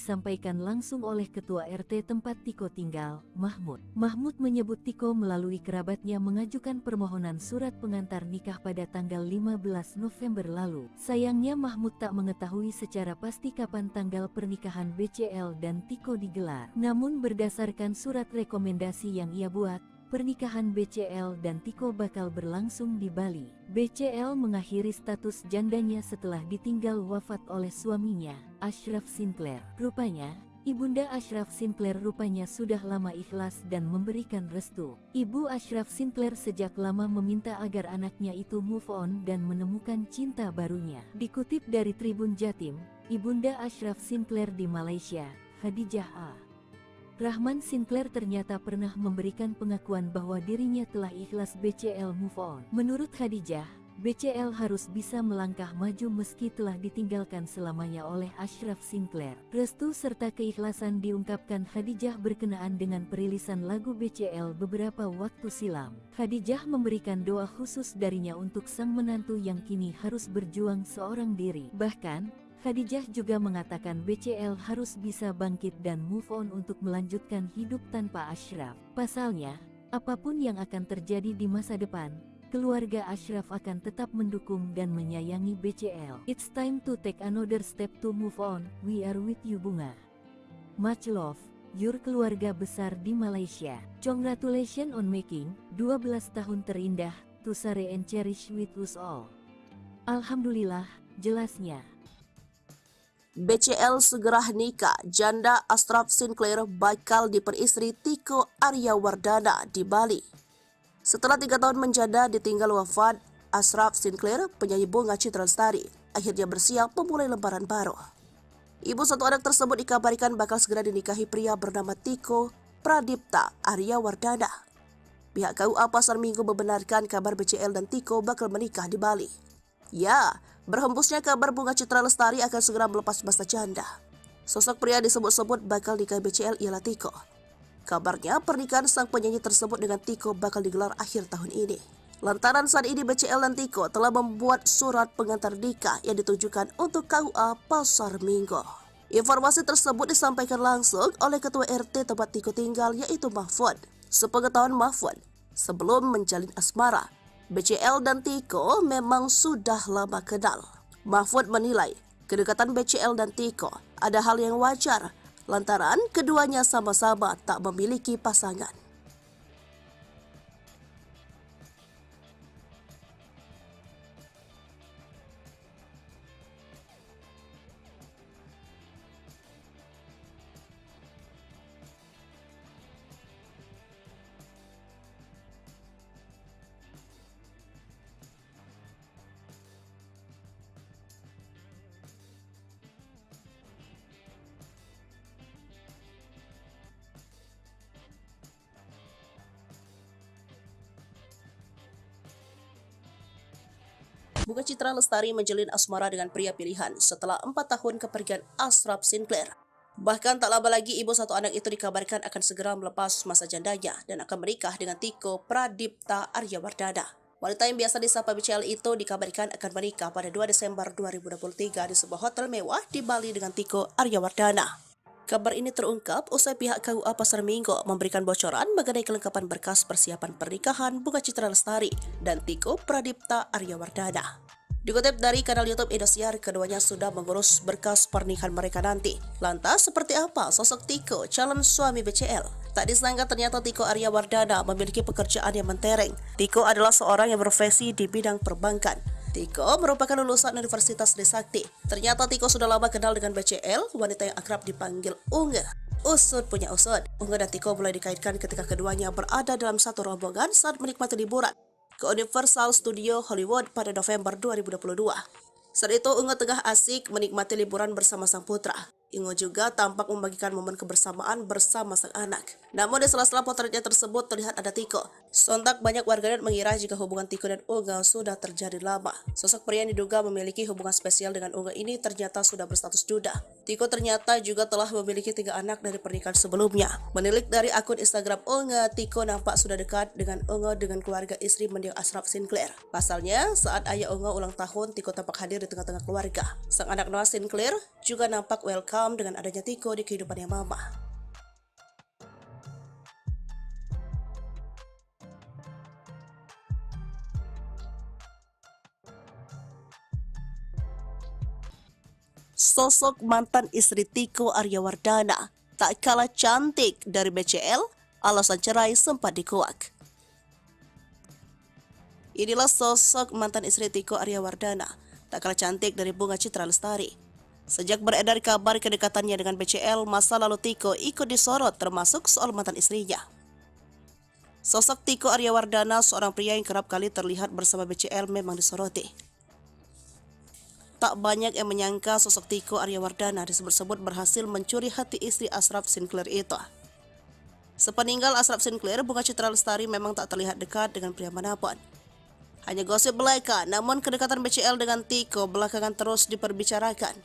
disampaikan langsung oleh Ketua RT tempat Tiko tinggal, Mahmud. Mahmud menyebut Tiko melalui kerabatnya mengajukan permohonan surat pengantar nikah pada tanggal 15 November lalu. Sayangnya Mahmud tak mengetahui secara pasti kapan tanggal pernikahan BCL dan Tiko digelar. Namun berdasarkan surat rekomendasi yang ia buat, pernikahan BCL dan Tiko bakal berlangsung di Bali. BCL mengakhiri status jandanya setelah ditinggal wafat oleh suaminya, Ashraf Sinclair. Rupanya, Ibunda Ashraf Sinclair sudah lama ikhlas dan memberikan restu. Ibu Ashraf Sinclair sejak lama meminta agar anaknya itu move on dan menemukan cinta barunya. Dikutip dari Tribun Jatim, Ibunda Ashraf Sinclair di Malaysia, Khadijah A. Rahman Sinclair ternyata pernah memberikan pengakuan bahwa dirinya telah ikhlas BCL move on. Menurut Khadijah, BCL harus bisa melangkah maju meski telah ditinggalkan selamanya oleh Ashraf Sinclair. Restu serta keikhlasan diungkapkan Khadijah berkenaan dengan perilisan lagu BCL beberapa waktu silam. Khadijah memberikan doa khusus darinya untuk sang menantu yang kini harus berjuang seorang diri. Bahkan, Khadijah juga mengatakan BCL harus bisa bangkit dan move on untuk melanjutkan hidup tanpa Ashraf. Pasalnya, apapun yang akan terjadi di masa depan, keluarga Ashraf akan tetap mendukung dan menyayangi BCL. It's time to take another step to move on. We are with you Bunga. Much love, your keluarga besar di Malaysia. Congratulations on making 12 tahun terindah, to share and cherish with us all. Alhamdulillah, jelasnya. BCL segera nikah, janda Ashraf Sinclair bakal diperistri Tiko Aryawardana di Bali. Setelah 3 tahun menjanda ditinggal wafat, Ashraf Sinclair, penyanyi Bunga Citra Lestari, akhirnya bersiap memulai lembaran baru. Ibu satu anak tersebut dikabarkan bakal segera dinikahi pria bernama Tiko Pradipta Aryawardana. Pihak KUA Pasar Minggu membenarkan kabar BCL dan Tiko bakal menikah di Bali. Ya, berhembusnya kabar Bunga Citra Lestari akan segera melepas masa janda. Sosok pria disebut-sebut bakal nikah BCL ialah Tiko. Kabarnya pernikahan sang penyanyi tersebut dengan Tiko bakal digelar akhir tahun ini. Lantaran saat ini BCL dan Tiko telah membuat surat pengantar nikah yang ditujukan untuk KUA Pasar Minggu. Informasi tersebut disampaikan langsung oleh Ketua RT tempat Tiko tinggal yaitu Mahfud. Sepengetahuan Mahfud, sebelum menjalin asmara, BCL dan Tiko memang sudah lama kenal. Mahfud menilai kedekatan BCL dan Tiko ada hal yang wajar lantaran keduanya sama-sama tak memiliki pasangan. Bunga Citra Lestari menjalin asmara dengan pria pilihan setelah 4 tahun kepergian Ashraf Sinclair. Bahkan tak lama lagi ibu satu anak itu dikabarkan akan segera melepas masa jandanya dan akan menikah dengan Tiko Pradipta Aryawardana. Wanita yang biasa disapa BCL itu dikabarkan akan menikah pada 2 Desember 2023 di sebuah hotel mewah di Bali dengan Tiko Aryawardana. Kabar ini terungkap usai pihak KUA Pasar Minggu memberikan bocoran mengenai kelengkapan berkas persiapan pernikahan Bunga Citra Lestari dan Tiko Pradipta Aryawardana. Dikutip dari kanal YouTube Indosiar, keduanya sudah mengurus berkas pernikahan mereka nanti. Lantas, seperti apa sosok Tiko, calon suami BCL? Tak disangka ternyata Tiko Aryawardana memiliki pekerjaan yang mentereng. Tiko adalah seorang yang berprofesi di bidang perbankan. Tiko merupakan lulusan Universitas Trisakti. Ternyata Tiko sudah lama kenal dengan BCL, wanita yang akrab dipanggil Unge. Usut punya usut. Unge dan Tiko mulai dikaitkan ketika keduanya berada dalam satu rombongan saat menikmati liburan ke Universal Studio Hollywood pada November 2022. Saat itu Unge tengah asik menikmati liburan bersama sang putra. Unge juga tampak membagikan momen kebersamaan bersama sang anak. Namun di sela-sela potretnya tersebut terlihat ada Tiko Sontak banyak warganet mengira jika hubungan Tiko dan Unga sudah terjadi lama. Sosok pria yang diduga memiliki hubungan spesial dengan Unga ini ternyata sudah berstatus duda. Tiko ternyata juga telah memiliki 3 anak dari pernikahan sebelumnya. Menilik dari akun Instagram Unga, Tiko nampak sudah dekat dengan Unga dengan keluarga istri mendiang Ashraf Sinclair. Pasalnya, saat ayah Unga ulang tahun, Tiko tampak hadir di tengah-tengah keluarga. Sang anak Noah Sinclair juga nampak welcome dengan adanya Tiko di kehidupannya mama. Sosok mantan istri Tiko Aryawardana tak kalah cantik dari BCL, alasan cerai sempat dikuak. Inilah sosok mantan istri Tiko Aryawardana, tak kalah cantik dari Bunga Citra Lestari. Sejak beredar kabar kedekatannya dengan BCL, masa lalu Tiko ikut disorot termasuk soal mantan istrinya. Sosok Tiko Aryawardana, seorang pria yang kerap kali terlihat bersama BCL, memang disoroti. Tak banyak yang menyangka sosok Tiko Aryawardana disebut-sebut berhasil mencuri hati istri Ashraf Sinclair itu. Sepeninggal Ashraf Sinclair, Bunga Citra Lestari memang tak terlihat dekat dengan pria manapun. Hanya gosip belaka, namun kedekatan BCL dengan Tiko belakangan terus diperbicarakan.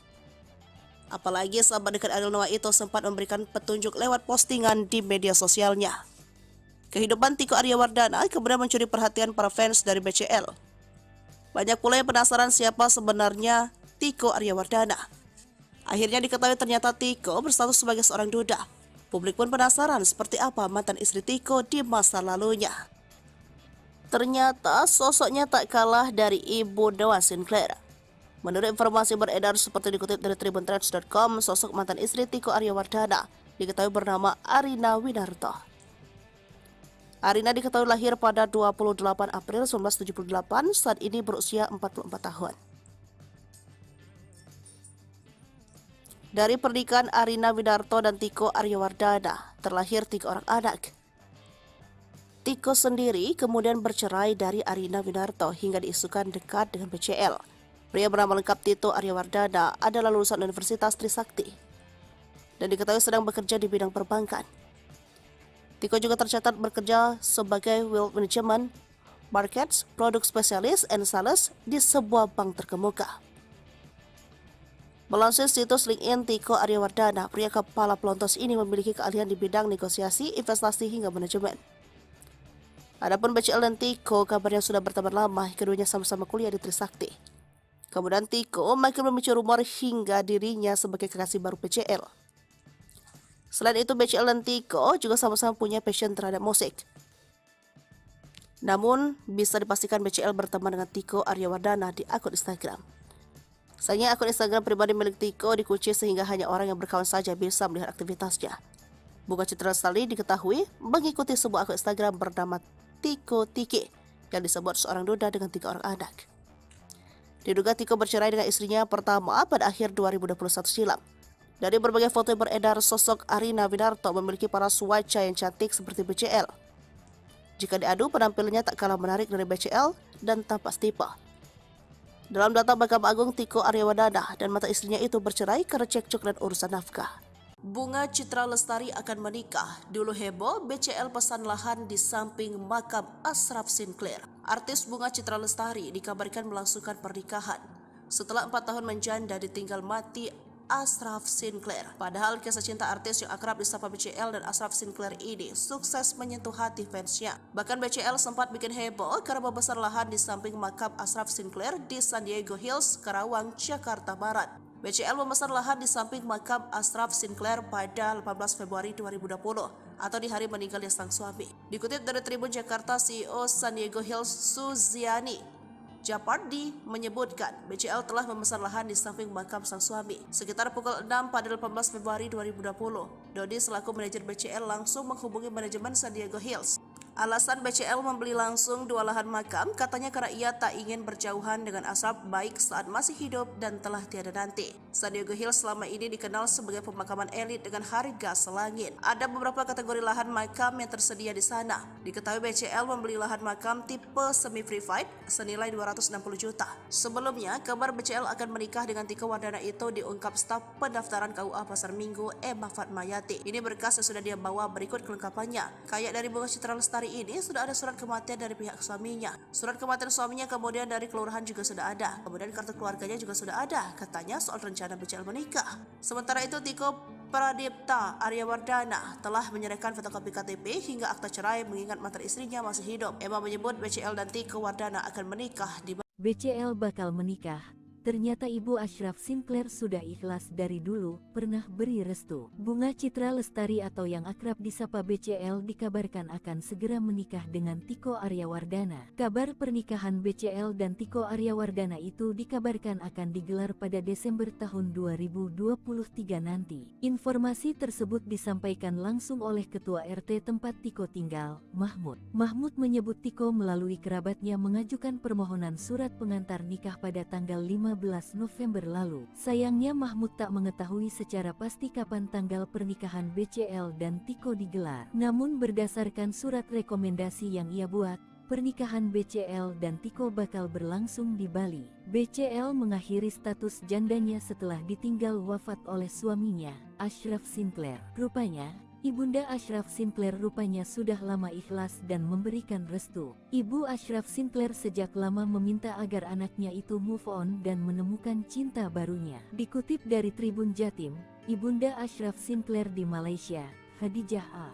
Apalagi sahabat dekat Ariel Noah itu sempat memberikan petunjuk lewat postingan di media sosialnya. Kehidupan Tiko Aryawardana kemudian mencuri perhatian para fans dari BCL. Banyak pula yang penasaran siapa sebenarnya Tiko Aryawardana. Akhirnya diketahui ternyata Tiko berstatus sebagai seorang duda. Publik pun penasaran seperti apa mantan istri Tiko di masa lalunya. Ternyata sosoknya tak kalah dari ibu Noah Sinclair. Menurut informasi beredar seperti dikutip dari tribuntrends.com, sosok mantan istri Tiko Aryawardana diketahui bernama Arina Winarto. Arina diketahui lahir pada 28 April 1978, saat ini berusia 44 tahun. Dari pernikahan Arina Winarto dan Tiko Aryawardana, terlahir 3 orang anak. Tiko sendiri kemudian bercerai dari Arina Winarto hingga diisukan dekat dengan BCL. Pria bernama lengkap Tito Aryawardana adalah lulusan Universitas Trisakti dan diketahui sedang bekerja di bidang perbankan. Tiko juga tercatat bekerja sebagai Wealth Management, Markets, Produk Spesialis, and Sales di sebuah bank terkemuka. Melansir situs LinkedIn Tiko Aryawardana, pria kepala pelontos ini memiliki keahlian di bidang negosiasi, investasi, hingga manajemen. Adapun BCL dan Tiko, kabarnya sudah berteman lama, keduanya sama-sama kuliah di Trisakti. Kemudian Tiko makin memicu rumor hingga dirinya sebagai kekasih baru BCL. Selain itu, BCL dan Tiko juga sama-sama punya passion terhadap musik. Namun, bisa dipastikan BCL berteman dengan Tiko Aryawardana di akun Instagram. Sayangnya akun Instagram pribadi milik Tiko dikunci sehingga hanya orang yang berkawan saja bisa melihat aktivitasnya. Bunga Citra Lestari diketahui mengikuti sebuah akun Instagram bernama Tiko Tiki yang disebut seorang duda dengan 3 orang anak. Diduga Tiko bercerai dengan istrinya pertama pada akhir 2021 silam. Dari berbagai foto yang beredar, sosok Arina Winarto memiliki paras wajah yang cantik seperti BCL. Jika diadu, penampilannya tak kalah menarik dari BCL dan tampak tipe. Dalam data Mahkamah Agung, Tiko Aryawardana dan mantan istrinya itu bercerai karena cekcok dan urusan nafkah. Bunga Citra Lestari akan menikah. Dulu heboh, BCL pesan lahan di samping makam Ashraf Sinclair. Artis Bunga Citra Lestari dikabarkan melangsungkan pernikahan setelah 4 tahun menjanda ditinggal mati Ashraf Sinclair. Padahal kisah cinta artis yang akrab disapa BCL dan Ashraf Sinclair ini sukses menyentuh hati fansnya. Bahkan BCL sempat bikin heboh karena membesar lahan di samping makam Ashraf Sinclair di San Diego Hills, Karawang, Jakarta Barat. BCL memesan lahan di samping makam Ashraf Sinclair pada 18 Februari 2020 atau di hari meninggalnya sang suami. Dikutip dari Tribun Jakarta, CEO San Diego Hills Suziani Japardi menyebutkan BCL telah memesan lahan di samping makam sang suami. Sekitar pukul 6 pada 18 Februari 2020, Dodi selaku manajer BCL langsung menghubungi manajemen San Diego Hills. Alasan BCL membeli langsung 2 lahan makam katanya karena ia tak ingin berjauhan dengan Ashraf baik saat masih hidup dan telah tiada nanti. San Diego Hills selama ini dikenal sebagai pemakaman elit dengan harga selangit. Ada beberapa kategori lahan makam yang tersedia di sana. Diketahui BCL membeli lahan makam tipe semi-privat senilai 260 juta. Sebelumnya, kabar BCL akan menikah dengan Tiko Wardana itu diungkap staf pendaftaran KUA Pasar Minggu Emma Fatmayati. Ini berkas yang sudah dia bawa, berikut kelengkapannya. Kayak dari Bunga Citra Lestari Lestari ini sudah ada surat kematian dari pihak suaminya. Surat kematian suaminya kemudian dari kelurahan juga sudah ada. Kemudian kartu keluarganya juga sudah ada. Katanya soal rencana BCL menikah. Sementara itu Tiko Pradipta Aryawardana telah menyerahkan fotokopi KTP hingga akta cerai mengingat mantan istrinya masih hidup. Emma menyebut BCL dan Tiko Wardana akan menikah di BCL bakal menikah. Ternyata Ibu Ashraf Sinclair sudah ikhlas dari dulu, pernah beri restu. Bunga Citra Lestari atau yang akrab disapa BCL dikabarkan akan segera menikah dengan Tiko Aryawardana. Kabar pernikahan BCL dan Tiko Aryawardana itu dikabarkan akan digelar pada Desember tahun 2023 nanti. Informasi tersebut disampaikan langsung oleh Ketua RT tempat Tiko tinggal, Mahmud. Mahmud menyebut Tiko melalui kerabatnya mengajukan permohonan surat pengantar nikah pada tanggal 15 November lalu. Sayangnya Mahmud tak mengetahui secara pasti kapan tanggal pernikahan BCL dan Tiko digelar. Namun berdasarkan surat rekomendasi yang ia buat, pernikahan BCL dan Tiko bakal berlangsung di Bali. BCL mengakhiri status jandanya setelah ditinggal wafat oleh suaminya, Ashraf Sinclair. Rupanya, Ibunda Ashraf Sinclair rupanya sudah lama ikhlas dan memberikan restu. Ibu Ashraf Sinclair sejak lama meminta agar anaknya itu move on dan menemukan cinta barunya. Dikutip dari Tribun Jatim, Ibunda Ashraf Sinclair di Malaysia, Khadijah A.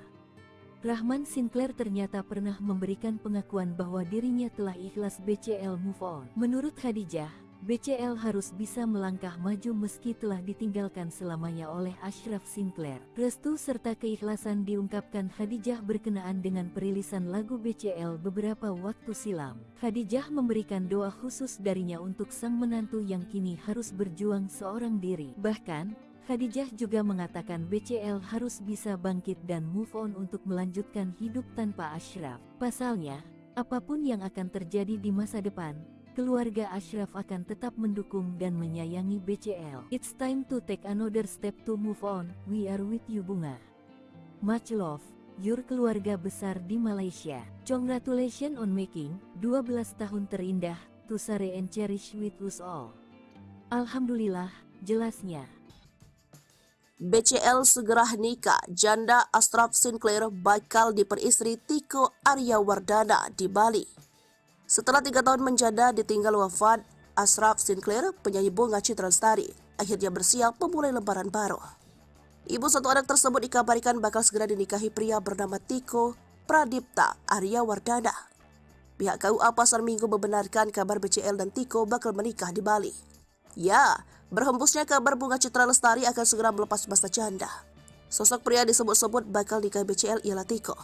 Rahman Sinclair ternyata pernah memberikan pengakuan bahwa dirinya telah ikhlas BCL move on. Menurut Khadijah, BCL harus bisa melangkah maju meski telah ditinggalkan selamanya oleh Ashraf Sinclair. Restu serta keikhlasan diungkapkan Khadijah berkenaan dengan perilisan lagu BCL beberapa waktu silam. Khadijah memberikan doa khusus darinya untuk sang menantu yang kini harus berjuang seorang diri. Bahkan, Khadijah juga mengatakan BCL harus bisa bangkit dan move on untuk melanjutkan hidup tanpa Ashraf. Pasalnya, apapun yang akan terjadi di masa depan, keluarga Ashraf akan tetap mendukung dan menyayangi BCL. It's time to take another step to move on. We are with you Bunga. Much love, your keluarga besar di Malaysia. Congratulations on making 12 tahun terindah, to share and cherish with us all. Alhamdulillah, jelasnya. BCL segera nikah, janda Ashraf Sinclair bakal diperistri Tiko Aryawardana di Bali. Setelah 3 tahun menjanda ditinggal wafat, Ashraf Sinclair, penyanyi Bunga Citra Lestari, akhirnya bersiap memulai lembaran baru. Ibu satu anak tersebut dikabarkan bakal segera dinikahi pria bernama Tiko Pradipta Aryawardana. Pihak KUA Pasar Minggu membenarkan kabar BCL dan Tiko bakal menikah di Bali. Ya, berhembusnya kabar Bunga Citra Lestari akan segera melepas masa janda. Sosok pria disebut-sebut bakal nikah BCL ialah Tiko.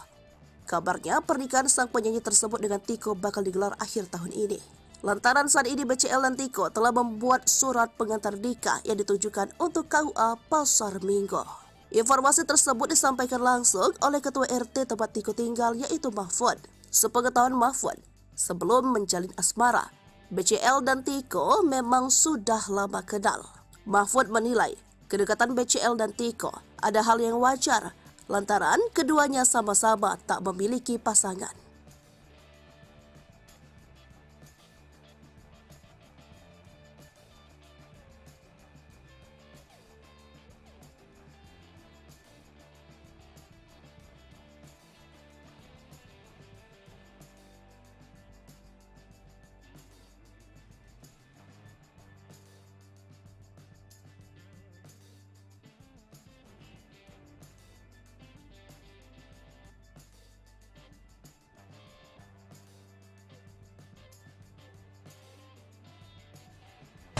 Kabarnya pernikahan sang penyanyi tersebut dengan Tiko bakal digelar akhir tahun ini. Lantaran saat ini BCL dan Tiko telah membuat surat pengantar nikah yang ditujukan untuk KUA Pasar Minggu. Informasi tersebut disampaikan langsung oleh Ketua RT tempat Tiko tinggal yaitu Mahfud. Sepengetahuan Mahfud, sebelum menjalin asmara, BCL dan Tiko memang sudah lama kenal. Mahfud menilai kedekatan BCL dan Tiko ada hal yang wajar lantaran keduanya sama-sama tak memiliki pasangan.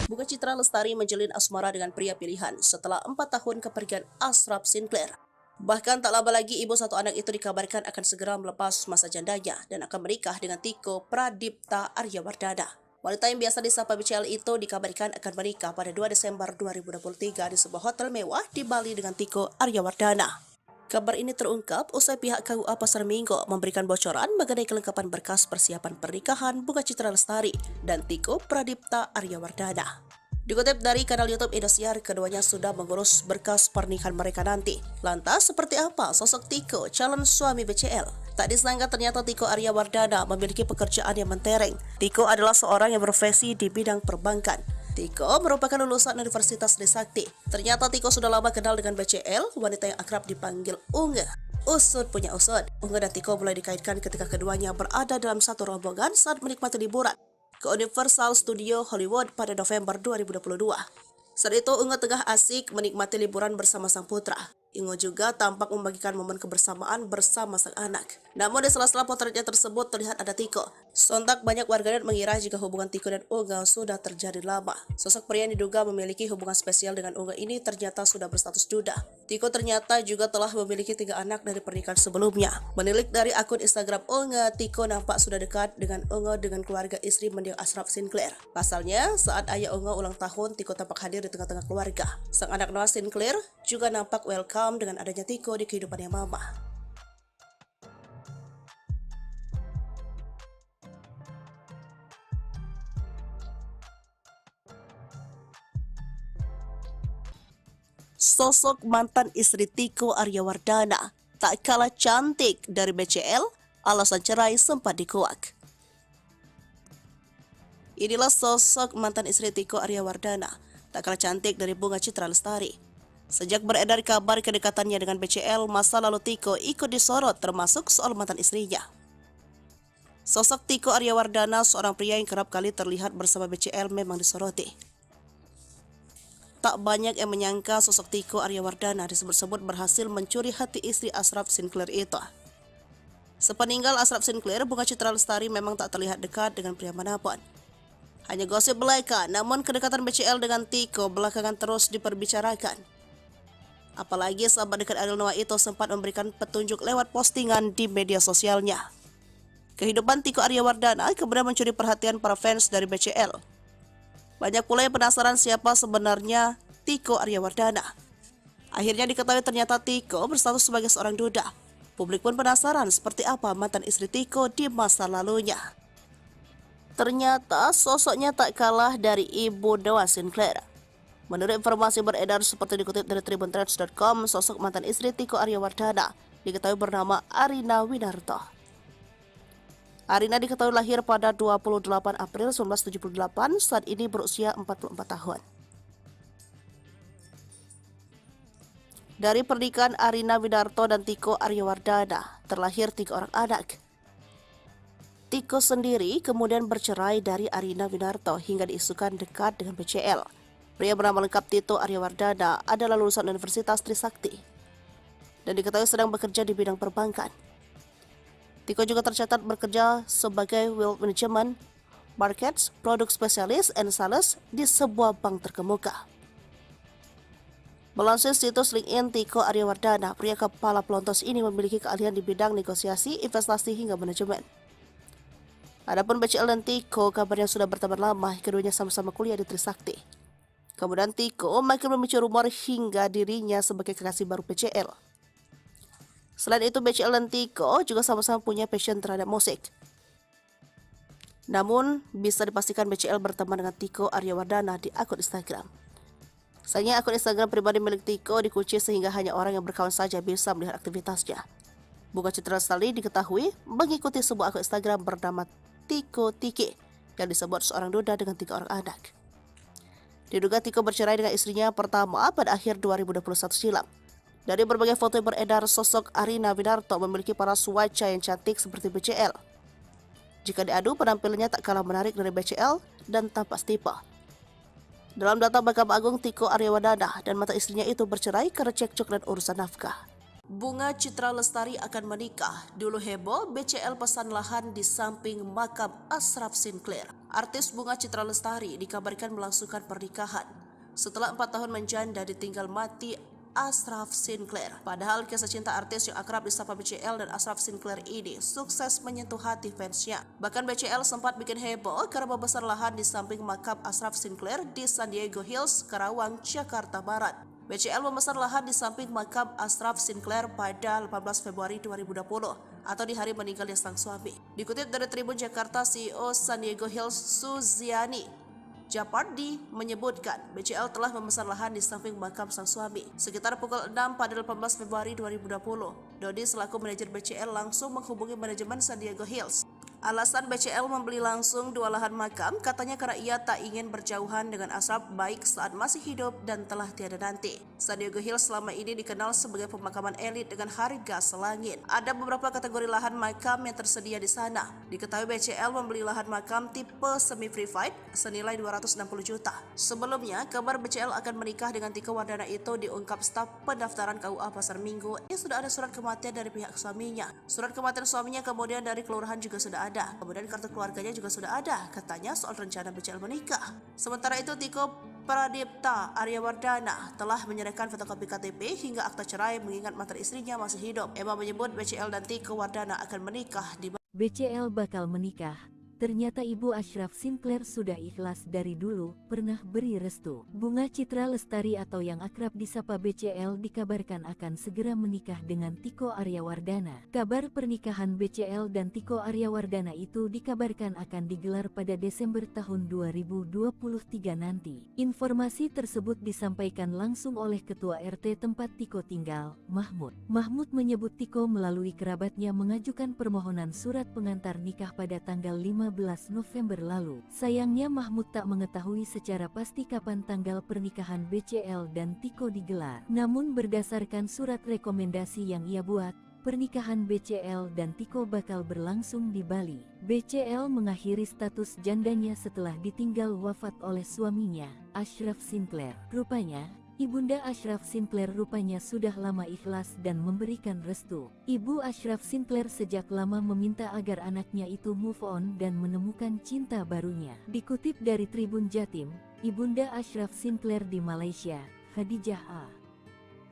Bunga Citra Lestari menjalin asmara dengan pria pilihan setelah 4 tahun kepergian Ashraf Sinclair. Bahkan tak lama lagi ibu satu anak itu dikabarkan akan segera melepas masa jandanya dan akan menikah dengan Tiko Pradipta Aryawardana. Wanita yang biasa disapa BCL itu dikabarkan akan menikah pada 2 Desember 2023 di sebuah hotel mewah di Bali dengan Tiko Aryawardana. Kabar ini terungkap usai pihak KUA Pasar Minggu memberikan bocoran mengenai kelengkapan berkas persiapan pernikahan Bunga Citra Lestari dan Tiko Pradipta Aryawardana. Dikutip dari kanal YouTube Indosiar, keduanya sudah mengurus berkas pernikahan mereka nanti. Lantas, seperti apa sosok Tiko, calon suami BCL? Tak disangka ternyata Tiko Aryawardana memiliki pekerjaan yang mentereng. Tiko adalah seorang yang berprofesi di bidang perbankan. Tiko merupakan lulusan Universitas Trisakti. Ternyata Tiko sudah lama kenal dengan BCL, wanita yang akrab dipanggil Unge. Usut punya usut, Unga dan Tiko mulai dikaitkan ketika keduanya berada dalam satu rombongan saat menikmati liburan ke Universal Studio Hollywood pada November 2022. Saat itu Unga tengah asik menikmati liburan bersama sang putra. Ingo juga tampak membagikan momen kebersamaan bersama sang anak. Namun di sela-sela potretnya tersebut terlihat ada Tiko. Sontak banyak warganet mengira jika hubungan Tiko dan Unga sudah terjadi lama. Sosok pria yang diduga memiliki hubungan spesial dengan Unga ini ternyata sudah berstatus duda. Tiko ternyata juga telah memiliki 3 anak dari pernikahan sebelumnya. Menilik dari akun Instagram Unga, Tiko nampak sudah dekat dengan Unga dengan keluarga istri mendiang Ashraf Sinclair. Pasalnya, saat ayah Unga ulang tahun, Tiko tampak hadir di tengah-tengah keluarga. Sang anak Noah Sinclair juga nampak welcome dengan adanya Tiko di kehidupannya mama. Sosok mantan istri Tiko Aryawardana tak kalah cantik dari BCL, alasan cerai sempat dikuak. Inilah sosok mantan istri Tiko Aryawardana, tak kalah cantik dari Bunga Citra Lestari. Sejak beredar kabar kedekatannya dengan BCL, masa lalu Tiko ikut disorot termasuk soal mantan istrinya. Sosok Tiko Aryawardana, seorang pria yang kerap kali terlihat bersama BCL, memang disoroti. Tak banyak yang menyangka sosok Tiko Aryawardana disebut-sebut berhasil mencuri hati istri Ashraf Sinclair itu. Sepeninggal Ashraf Sinclair, Bunga Citra Lestari memang tak terlihat dekat dengan pria manapun. Hanya gosip belaka, namun kedekatan BCL dengan Tiko belakangan terus diperbicarakan. Apalagi sahabat dekat Ariel Noah itu sempat memberikan petunjuk lewat postingan di media sosialnya. Kehidupan Tiko Aryawardana kemudian mencuri perhatian para fans dari BCL. Banyak pula yang penasaran siapa sebenarnya Tiko Aryawardana. Akhirnya diketahui ternyata Tiko berstatus sebagai seorang duda. Publik pun penasaran seperti apa mantan istri Tiko di masa lalunya. Ternyata sosoknya tak kalah dari ibu Noah Sinclair. Menurut informasi beredar seperti dikutip dari tribuntrends.com, sosok mantan istri Tiko Aryawardana diketahui bernama Arina Winarto. Arina diketahui lahir pada 28 April 1978, saat ini berusia 44 tahun. Dari pernikahan Arina Winarto dan Tiko Aryawardana, terlahir 3 orang anak. Tiko sendiri kemudian bercerai dari Arina Winarto hingga diisukan dekat dengan BCL. Pria bernama lengkap Tito Aryawardana adalah lulusan Universitas Trisakti dan diketahui sedang bekerja di bidang perbankan. Tiko juga tercatat bekerja sebagai Wealth Management, Markets, Produk Spesialis, and Sales di sebuah bank terkemuka. Melansir situs LinkedIn Tiko Aryawardana, pria kepala pelontos ini memiliki keahlian di bidang negosiasi, investasi, hingga manajemen. Adapun BCL dan Tiko kabarnya sudah berteman lama, keduanya sama-sama kuliah di Trisakti. Kemudian Tiko makin memicu rumor hingga dirinya sebagai kekasih baru BCL. Selain itu, BCL dan Tiko juga sama-sama punya passion terhadap musik. Namun, bisa dipastikan BCL berteman dengan Tiko Aryawardana di akun Instagram. Sayangnya akun Instagram pribadi milik Tiko dikunci sehingga hanya orang yang berkawan saja bisa melihat aktivitasnya. Bunga Citra Lestari diketahui mengikuti sebuah akun Instagram bernama Tiko Tiki yang disebut seorang duda dengan 3 orang anak. Diduga Tiko bercerai dengan istrinya pertama pada akhir 2021 silam. Dari berbagai foto yang beredar, sosok Arina Winarto memiliki paras wajah yang cantik seperti BCL. Jika diadu, penampilannya tak kalah menarik dari BCL dan tampak setipe. Dalam data Mahkamah Agung, Tiko Aryawardana dan mantan istrinya itu bercerai karena cekcok dan urusan nafkah. Bunga Citra Lestari akan menikah. Dulu heboh, BCL pesan lahan di samping makam Ashraf Sinclair. Artis Bunga Citra Lestari dikabarkan melangsungkan pernikahan setelah 4 tahun menjanda ditinggal mati Ashraf Sinclair. Padahal kisah cinta artis yang akrab disapa BCL dan Ashraf Sinclair ini sukses menyentuh hati fansnya. Bahkan BCL sempat bikin heboh karena membesar lahan di samping makam Ashraf Sinclair di San Diego Hills, Karawang, Jakarta Barat. BCL memesan lahan di samping makam Ashraf Sinclair pada 18 Februari 2020 atau di hari meninggalnya sang suami. Dikutip dari Tribun Jakarta, CEO San Diego Hills Suziani Japardi menyebutkan BCL telah memesan lahan di samping makam sang suami. Sekitar pukul 6 pada 18 Februari 2020, Dodi selaku manajer BCL langsung menghubungi manajemen San Diego Hills Alasan BCL membeli langsung 2 lahan makam katanya karena ia tak ingin berjauhan dengan Ashraf baik saat masih hidup dan telah tiada nanti. San Diego Hills selama ini dikenal sebagai pemakaman elit dengan harga selangit. Ada beberapa kategori lahan makam yang tersedia di sana. Diketahui BCL membeli lahan makam tipe semi-privat senilai 260 juta. Sebelumnya, kabar BCL akan menikah dengan Tiko Wardana itu diungkap staf pendaftaran KUA Pasar Minggu yang sudah ada surat kematian dari pihak suaminya. Surat kematian suaminya kemudian dari kelurahan juga sudah ada. Kemudian kartu keluarganya juga sudah ada, katanya soal rencana BCL menikah. Sementara itu Tiko Pradipta Aryawardana telah menyerahkan fotokopi KTP hingga akta cerai mengingat mantan istrinya masih hidup. Emma menyebut BCL dan Tiko Wardana akan menikah di BCL bakal menikah. Ternyata Ibu Ashraf Sinclair sudah ikhlas dari dulu, pernah beri restu. Bunga Citra Lestari atau yang akrab disapa BCL dikabarkan akan segera menikah dengan Tiko Aryawardana. Kabar pernikahan BCL dan Tiko Aryawardana itu dikabarkan akan digelar pada Desember tahun 2023 nanti. Informasi tersebut disampaikan langsung oleh Ketua RT tempat Tiko tinggal, Mahmud. Mahmud menyebut Tiko melalui kerabatnya mengajukan permohonan surat pengantar nikah pada tanggal 15 November lalu. Sayangnya Mahmud tak mengetahui secara pasti kapan tanggal pernikahan BCL dan Tiko digelar. Namun berdasarkan surat rekomendasi yang ia buat, pernikahan BCL dan Tiko bakal berlangsung di Bali. BCL mengakhiri status jandanya setelah ditinggal wafat oleh suaminya, Ashraf Sinclair. Rupanya, Ibunda Ashraf Sinclair rupanya sudah lama ikhlas dan memberikan restu. Ibu Ashraf Sinclair sejak lama meminta agar anaknya itu move on dan menemukan cinta barunya. Dikutip dari Tribun Jatim, Ibunda Ashraf Sinclair di Malaysia, Khadijah A.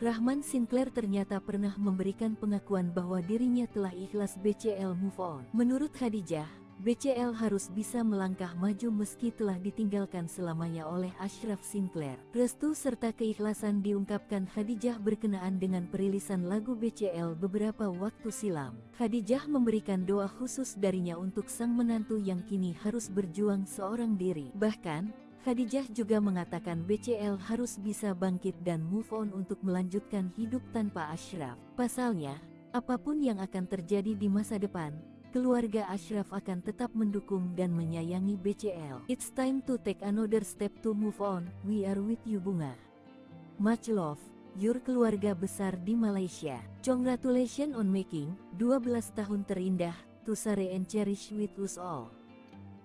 Rahman Sinclair ternyata pernah memberikan pengakuan bahwa dirinya telah ikhlas BCL move on. Menurut Khadijah, BCL harus bisa melangkah maju meski telah ditinggalkan selamanya oleh Ashraf Sinclair. Restu serta keikhlasan diungkapkan Khadijah berkenaan dengan perilisan lagu BCL beberapa waktu silam. Khadijah memberikan doa khusus darinya untuk sang menantu yang kini harus berjuang seorang diri. Bahkan, Khadijah juga mengatakan BCL harus bisa bangkit dan move on untuk melanjutkan hidup tanpa Ashraf. Pasalnya, apapun yang akan terjadi di masa depan, keluarga Ashraf akan tetap mendukung dan menyayangi BCL. It's time to take another step to move on. We are with you Bunga. Much love, your keluarga besar di Malaysia. Congratulations on making 12 tahun terindah, to share and cherish with us all.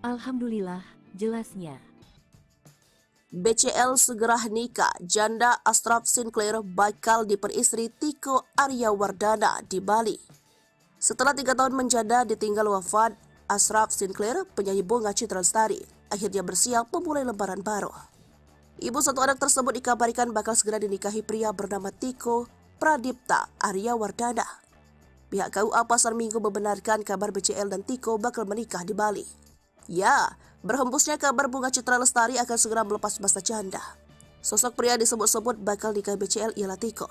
Alhamdulillah, jelasnya. BCL segera nikah, janda Ashraf Sinclair bakal diperistri Tiko Aryawardana di Bali. Setelah 3 tahun menjanda ditinggal wafat, Ashraf Sinclair, penyanyi Bunga Citra Lestari, akhirnya bersiap memulai lembaran baru. Ibu satu anak tersebut dikabarkan bakal segera dinikahi pria bernama Tiko Pradipta Aryawardana. Pihak KUA Pasar Minggu membenarkan kabar BCL dan Tiko bakal menikah di Bali. Ya, berhembusnya kabar Bunga Citra Lestari akan segera melepas masa janda. Sosok pria disebut-sebut bakal nikah BCL ialah Tiko.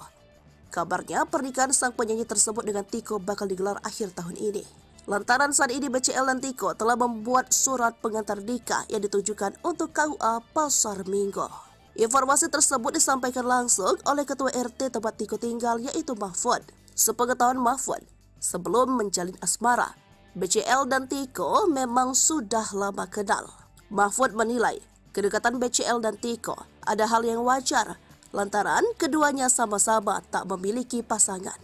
Kabarnya pernikahan sang penyanyi tersebut dengan Tiko bakal digelar akhir tahun ini. Lantaran saat ini BCL dan Tiko telah membuat surat pengantar nikah yang ditujukan untuk KUA Pasar Minggu. Informasi tersebut disampaikan langsung oleh Ketua RT tempat Tiko tinggal yaitu Mahfud. Sepengetahuan Mahfud, sebelum menjalin asmara, BCL dan Tiko memang sudah lama kenal. Mahfud menilai kedekatan BCL dan Tiko ada hal yang wajar lantaran keduanya sama-sama tak memiliki pasangan.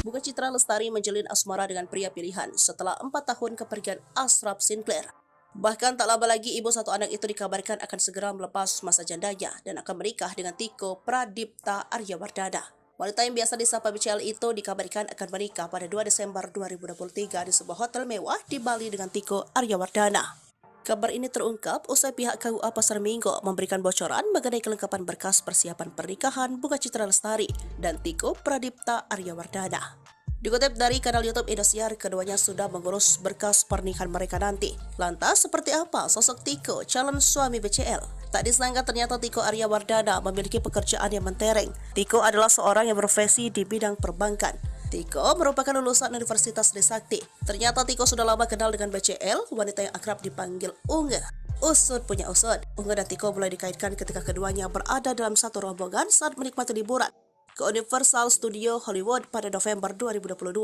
Bunga Citra Lestari menjalin asmara dengan pria pilihan setelah 4 tahun kepergian Ashraf Sinclair. Bahkan tak lama lagi ibu satu anak itu dikabarkan akan segera melepas masa jandanya dan akan menikah dengan Tiko Pradipta Aryawardana. Wanita yang biasa disapa BCL itu dikabarkan akan menikah pada 2 Desember 2023 di sebuah hotel mewah di Bali dengan Tiko Aryawardana. Kabar ini terungkap usai pihak KUA Pasar Minggu memberikan bocoran mengenai kelengkapan berkas persiapan pernikahan Bunga Citra Lestari dan Tiko Pradipta Aryawardana. Dikutip dari kanal YouTube Indosiar, keduanya sudah mengurus berkas pernikahan mereka nanti. Lantas, seperti apa sosok Tiko, calon suami BCL? Tak disangka ternyata Tiko Aryawardana memiliki pekerjaan yang mentereng. Tiko adalah seorang yang berprofesi di bidang perbankan. Tiko merupakan lulusan Universitas Trisakti. Ternyata Tiko sudah lama kenal dengan BCL, wanita yang akrab dipanggil Unge. Usut punya usut. Unge dan Tiko mulai dikaitkan ketika keduanya berada dalam satu rombongan saat menikmati liburan ke Universal Studio Hollywood pada November 2022.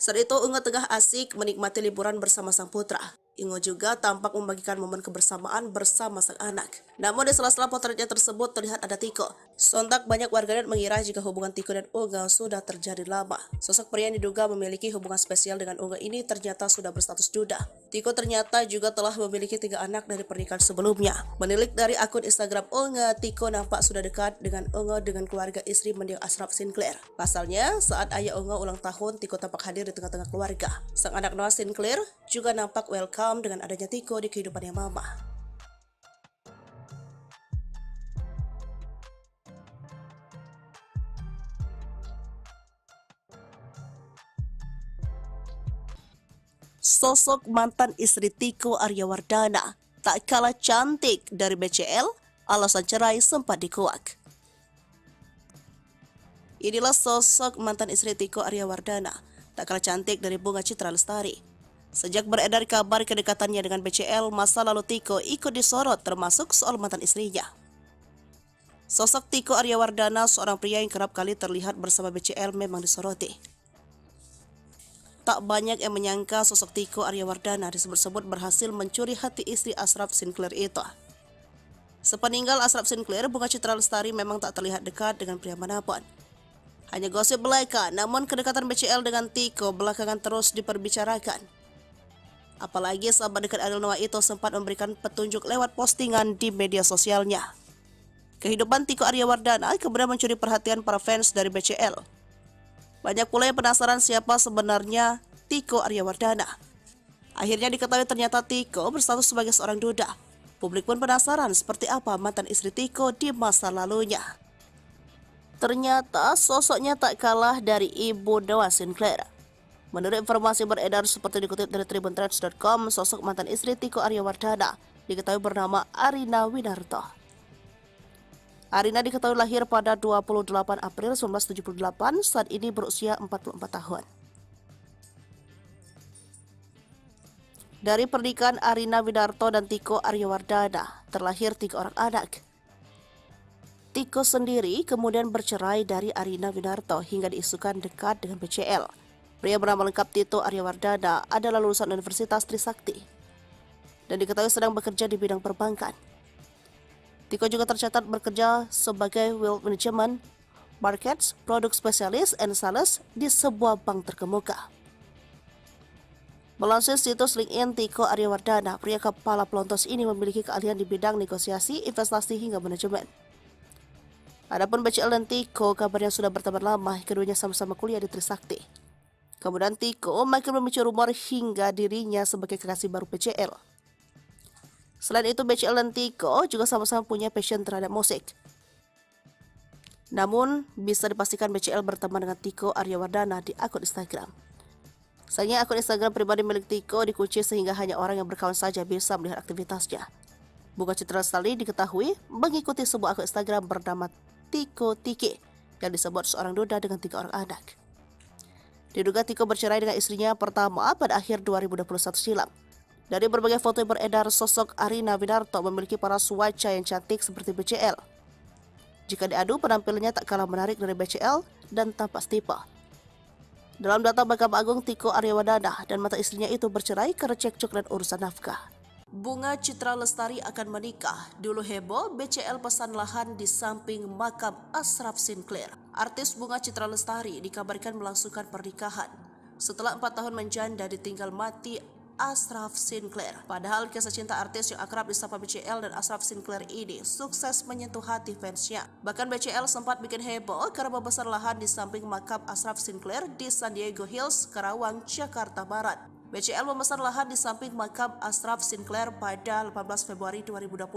Saat itu Unge tengah asik menikmati liburan bersama sang putra. Unge juga tampak membagikan momen kebersamaan bersama sang anak. Namun di sela-sela potretnya tersebut terlihat ada Tiko. Sontak banyak warganet mengira jika hubungan Tiko dan Unge sudah terjadi lama. Sosok pria yang diduga memiliki hubungan spesial dengan Unge ini ternyata sudah berstatus duda. Tiko ternyata juga telah memiliki 3 anak dari pernikahan sebelumnya. Menilik dari akun Instagram Unge, Tiko nampak sudah dekat dengan Unge dengan keluarga istri mendiang Ashraf Sinclair. Pasalnya, saat ayah Unge ulang tahun, Tiko tampak hadir di tengah-tengah keluarga. Sang anak Noah Sinclair juga nampak welcome dengan adanya Tiko di kehidupannya mama. Sosok mantan istri Tiko Aryawardana tak kalah cantik dari BCL, alasan cerai sempat dikuak. Inilah sosok mantan istri Tiko Aryawardana, tak kalah cantik dari Bunga Citra Lestari. Sejak beredar kabar kedekatannya dengan BCL, masa lalu Tiko ikut disorot termasuk soal mantan istrinya. Sosok Tiko Aryawardana, seorang pria yang kerap kali terlihat bersama BCL, memang disoroti. Tak banyak yang menyangka sosok Tiko Aryawardana disebut-sebut berhasil mencuri hati istri Ashraf Sinclair itu. Sepeninggal Ashraf Sinclair, Bunga Citra Lestari memang tak terlihat dekat dengan pria manapun. Hanya gosip belaka, namun kedekatan BCL dengan Tiko belakangan terus diperbicarakan. Apalagi sahabat dekat Ariel Noah itu sempat memberikan petunjuk lewat postingan di media sosialnya. Kehidupan Tiko Aryawardana kemudian mencuri perhatian para fans dari BCL. Banyak pula yang penasaran siapa sebenarnya Tiko Aryawardana. Akhirnya diketahui ternyata Tiko berstatus sebagai seorang duda. Publik pun penasaran seperti apa mantan istri Tiko di masa lalunya. Ternyata sosoknya tak kalah dari ibu Noah Sinclair. Menurut informasi beredar seperti dikutip dari tribuntrends.com, sosok mantan istri Tiko Aryawardana diketahui bernama Arina Winarto. Arina diketahui lahir pada 28 April 1978, saat ini berusia 44 tahun. Dari pernikahan Arina Winarto dan Tiko Aryawardana, terlahir 3 orang anak. Tiko sendiri kemudian bercerai dari Arina Winarto hingga diisukan dekat dengan BCL. Pria bernama lengkap Tito Aryawardana adalah lulusan Universitas Trisakti dan diketahui sedang bekerja di bidang perbankan. Tiko juga tercatat bekerja sebagai Wealth Management, Markets, Produk Spesialis, and Sales di sebuah bank terkemuka. Melansir situs LinkedIn Tiko Aryawardana, pria kepala pelontos ini memiliki keahlian di bidang negosiasi, investasi, hingga manajemen. Adapun BCL dan Tiko kabarnya sudah berteman lama, keduanya sama-sama kuliah di Trisakti. Kemudian Tiko makin memicu rumor hingga dirinya sebagai kekasih baru BCL. Selain itu, BCL dan Tiko juga sama-sama punya passion terhadap musik. Namun, bisa dipastikan BCL berteman dengan Tiko Aryawardana di akun Instagram. Sayangnya akun Instagram pribadi milik Tiko dikunci sehingga hanya orang yang berkawan saja bisa melihat aktivitasnya. Bunga Citra Lestari diketahui mengikuti sebuah akun Instagram bernama Tiko Tiki yang disebut seorang duda dengan 3 orang anak. Diduga Tiko bercerai dengan istrinya pertama pada akhir 2021 silam. Dari berbagai foto yang beredar, sosok Arina Winarto memiliki paras wajah yang cantik seperti BCL. Jika diadu, penampilannya tak kalah menarik dari BCL dan tampak setipe. Dalam data Mahkamah Agung, Tiko Aryawardana dan mantan istrinya itu bercerai karena cekcok dan urusan nafkah. Bunga Citra Lestari akan menikah. Dulu heboh, BCL pesan lahan di samping makam Ashraf Sinclair. Artis Bunga Citra Lestari dikabarkan melangsungkan pernikahan setelah 4 tahun menjanda ditinggal mati Ashraf Sinclair. Padahal kisah cinta artis yang akrab disapa BCL dan Ashraf Sinclair ini sukses menyentuh hati fansnya. Bahkan BCL sempat bikin heboh karena membesar lahan di samping makam Ashraf Sinclair di San Diego Hills, Karawang, Jakarta Barat. BCL memesan lahan di samping makam Ashraf Sinclair pada 18 Februari 2020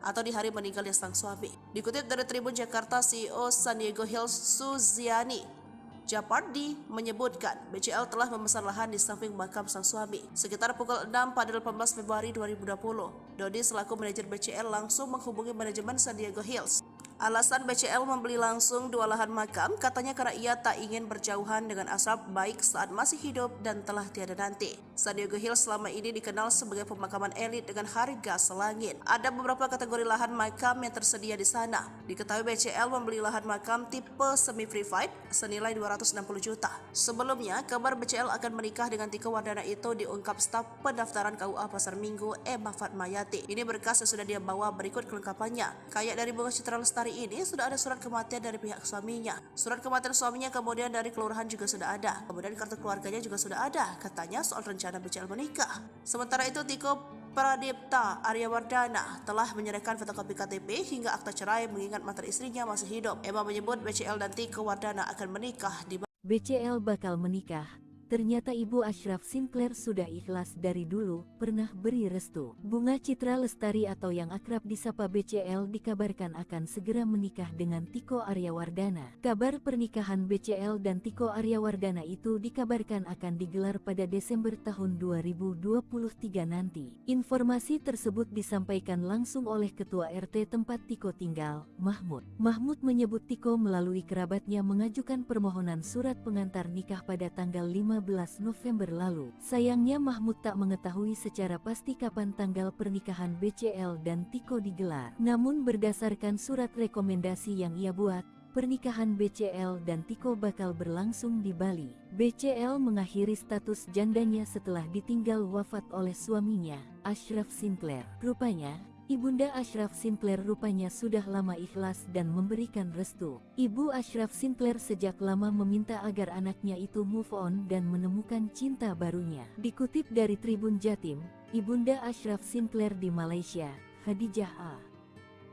atau di hari meninggalnya sang suami. Dikutip dari Tribun Jakarta, CEO San Diego Hills Suziani Japardi menyebutkan BCL telah memesan lahan di samping makam sang suami. Sekitar pukul 6 pada 18 Februari 2020, Dodi selaku manajer BCL langsung menghubungi manajemen San Diego Hills. Alasan BCL membeli langsung 2 lahan makam katanya karena ia tak ingin berjauhan dengan Ashraf baik saat masih hidup dan telah tiada nanti. San Diego Hills selama ini dikenal sebagai pemakaman elit dengan harga selangit. Ada beberapa kategori lahan makam yang tersedia di sana. Diketahui BCL membeli lahan makam tipe semi-privat senilai 260 juta. Sebelumnya, kabar BCL akan menikah dengan Tiko Wardana itu diungkap staf pendaftaran KUA Pasar Minggu Emma Fatmayati. Ini berkas yang sudah dia bawa, berikut kelengkapannya. Kayak dari Bunga Citra Lestari ini sudah ada surat kematian dari pihak suaminya. Surat kematian suaminya kemudian dari kelurahan juga sudah ada. Kemudian kartu keluarganya juga sudah ada. Katanya soal rencana BCL menikah. Sementara itu Tiko Pradipta Aryawardana telah menyerahkan fotokopi KTP hingga akta cerai mengingat mantan istrinya masih hidup. Emma menyebut BCL dan Tiko Wardana akan menikah di BCL bakal menikah. Ternyata Ibu Ashraf Sinclair sudah ikhlas dari dulu, pernah beri restu. Bunga Citra Lestari atau yang akrab disapa BCL dikabarkan akan segera menikah dengan Tiko Aryawardana. Kabar pernikahan BCL dan Tiko Aryawardana itu dikabarkan akan digelar pada Desember tahun 2023 nanti. Informasi tersebut disampaikan langsung oleh Ketua RT tempat Tiko tinggal, Mahmud. Mahmud menyebut Tiko melalui kerabatnya mengajukan permohonan surat pengantar nikah pada tanggal 15 November lalu. Sayangnya Mahmud tak mengetahui secara pasti kapan tanggal pernikahan BCL dan Tiko digelar. Namun berdasarkan surat rekomendasi yang ia buat, pernikahan BCL dan Tiko bakal berlangsung di Bali. BCL mengakhiri status jandanya setelah ditinggal wafat oleh suaminya, Ashraf Sinclair. Rupanya, Ibunda Ashraf Sinclair rupanya sudah lama ikhlas dan memberikan restu. Ibu Ashraf Sinclair sejak lama meminta agar anaknya itu move on dan menemukan cinta barunya. Dikutip dari Tribun Jatim, Ibunda Ashraf Sinclair di Malaysia, Khadijah A.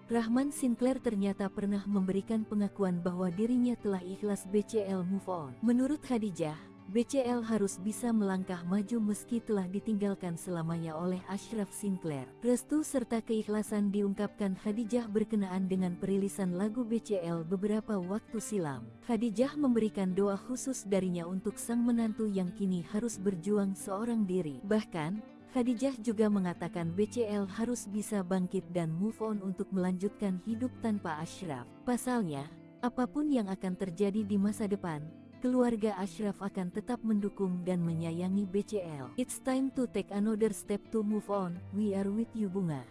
Rahman Sinclair ternyata pernah memberikan pengakuan bahwa dirinya telah ikhlas BCL move on. Menurut Khadijah, BCL harus bisa melangkah maju meski telah ditinggalkan selamanya oleh Ashraf Sinclair. Restu serta keikhlasan diungkapkan Khadijah berkenaan dengan perilisan lagu BCL beberapa waktu silam. Khadijah memberikan doa khusus darinya untuk sang menantu yang kini harus berjuang seorang diri. Bahkan, Khadijah juga mengatakan BCL harus bisa bangkit dan move on untuk melanjutkan hidup tanpa Ashraf. Pasalnya, apapun yang akan terjadi di masa depan, keluarga Ashraf akan tetap mendukung dan menyayangi BCL. It's time to take another step to move on. We are with you Bunga.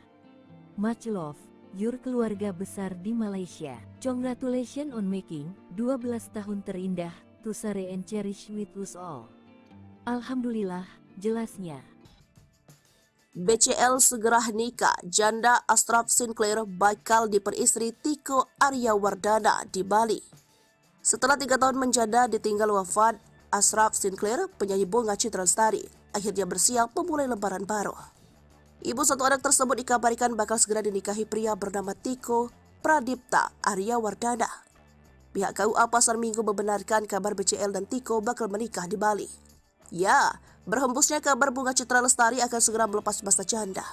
Much love, your keluarga besar di Malaysia. Congratulations on making 12 tahun terindah, to share and cherish with us all. Alhamdulillah, jelasnya. BCL segera nikah, janda Ashraf Sinclair bakal diperistri Tiko Aryawardana di Bali. Setelah 3 tahun menjanda ditinggal wafat, Ashraf Sinclair, penyanyi Bunga Citra Lestari, akhirnya bersiap memulai lembaran baru. Ibu satu anak tersebut dikabarkan bakal segera dinikahi pria bernama Tiko Pradipta Aryawardana. Pihak KUA Pasar Minggu membenarkan kabar BCL dan Tiko bakal menikah di Bali. Ya, berhembusnya kabar Bunga Citra Lestari akan segera melepas masa janda.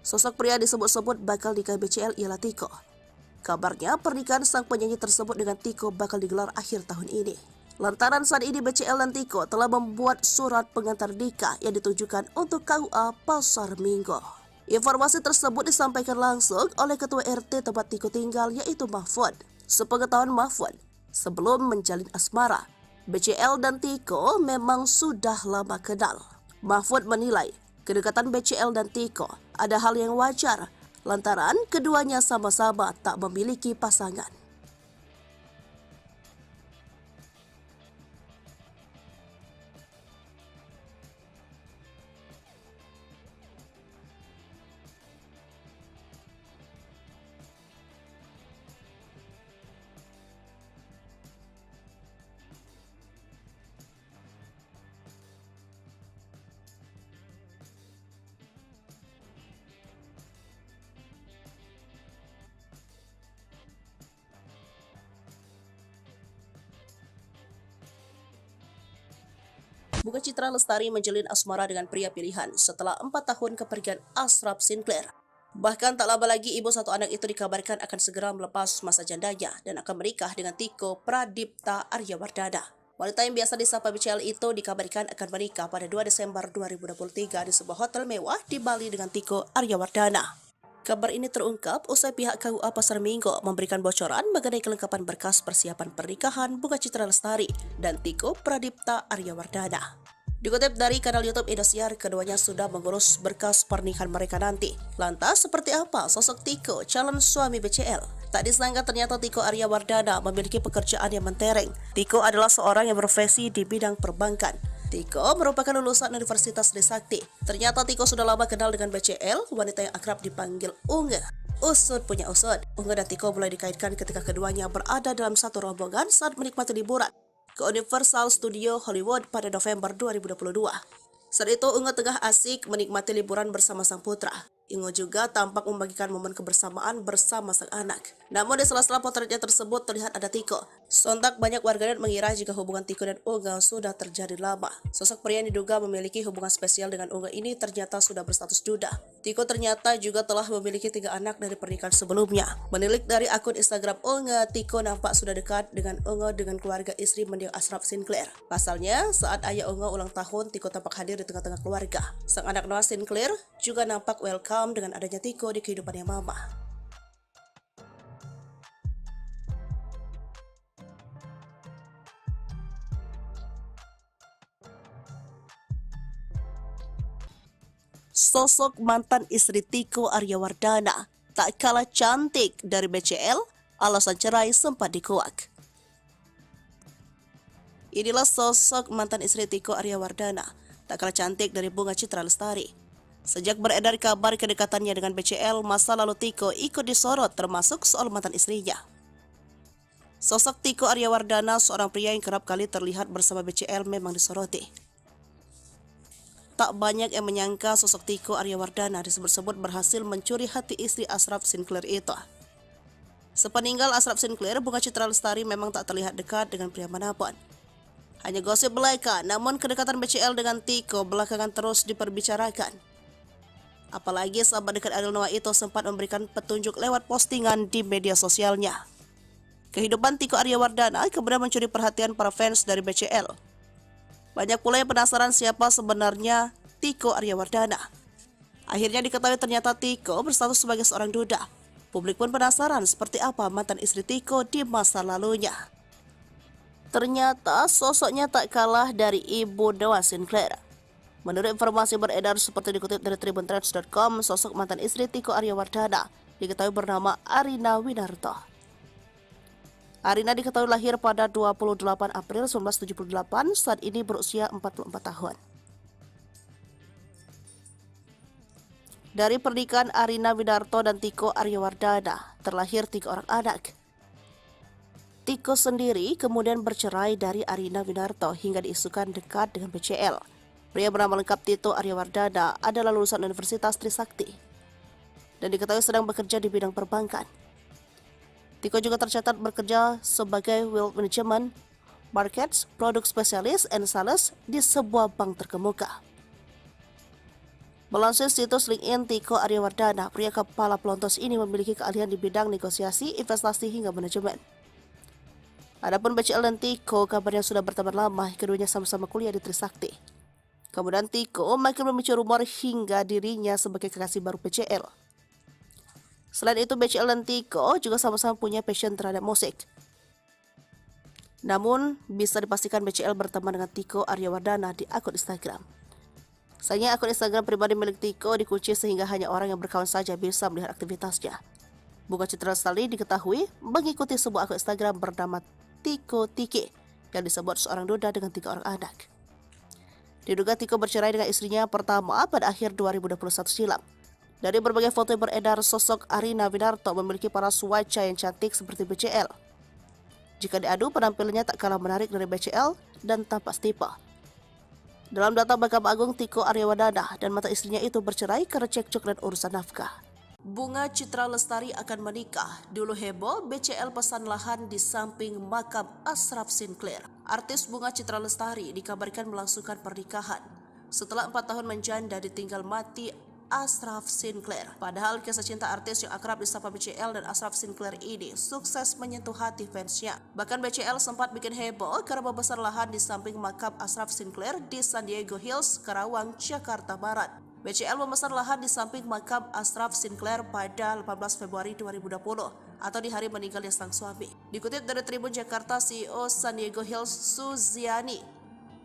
Sosok pria disebut-sebut bakal nikah BCL ialah Tiko. Kabarnya pernikahan sang penyanyi tersebut dengan Tiko bakal digelar akhir tahun ini. Lantaran saat ini BCL dan Tiko telah membuat surat pengantar nikah yang ditujukan untuk KUA Pasar Minggu. Informasi tersebut disampaikan langsung oleh Ketua RT tempat Tiko tinggal yaitu Mahfud. Sepengetahuan Mahfud, sebelum menjalin asmara, BCL dan Tiko memang sudah lama kenal. Mahfud menilai kedekatan BCL dan Tiko ada hal yang wajar lantaran keduanya sama-sama tak memiliki pasangan. Bunga Citra Lestari menjalin asmara dengan pria pilihan setelah 4 tahun kepergian Ashraf Sinclair. Bahkan tak lama lagi ibu satu anak itu dikabarkan akan segera melepas masa jandanya dan akan menikah dengan Tiko Pradipta Aryawardana. Wanita yang biasa disapa BCL itu dikabarkan akan menikah pada 2 Desember 2023 di sebuah hotel mewah di Bali dengan Tiko Aryawardana. Kabar ini terungkap usai pihak KUA Pasar Minggu memberikan bocoran mengenai kelengkapan berkas persiapan pernikahan Bunga Citra Lestari dan Tiko Pradipta Aryawardana. Dikutip dari kanal YouTube Indosiar, keduanya sudah mengurus berkas pernikahan mereka nanti. Lantas, seperti apa sosok Tiko, calon suami BCL? Tak disangka ternyata Tiko Aryawardana memiliki pekerjaan yang mentereng. Tiko adalah seorang yang berprofesi di bidang perbankan. Tiko merupakan lulusan Universitas Trisakti. Ternyata Tiko sudah lama kenal dengan BCL, wanita yang akrab dipanggil Unge. Usut punya usut. Unge dan Tiko mulai dikaitkan ketika keduanya berada dalam satu rombongan saat menikmati liburan ke Universal Studio Hollywood pada November 2022. Saat itu Unge tengah asik menikmati liburan bersama sang putra. Unge juga tampak membagikan momen kebersamaan bersama sang anak. Namun di sela-sela potretnya tersebut terlihat ada Tiko. Sontak banyak warganet mengira jika hubungan Tiko dan Unge sudah terjadi lama. Sosok pria yang diduga memiliki hubungan spesial dengan Unge ini ternyata sudah berstatus duda. Tiko ternyata juga telah memiliki 3 anak dari pernikahan sebelumnya. Menilik dari akun Instagram Unge, Tiko nampak sudah dekat dengan Unge dengan keluarga istri mendiang Ashraf Sinclair. Pasalnya, saat ayah Unge ulang tahun, Tiko tampak hadir di tengah-tengah keluarga. Sang anak Noah Sinclair juga nampak welcome dengan adanya Tiko di kehidupannya mama. Sosok mantan istri Tiko Aryawardana tak kalah cantik dari BCL, alasan cerai sempat dikuak. Inilah sosok mantan istri Tiko Aryawardana, tak kalah cantik dari Bunga Citra Lestari. Sejak beredar kabar kedekatannya dengan BCL, masa lalu Tiko ikut disorot termasuk soal mantan istrinya. Sosok Tiko Aryawardana, seorang pria yang kerap kali terlihat bersama BCL, memang disoroti. Tak banyak yang menyangka sosok Tiko Aryawardana disebut-sebut berhasil mencuri hati istri Ashraf Sinclair itu. Sepeninggal Ashraf Sinclair, Bunga Citra Lestari memang tak terlihat dekat dengan pria manapun. Hanya gosip belaka, namun kedekatan BCL dengan Tiko belakangan terus diperbicarakan. Apalagi sahabat dekat Ariel Noah itu sempat memberikan petunjuk lewat postingan di media sosialnya. Kehidupan Tiko Aryawardana kemudian mencuri perhatian para fans dari BCL. Banyak pula yang penasaran siapa sebenarnya Tiko Aryawardana. Akhirnya diketahui ternyata Tiko berstatus sebagai seorang duda. Publik pun penasaran seperti apa mantan istri Tiko di masa lalunya. Ternyata sosoknya tak kalah dari ibu Noah Sinclair. Menurut informasi beredar seperti dikutip dari tribuntrends.com, sosok mantan istri Tiko Aryawardana diketahui bernama Arina Winarto. Arina diketahui lahir pada 28 April 1978, saat ini berusia 44 tahun. Dari pernikahan Arina Winarto dan Tiko Aryawardana, terlahir 3 orang anak. Tiko sendiri kemudian bercerai dari Arina Winarto hingga diisukan dekat dengan BCL. Pria bernama lengkap Tito Aryawardana adalah lulusan Universitas Trisakti dan diketahui sedang bekerja di bidang perbankan. Tiko juga tercatat bekerja sebagai Wealth Management, Markets, Produk Spesialis, and Sales di sebuah bank terkemuka. Melansir situs LinkedIn Tiko Aryawardana, pria kepala pelontos ini memiliki keahlian di bidang negosiasi, investasi, hingga manajemen. Adapun BCL dan Tiko kabarnya sudah berteman lama, keduanya sama-sama kuliah di Trisakti. Kemudian Tiko makin memicu rumor hingga dirinya sebagai kekasih baru BCL. Selain itu, BCL dan Tiko juga sama-sama punya passion terhadap musik. Namun, bisa dipastikan BCL berteman dengan Tiko Aryawardana di akun Instagram. Sayangnya akun Instagram pribadi milik Tiko dikunci sehingga hanya orang yang berkawan saja bisa melihat aktivitasnya. Bunga Citra Lestari diketahui mengikuti sebuah akun Instagram bernama Tiko Tiki yang disebut seorang duda dengan 3 orang anak. Diduga Tiko bercerai dengan istrinya pertama pada akhir 2021 silam. Dari berbagai foto yang beredar, sosok Arina Winarto memiliki paras wajah yang cantik seperti BCL. Jika diadu, penampilannya tak kalah menarik dari BCL dan tampak setipe. Dalam data Mahkamah Agung, Tiko Aryawardana dan mantan istrinya itu bercerai karena cekcok dan urusan nafkah. Bunga Citra Lestari akan menikah. Dulu heboh, BCL pesan lahan di samping makam Ashraf Sinclair. Artis Bunga Citra Lestari dikabarkan melangsungkan pernikahan setelah 4 tahun menjanda ditinggal mati Ashraf Sinclair. Padahal kisah cinta artis yang akrab disapa BCL dan Ashraf Sinclair ini sukses menyentuh hati fansnya. Bahkan BCL sempat bikin heboh karena membesar lahan di samping makam Ashraf Sinclair di San Diego Hills, Karawang, Jakarta Barat. BCL memesan lahan di samping makam Ashraf Sinclair pada 18 Februari 2020 atau di hari meninggalnya sang suami. Dikutip dari Tribun Jakarta, CEO San Diego Hills Suziani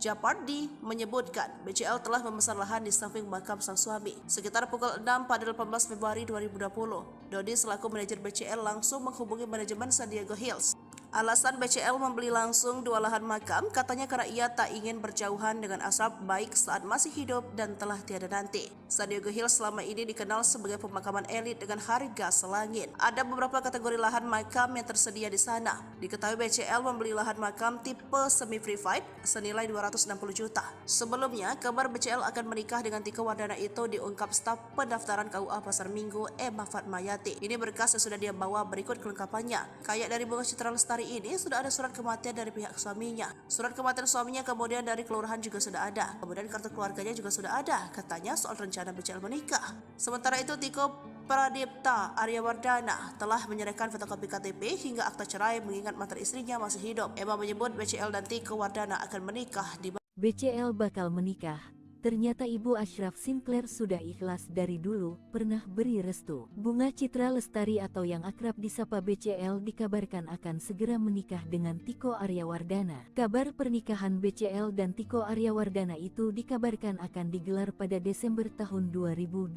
Japardi menyebutkan BCL telah memesan lahan di samping makam sang suami. Sekitar pukul 6 pada 18 Februari 2020, Dodi selaku manajer BCL langsung menghubungi manajemen San Diego Hills. Alasan BCL membeli langsung 2 lahan makam katanya karena ia tak ingin berjauhan dengan Ashraf baik saat masih hidup dan telah tiada nanti. San Diego Hills selama ini dikenal sebagai pemakaman elit dengan harga selangit. Ada beberapa kategori lahan makam yang tersedia di sana. Diketahui BCL membeli lahan makam tipe semi-privat senilai 260 juta. Sebelumnya, kabar BCL akan menikah dengan Tiko Wardana itu diungkap staf pendaftaran KUA Pasar Minggu Emma Fatmayati. Ini berkas yang sudah dia bawa, berikut kelengkapannya. Kayak dari Bunga Citra Lestari ini sudah ada surat kematian dari pihak suaminya. Surat kematian suaminya kemudian dari kelurahan juga sudah ada. Kemudian kartu keluarganya juga sudah ada. Katanya soal rencana BCL menikah. Sementara itu Tiko Pradipta Aryawardana telah menyerahkan fotokopi KTP hingga akta cerai mengingat mantan istrinya masih hidup. Emma menyebut BCL dan Tiko Wardana akan menikah di BCL bakal menikah. Ternyata Ibu Ashraf Sinclair sudah ikhlas dari dulu, pernah beri restu. Bunga Citra Lestari atau yang akrab disapa BCL dikabarkan akan segera menikah dengan Tiko Aryawardana. Kabar pernikahan BCL dan Tiko Aryawardana itu dikabarkan akan digelar pada Desember tahun 2023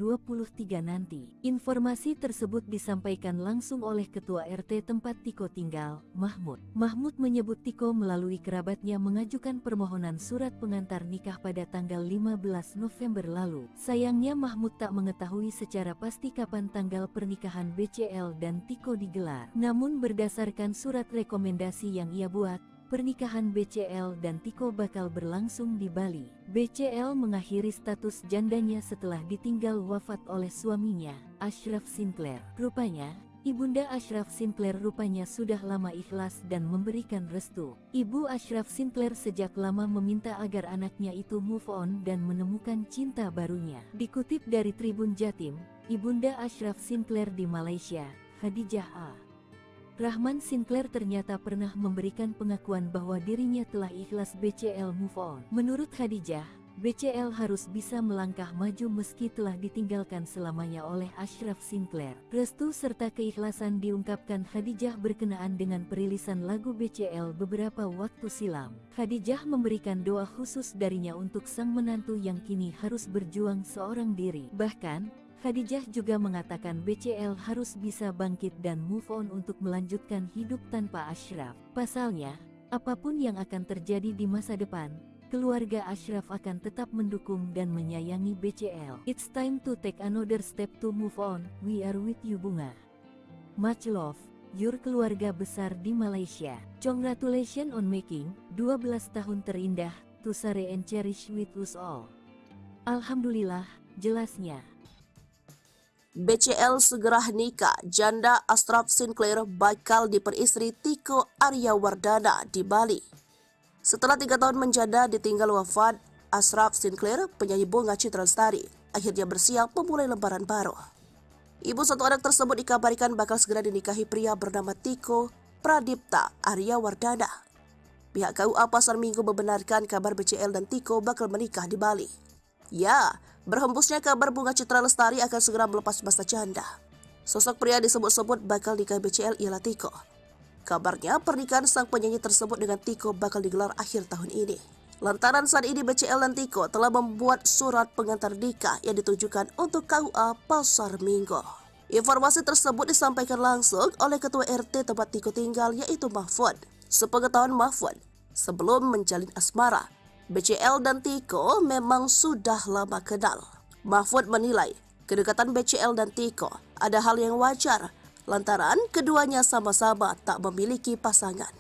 nanti. Informasi tersebut disampaikan langsung oleh Ketua RT tempat Tiko tinggal, Mahmud. Mahmud menyebut Tiko melalui kerabatnya mengajukan permohonan surat pengantar nikah pada tanggal 15 November lalu. Sayangnya Mahmud tak mengetahui secara pasti kapan tanggal pernikahan BCL dan Tiko digelar. Namun berdasarkan surat rekomendasi yang ia buat, pernikahan BCL dan Tiko bakal berlangsung di Bali. BCL mengakhiri status jandanya setelah ditinggal wafat oleh suaminya, Ashraf Sinclair. Rupanya, Ibunda Ashraf Sinclair rupanya sudah lama ikhlas dan memberikan restu. Ibu Ashraf Sinclair sejak lama meminta agar anaknya itu move on dan menemukan cinta barunya. Dikutip dari Tribun Jatim, Ibunda Ashraf Sinclair di Malaysia, Khadijah A. Rahman Sinclair ternyata pernah memberikan pengakuan bahwa dirinya telah ikhlas BCL move on. Menurut Khadijah, BCL harus bisa melangkah maju meski telah ditinggalkan selamanya oleh Ashraf Sinclair. Restu serta keikhlasan diungkapkan Khadijah berkenaan dengan perilisan lagu BCL beberapa waktu silam. Khadijah memberikan doa khusus darinya untuk sang menantu yang kini harus berjuang seorang diri. Bahkan, Khadijah juga mengatakan BCL harus bisa bangkit dan move on untuk melanjutkan hidup tanpa Ashraf. Pasalnya, apapun yang akan terjadi di masa depan, keluarga Ashraf akan tetap mendukung dan menyayangi BCL. It's time to take another step to move on. We are with you Bunga. Much love, your keluarga besar di Malaysia. Congratulations on making 12 tahun terindah, to share and cherish with us all. Alhamdulillah, jelasnya. BCL segera nikah, janda Ashraf Sinclair bakal diperistri Tiko Aryawardana di Bali. Setelah 3 tahun menjanda ditinggal wafat, Ashraf Sinclair, penyanyi Bunga Citra Lestari, akhirnya bersiap memulai lembaran baru. Ibu satu anak tersebut dikabarkan bakal segera dinikahi pria bernama Tiko Pradipta Aryawardana. Pihak KUA Pasar Minggu membenarkan kabar BCL dan Tiko bakal menikah di Bali. Ya, berhembusnya kabar Bunga Citra Lestari akan segera melepas masa janda. Sosok pria disebut-sebut bakal nikah BCL ialah Tiko. Kabarnya pernikahan sang penyanyi tersebut dengan Tiko bakal digelar akhir tahun ini. Lantaran saat ini BCL dan Tiko telah membuat surat pengantar nikah yang ditujukan untuk KUA Pasar Minggu. Informasi tersebut disampaikan langsung oleh Ketua RT tempat Tiko tinggal yaitu Mahfud. Sepengetahuan Mahfud, sebelum menjalin asmara, BCL dan Tiko memang sudah lama kenal. Mahfud menilai kedekatan BCL dan Tiko ada hal yang wajar lantaran keduanya sama-sama tak memiliki pasangan.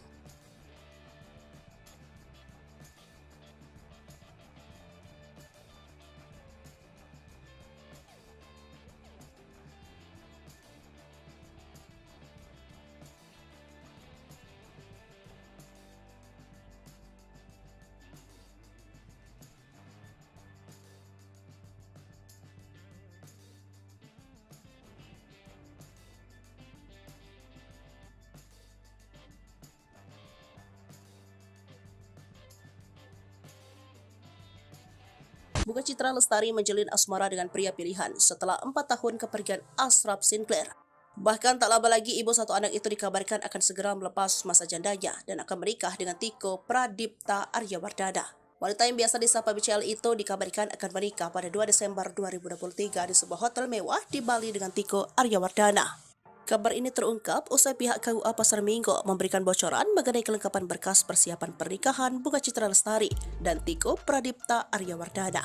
Bunga Citra Lestari menjalin asmara dengan pria pilihan setelah 4 tahun kepergian Ashraf Sinclair. Bahkan tak lama lagi ibu satu anak itu dikabarkan akan segera melepas masa jandanya dan akan menikah dengan Tiko Pradipta Aryawardana. Wanita yang biasa disapa BCL itu dikabarkan akan menikah pada 2 Desember 2023 di sebuah hotel mewah di Bali dengan Tiko Aryawardana. Kabar ini terungkap usai pihak KUA Pasar Minggu memberikan bocoran mengenai kelengkapan berkas persiapan pernikahan Bunga Citra Lestari dan Tiko Pradipta Aryawardana.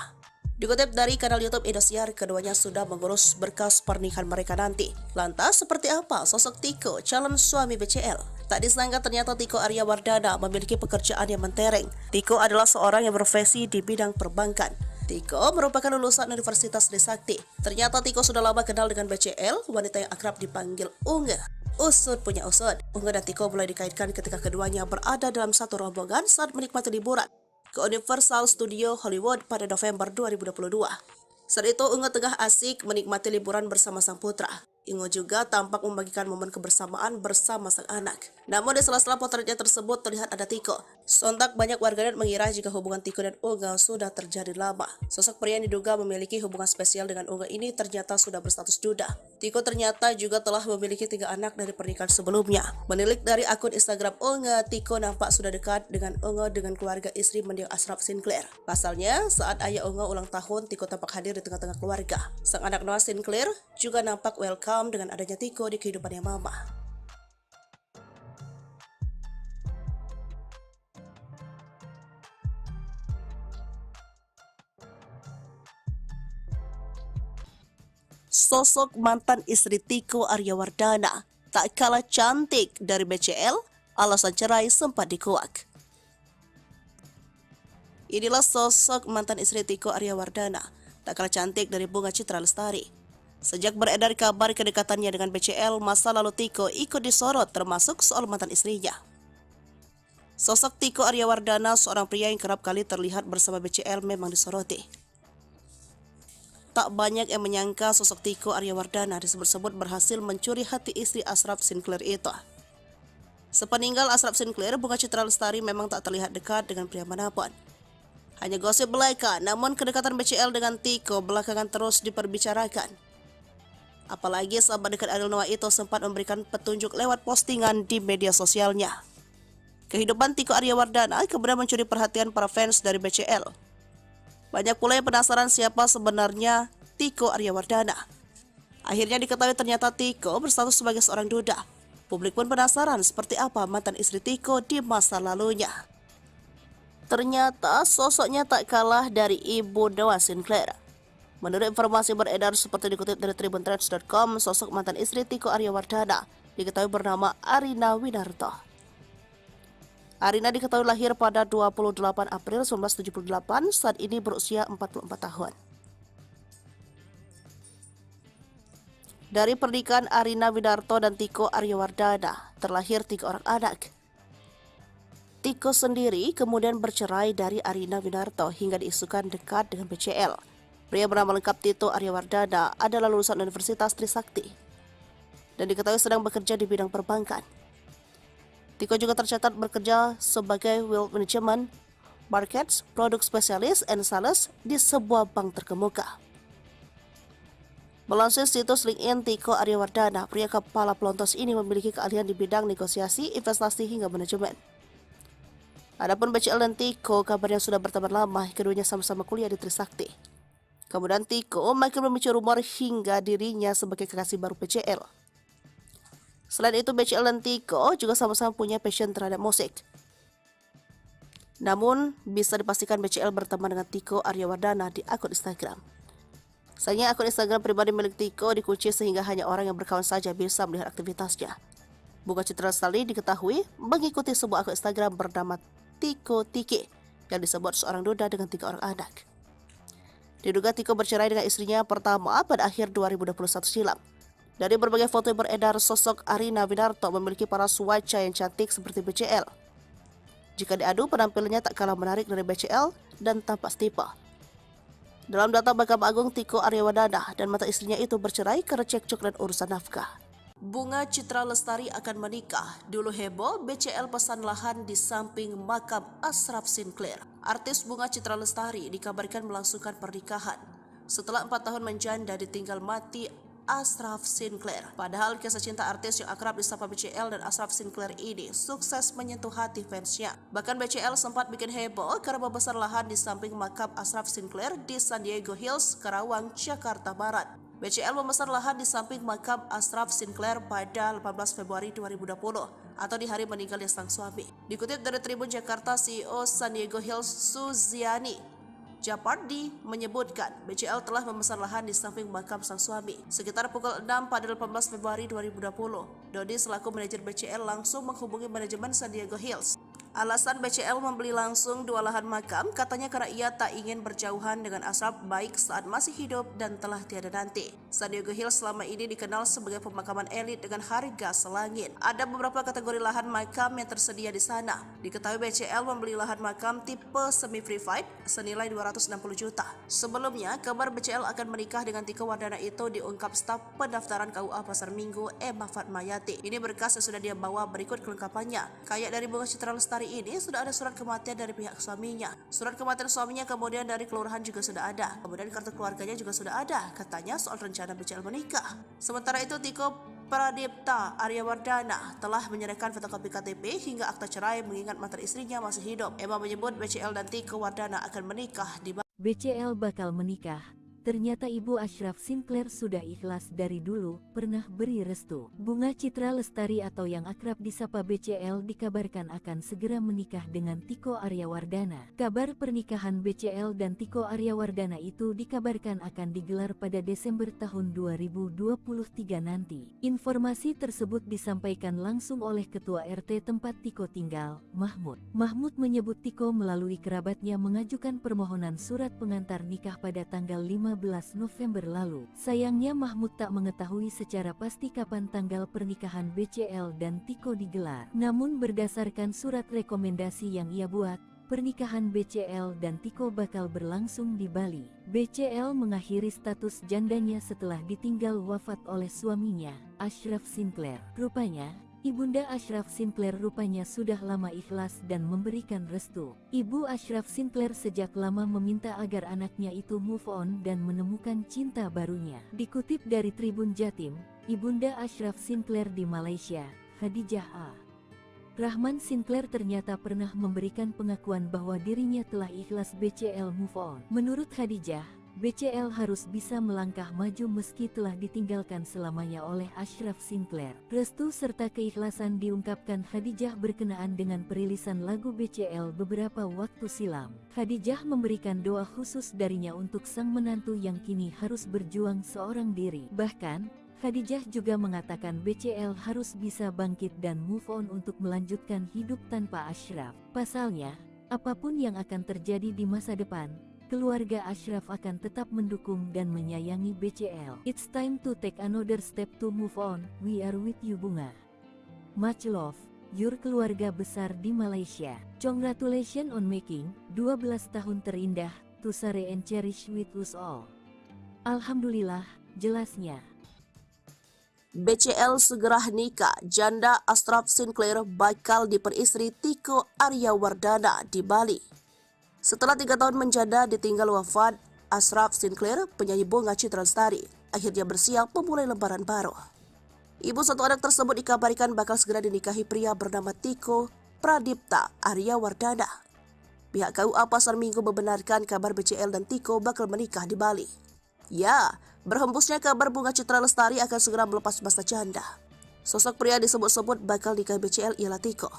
Dikutip dari kanal YouTube Indosiar, keduanya sudah mengurus berkas pernikahan mereka nanti. Lantas, seperti apa sosok Tiko, calon suami BCL? Tak disangka ternyata Tiko Aryawardana memiliki pekerjaan yang mentereng. Tiko adalah seorang yang berprofesi di bidang perbankan. Tiko merupakan lulusan Universitas Trisakti. Ternyata Tiko sudah lama kenal dengan BCL, wanita yang akrab dipanggil Unge. Usut punya usut. Unge dan Tiko mulai dikaitkan ketika keduanya berada dalam satu rombongan saat menikmati liburan ke Universal Studio Hollywood pada November 2022. Saat itu Unge tengah asik menikmati liburan bersama sang putra. Unge juga tampak membagikan momen kebersamaan bersama sang anak. Namun di sela-sela potretnya tersebut terlihat ada Tiko. Sontak banyak warganet mengira jika hubungan Tiko dan Unge sudah terjadi lama. Sosok pria yang diduga memiliki hubungan spesial dengan Unge ini ternyata sudah berstatus duda. Tiko ternyata juga telah memiliki 3 anak dari pernikahan sebelumnya. Menilik dari akun Instagram Unge, Tiko nampak sudah dekat dengan Unge dengan keluarga istri mendiang Ashraf Sinclair. Pasalnya, saat ayah Unge ulang tahun, Tiko tampak hadir di tengah-tengah keluarga. Sang anak Noah Sinclair juga nampak welcome dengan adanya Tiko di kehidupannya mama. Sosok mantan istri Tiko Aryawardana tak kalah cantik dari BCL, alasan cerai sempat dikuak. Inilah sosok mantan istri Tiko Aryawardana, tak kalah cantik dari Bunga Citra Lestari. Sejak beredar kabar kedekatannya dengan BCL, masa lalu Tiko ikut disorot termasuk soal mantan istrinya. Sosok Tiko Aryawardana, seorang pria yang kerap kali terlihat bersama BCL, memang disoroti. Tak banyak yang menyangka sosok Tiko Aryawardana disebut-sebut berhasil mencuri hati istri Ashraf Sinclair itu. Sepeninggal Ashraf Sinclair, Bunga Citra Lestari memang tak terlihat dekat dengan pria manapun. Hanya gosip belaka, namun kedekatan BCL dengan Tiko belakangan terus diperbicarakan. Apalagi sahabat dekat Ariel Noah itu sempat memberikan petunjuk lewat postingan di media sosialnya. Kehidupan Tiko Aryawardana kemudian mencuri perhatian para fans dari BCL. Banyak pula yang penasaran siapa sebenarnya Tiko Aryawardana. Akhirnya diketahui ternyata Tiko berstatus sebagai seorang duda. Publik pun penasaran seperti apa mantan istri Tiko di masa lalunya. Ternyata sosoknya tak kalah dari ibu Noah Sinclair. Menurut informasi beredar seperti dikutip dari tribuntrends.com, sosok mantan istri Tiko Aryawardana diketahui bernama Arina Winarto. Arina diketahui lahir pada 28 April 1978, saat ini berusia 44 tahun. Dari pernikahan Arina Winarto dan Tiko Aryawardana, terlahir 3 orang anak. Tiko sendiri kemudian bercerai dari Arina Winarto hingga diisukan dekat dengan BCL. Pria bernama lengkap Tito Aryawardana adalah lulusan Universitas Trisakti dan diketahui sedang bekerja di bidang perbankan. Tiko juga tercatat bekerja sebagai Wealth Management, Markets, Produk Spesialis, and Sales di sebuah bank terkemuka. Melansir situs LinkedIn Tiko Aryawardana, pria kepala pelontos ini memiliki keahlian di bidang negosiasi, investasi, hingga manajemen. Adapun BCL dan Tiko kabarnya sudah berteman lama, keduanya sama-sama kuliah di Trisakti. Kemudian Tiko makin memicu rumor hingga dirinya sebagai kekasih baru BCL. Selain itu, BCL dan Tiko juga sama-sama punya passion terhadap musik. Namun, bisa dipastikan BCL berteman dengan Tiko Aryawardana di akun Instagram. Sayangnya akun Instagram pribadi milik Tiko dikunci sehingga hanya orang yang berkawan saja bisa melihat aktivitasnya. Bunga Citra Lestari diketahui mengikuti sebuah akun Instagram bernama Tiko Tiki yang disebut seorang duda dengan 3 orang anak. Diduga Tiko bercerai dengan istrinya pertama pada akhir 2021 silam. Dari berbagai foto yang beredar, sosok Arina Winarto memiliki paras wajah yang cantik seperti BCL. Jika diadu, penampilannya tak kalah menarik dari BCL dan tampak setipe. Dalam data Mahkamah Agung, Tiko Aryawardana dan mantan istrinya itu bercerai karena cekcok dan urusan nafkah. Bunga Citra Lestari akan menikah. Dulu heboh, BCL pesan lahan di samping makam Ashraf Sinclair. Artis Bunga Citra Lestari dikabarkan melangsungkan pernikahan setelah 4 tahun menjanda ditinggal mati Ashraf Sinclair. Padahal kisah cinta artis yang akrab disapa BCL dan Ashraf Sinclair ini sukses menyentuh hati fansnya. Bahkan BCL sempat bikin heboh karena membesar lahan di samping makam Ashraf Sinclair di San Diego Hills, Karawang, Jakarta Barat. BCL memesan lahan di samping makam Ashraf Sinclair pada 18 Februari 2020 atau di hari meninggalnya sang suami. Dikutip dari Tribun Jakarta, CEO San Diego Hills Suziani Japardi menyebutkan BCL telah memesan lahan di samping makam sang suami. Sekitar pukul 6 pada 18 Februari 2020, Dodi selaku manajer BCL langsung menghubungi manajemen San Diego Hills. Alasan BCL membeli langsung 2 lahan makam katanya karena ia tak ingin berjauhan dengan Ashraf baik saat masih hidup dan telah tiada nanti. San Diego Hills selama ini dikenal sebagai pemakaman elit dengan harga selangit. Ada beberapa kategori lahan makam yang tersedia di sana. Diketahui BCL membeli lahan makam tipe semi-private senilai 260 juta. Sebelumnya, kabar BCL akan menikah dengan Tiko Wardana itu diungkap staf pendaftaran KUA Pasar Minggu Emma Fatmayati. Ini berkas yang sudah dia bawa, berikut kelengkapannya. Kayak dari Bunga Citra Lestari ini sudah ada surat kematian dari pihak suaminya. Surat kematian suaminya kemudian dari kelurahan juga sudah ada. Kemudian kartu keluarganya juga sudah ada. Katanya soal rencana BCL menikah. Sementara itu Tiko Pradipta Aryawardana telah menyerahkan fotokopi KTP hingga akta cerai mengingat mantan istrinya masih hidup. Emma menyebut BCL dan Tiko Wardana akan menikah di BCL bakal menikah. Ternyata Ibu Ashraf Sinclair sudah ikhlas dari dulu, pernah beri restu. Bunga Citra Lestari atau yang akrab disapa BCL dikabarkan akan segera menikah dengan Tiko Aryawardana. Kabar pernikahan BCL dan Tiko Aryawardana itu dikabarkan akan digelar pada Desember tahun 2023 nanti. Informasi tersebut disampaikan langsung oleh Ketua RT tempat Tiko tinggal, Mahmud. Mahmud menyebut Tiko melalui kerabatnya mengajukan permohonan surat pengantar nikah pada tanggal 15 November lalu. Sayangnya Mahmud tak mengetahui secara pasti kapan tanggal pernikahan BCL dan Tiko digelar. Namun berdasarkan surat rekomendasi yang ia buat, pernikahan BCL dan Tiko bakal berlangsung di Bali. BCL mengakhiri status jandanya setelah ditinggal wafat oleh suaminya, Ashraf Sinclair. Rupanya, Ibunda Ashraf Sinclair rupanya sudah lama ikhlas dan memberikan restu. Ibu Ashraf Sinclair sejak lama meminta agar anaknya itu move on dan menemukan cinta barunya. Dikutip dari Tribun Jatim, Ibunda Ashraf Sinclair di Malaysia, Khadijah A. Rahman Sinclair ternyata pernah memberikan pengakuan bahwa dirinya telah ikhlas BCL move on. Menurut Khadijah, BCL harus bisa melangkah maju meski telah ditinggalkan selamanya oleh Ashraf Sinclair. Restu serta keikhlasan diungkapkan Khadijah berkenaan dengan perilisan lagu BCL beberapa waktu silam. Khadijah memberikan doa khusus darinya untuk sang menantu yang kini harus berjuang seorang diri. Bahkan, Khadijah juga mengatakan BCL harus bisa bangkit dan move on untuk melanjutkan hidup tanpa Ashraf. Pasalnya, apapun yang akan terjadi di masa depan, keluarga Ashraf akan tetap mendukung dan menyayangi BCL. It's time to take another step to move on. We are with you Bunga. Much love, your keluarga besar di Malaysia. Congratulations on making 12 tahun terindah, to share and cherish with us all. Alhamdulillah, jelasnya. BCL segera nikah, janda Ashraf Sinclair bakal diperistri Tiko Aryawardana di Bali. Setelah 3 tahun menjanda ditinggal wafat, Ashraf Sinclair, penyanyi Bunga Citra Lestari, akhirnya bersiap memulai lembaran baru. Ibu satu anak tersebut dikabarkan bakal segera dinikahi pria bernama Tiko Pradipta Aryawardana. Pihak KUA Pasar Minggu membenarkan kabar BCL dan Tiko bakal menikah di Bali. Ya, berhembusnya kabar Bunga Citra Lestari akan segera melepas masa janda. Sosok pria disebut-sebut bakal nikah BCL ialah Tiko.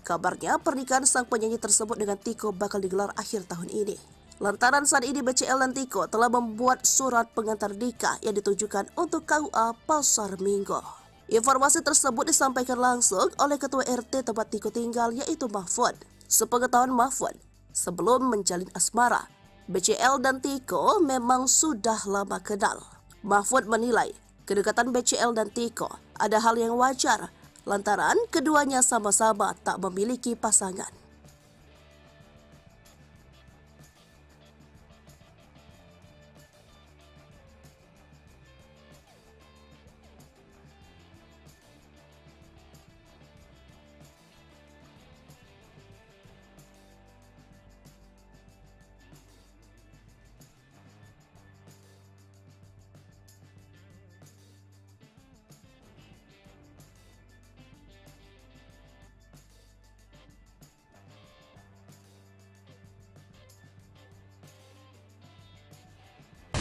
Kabarnya pernikahan sang penyanyi tersebut dengan Tiko bakal digelar akhir tahun ini. Lantaran saat ini BCL dan Tiko telah membuat surat pengantar nikah yang ditujukan untuk KUA Pasar Minggu. Informasi tersebut disampaikan langsung oleh Ketua RT tempat Tiko tinggal yaitu Mahfud. Sepengetahuan Mahfud, sebelum menjalin asmara, BCL dan Tiko memang sudah lama kenal. Mahfud menilai kedekatan BCL dan Tiko ada hal yang wajar, lantaran keduanya sama-sama tak memiliki pasangan.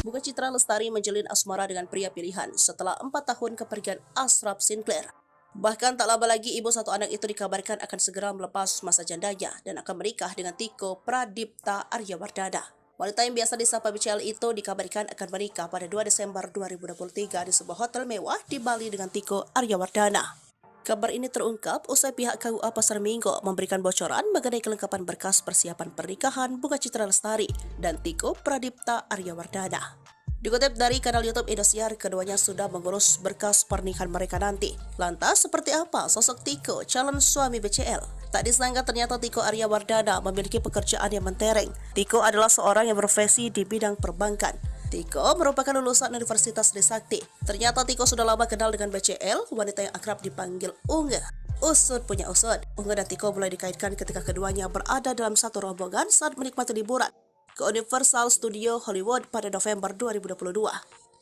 Bunga Citra Lestari menjalin asmara dengan pria pilihan setelah 4 tahun kepergian Ashraf Sinclair. Bahkan tak lama lagi ibu satu anak itu dikabarkan akan segera melepas masa jandanya dan akan menikah dengan Tiko Pradipta Aryawardana. Wanita yang biasa disapa BCL itu dikabarkan akan menikah pada 2 Desember 2023 di sebuah hotel mewah di Bali dengan Tiko Aryawardana. Kabar ini terungkap usai pihak KUA Pasar Minggu memberikan bocoran mengenai kelengkapan berkas persiapan pernikahan Bunga Citra Lestari dan Tiko Pradipta Aryawardana. Dikutip dari kanal YouTube Indosiar, keduanya sudah mengurus berkas pernikahan mereka nanti. Lantas, seperti apa sosok Tiko, calon suami BCL? Tak disangka ternyata Tiko Aryawardana memiliki pekerjaan yang mentereng. Tiko adalah seorang yang berprofesi di bidang perbankan. Tiko merupakan lulusan Universitas Trisakti. Ternyata Tiko sudah lama kenal dengan BCL, wanita yang akrab dipanggil Unge. Usut punya usut. Unge dan Tiko mulai dikaitkan ketika keduanya berada dalam satu rombongan saat menikmati liburan ke Universal Studio Hollywood pada November 2022.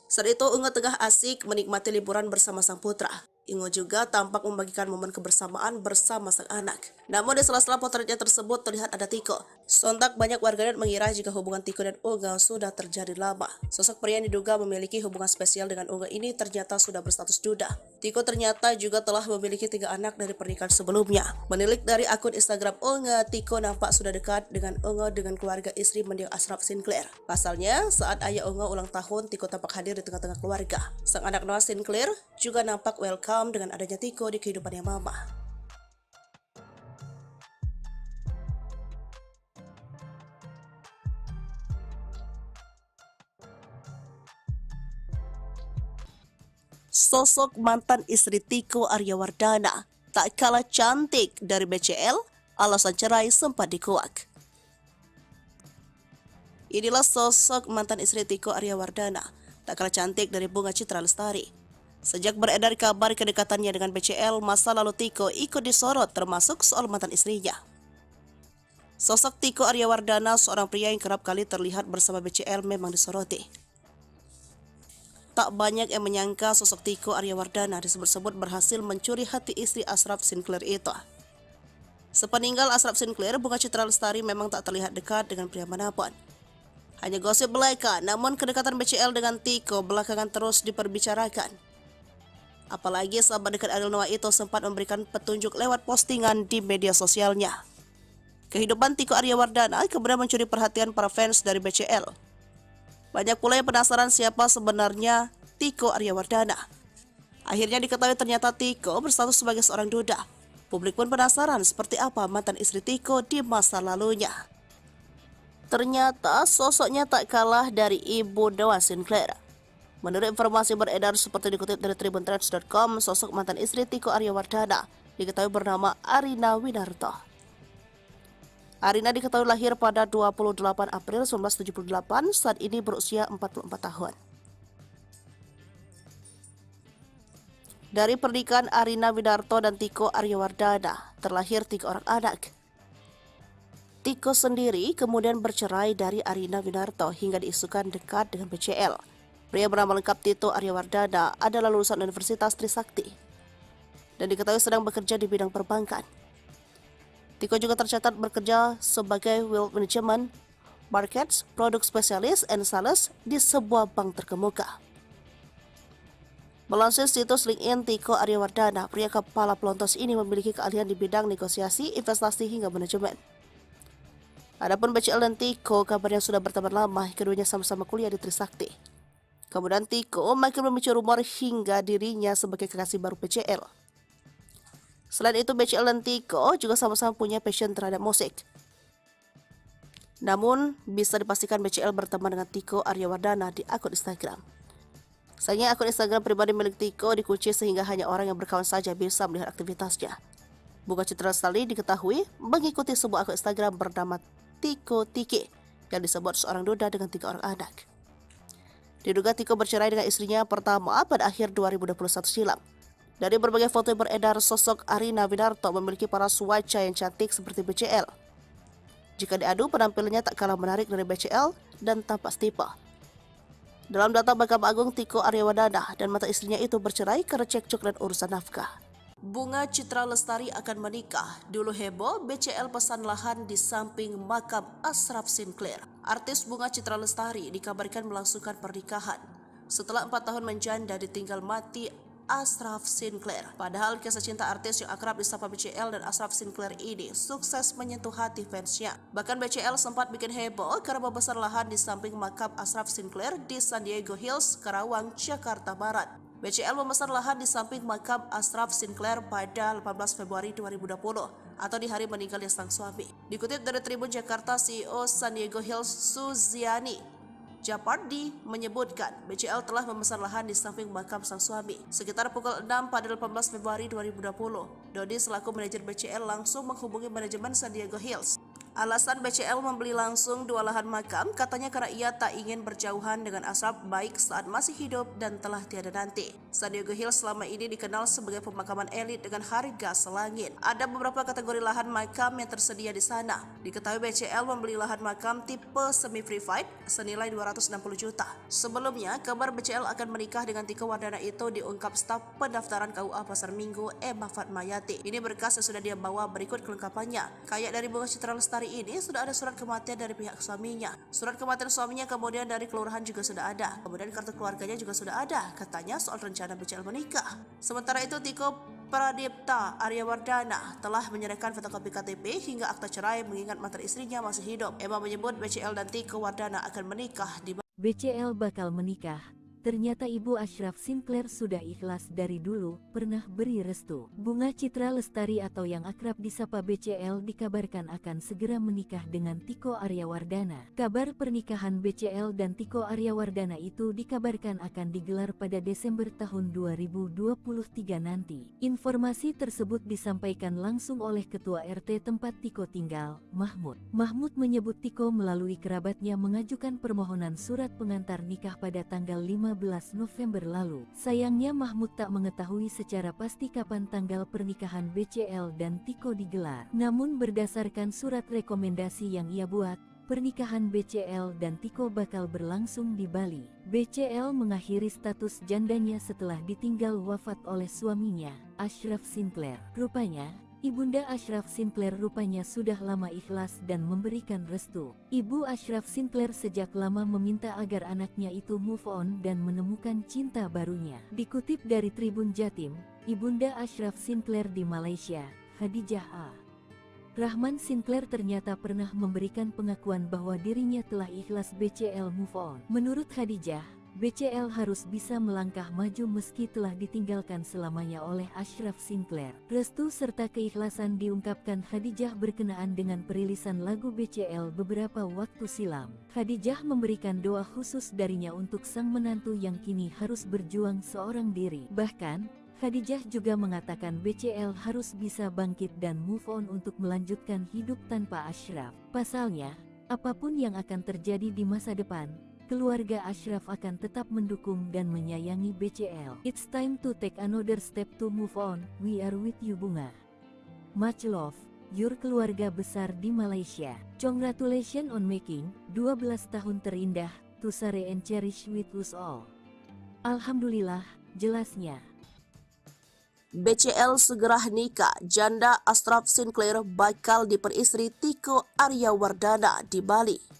Saat itu Unge tengah asik menikmati liburan bersama sang putra. Unge juga tampak membagikan momen kebersamaan bersama sang anak. Namun di sela-sela potretnya tersebut terlihat ada Tiko. Sontak banyak warganet mengira jika hubungan Tiko dan Unge sudah terjadi lama. Sosok pria yang diduga memiliki hubungan spesial dengan Unge ini ternyata sudah berstatus duda. Tiko ternyata juga telah memiliki 3 anak dari pernikahan sebelumnya. Menilik dari akun Instagram Unge, Tiko nampak sudah dekat dengan Unge dengan keluarga istri mendiang Ashraf Sinclair. Pasalnya, saat ayah Unge ulang tahun, Tiko tampak hadir di tengah-tengah keluarga. Sang anak Noah Sinclair juga nampak welcome dengan adanya Tiko di kehidupannya mama. Sosok mantan istri Tiko Aryawardana tak kalah cantik dari BCL, alasan cerai sempat dikuak. Inilah sosok mantan istri Tiko Aryawardana, tak kalah cantik dari Bunga Citra Lestari. Sejak beredar kabar kedekatannya dengan BCL, masa lalu Tiko ikut disorot termasuk soal mantan istrinya. Sosok Tiko Aryawardana, seorang pria yang kerap kali terlihat bersama BCL, memang disoroti. Tak banyak yang menyangka sosok Tiko Aryawardana disebut-sebut berhasil mencuri hati istri Ashraf Sinclair itu. Sepeninggal Ashraf Sinclair, Bunga Citra Lestari memang tak terlihat dekat dengan pria manapun. Hanya gosip belaka, namun kedekatan BCL dengan Tiko belakangan terus diperbicarakan. Apalagi sahabat dekat Ariel Noah itu sempat memberikan petunjuk lewat postingan di media sosialnya. Kehidupan Tiko Aryawardana kemudian mencuri perhatian para fans dari BCL. Banyak pula yang penasaran siapa sebenarnya Tiko Aryawardana. Akhirnya diketahui ternyata Tiko berstatus sebagai seorang duda. Publik pun penasaran seperti apa mantan istri Tiko di masa lalunya. Ternyata sosoknya tak kalah dari ibu Noah Sinclair. Menurut informasi beredar seperti dikutip dari tribuntrends.com, sosok mantan istri Tiko Aryawardana diketahui bernama Arina Winarto. Arina diketahui lahir pada 28 April 1978, saat ini berusia 44 tahun. Dari pernikahan Arina Winarto dan Tiko Aryawardana, terlahir 3 orang anak. Tiko sendiri kemudian bercerai dari Arina Winarto hingga diisukan dekat dengan BCL. Pria bernama lengkap Tito Aryawardana adalah lulusan Universitas Trisakti dan diketahui sedang bekerja di bidang perbankan. Tiko juga tercatat bekerja sebagai Wealth Management, Markets, Produk Spesialis, and Sales di sebuah bank terkemuka. Melansir situs LinkedIn Tiko Aryawardana, pria kepala pelontos ini memiliki keahlian di bidang negosiasi, investasi, hingga manajemen. Adapun BCL dan Tiko, kabarnya sudah berteman lama, keduanya sama-sama kuliah di Trisakti. Kemudian Tiko makin memicu rumor hingga dirinya sebagai kekasih baru BCL. Selain itu, BCL dan Tiko juga sama-sama punya passion terhadap musik. Namun, bisa dipastikan BCL berteman dengan Tiko Aryawardana di akun Instagram. Sayangnya akun Instagram pribadi milik Tiko dikunci sehingga hanya orang yang berkawan saja bisa melihat aktivitasnya. Bunga Citra Lestari diketahui mengikuti sebuah akun Instagram bernama Tiko Tiki yang disebut seorang duda dengan 3 orang anak. Diduga Tiko bercerai dengan istrinya pertama pada akhir 2021 silam. Dari berbagai foto yang beredar, sosok Arina Winarto memiliki paras wajah yang cantik seperti BCL. Jika diadu, penampilannya tak kalah menarik dari BCL dan tampak setipe. Dalam data Mahkamah Agung, Tiko Aryawardana dan mantan istrinya itu bercerai karena cekcok dan urusan nafkah. Bunga Citra Lestari akan menikah. Dulu heboh, BCL pesan lahan di samping makam Ashraf Sinclair. Artis Bunga Citra Lestari dikabarkan melangsungkan pernikahan setelah 4 tahun menjanda ditinggal mati Ashraf Sinclair. Padahal kisah cinta artis yang akrab disapa BCL dan Ashraf Sinclair ini sukses menyentuh hati fansnya. Bahkan BCL sempat bikin heboh karena membesar lahan di samping makam Ashraf Sinclair di San Diego Hills, Karawang, Jakarta Barat. BCL memesan lahan di samping makam Ashraf Sinclair pada 18 Februari 2020 atau di hari meninggalnya sang suami. Dikutip dari Tribun Jakarta, CEO San Diego Hills Suziani Japardi menyebutkan BCL telah memesan lahan di samping makam sang suami. Sekitar pukul 6 pada 18 Februari 2020, Dodi selaku manajer BCL langsung menghubungi manajemen San Diego Hills. Alasan BCL membeli langsung 2 lahan makam katanya karena ia tak ingin berjauhan dengan Ashraf baik saat masih hidup dan telah tiada nanti. San Diego Hills selama ini dikenal sebagai pemakaman elit dengan harga selangit. Ada beberapa kategori lahan makam yang tersedia di sana. Diketahui BCL membeli lahan makam tipe semi-privat senilai 260 juta. Sebelumnya, kabar BCL akan menikah dengan Tiko Wardana itu diungkap staf pendaftaran KUA Pasar Minggu Emma Fatmayati. Ini berkas yang sudah dia bawa, berikut kelengkapannya. Kayak dari Bunga Citra Lestari ini sudah ada surat kematian dari pihak suaminya. Surat kematian suaminya kemudian dari kelurahan juga sudah ada. Kemudian kartu keluarganya juga sudah ada. Katanya soal rencana BCL menikah. Sementara itu Tiko Pradipta Aryawardana telah menyerahkan fotokopi KTP hingga akta cerai mengingat mantan istrinya masih hidup. Emma menyebut BCL dan Tiko Wardana akan menikah di BCL bakal menikah. Ternyata Ibu Ashraf Sinclair sudah ikhlas dari dulu, pernah beri restu. Bunga Citra Lestari atau yang akrab disapa BCL dikabarkan akan segera menikah dengan Tiko Aryawardana. Kabar pernikahan BCL dan Tiko Aryawardana itu dikabarkan akan digelar pada Desember tahun 2023 nanti. Informasi tersebut disampaikan langsung oleh Ketua RT tempat Tiko tinggal, Mahmud. Mahmud menyebut Tiko melalui kerabatnya mengajukan permohonan surat pengantar nikah pada tanggal 15 November lalu. Sayangnya Mahmud tak mengetahui secara pasti kapan tanggal pernikahan BCL dan Tiko digelar. Namun berdasarkan surat rekomendasi yang ia buat, pernikahan BCL dan Tiko bakal berlangsung di Bali. BCL mengakhiri status jandanya setelah ditinggal wafat oleh suaminya, Ashraf Sinclair. Rupanya, Ibunda Ashraf Sinclair rupanya sudah lama ikhlas dan memberikan restu. Ibu Ashraf Sinclair sejak lama meminta agar anaknya itu move on dan menemukan cinta barunya. Dikutip dari Tribun Jatim, Ibunda Ashraf Sinclair di Malaysia, Khadijah A. Rahman Sinclair ternyata pernah memberikan pengakuan bahwa dirinya telah ikhlas BCL move on. Menurut Khadijah, BCL harus bisa melangkah maju meski telah ditinggalkan selamanya oleh Ashraf Sinclair. Restu serta keikhlasan diungkapkan Khadijah berkenaan dengan perilisan lagu BCL beberapa waktu silam. Khadijah memberikan doa khusus darinya untuk sang menantu yang kini harus berjuang seorang diri. Bahkan, Khadijah juga mengatakan BCL harus bisa bangkit dan move on untuk melanjutkan hidup tanpa Ashraf. Pasalnya, apapun yang akan terjadi di masa depan, keluarga Ashraf akan tetap mendukung dan menyayangi BCL. It's time to take another step to move on. We are with you Bunga. Much love, your keluarga besar di Malaysia. Congratulations on making 12 tahun terindah, to share and cherish with us all. Alhamdulillah, jelasnya. BCL segera nikah, janda Ashraf Sinclair bakal diperistri Tiko Aryawardana di Bali.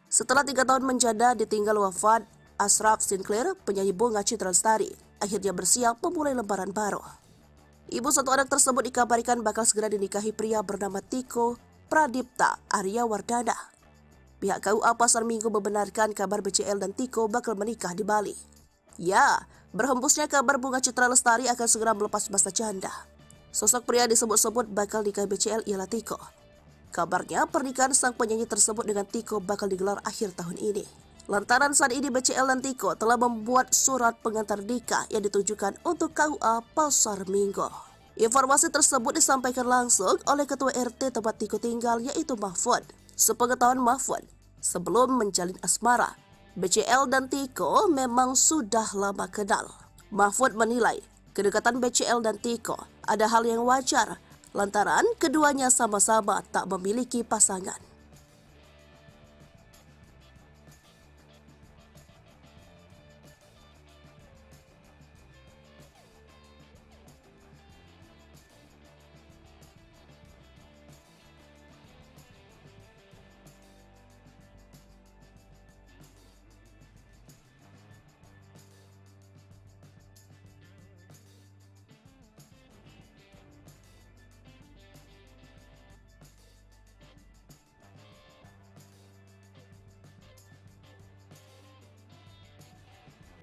Setelah 3 tahun menjanda ditinggal wafat, Ashraf Sinclair, penyanyi Bunga Citra Lestari, akhirnya bersiap memulai lembaran baru. Ibu satu anak tersebut dikabarkan bakal segera dinikahi pria bernama Tiko Pradipta Aryawardana. Pihak KUA Pasar Minggu membenarkan kabar BCL dan Tiko bakal menikah di Bali. Ya, berhembusnya kabar Bunga Citra Lestari akan segera melepas masa janda. Sosok pria disebut-sebut bakal nikah BCL ialah Tiko. Kabarnya pernikahan sang penyanyi tersebut dengan Tiko bakal digelar akhir tahun ini. Lantaran saat ini BCL dan Tiko telah membuat surat pengantar nikah yang ditujukan untuk KUA Pasar Minggu. Informasi tersebut disampaikan langsung oleh Ketua RT tempat Tiko tinggal yaitu Mahfud. Sepengetahuan Mahfud, sebelum menjalin asmara, BCL dan Tiko memang sudah lama kenal. Mahfud menilai kedekatan BCL dan Tiko ada hal yang wajar lantaran keduanya sama-sama tak memiliki pasangan.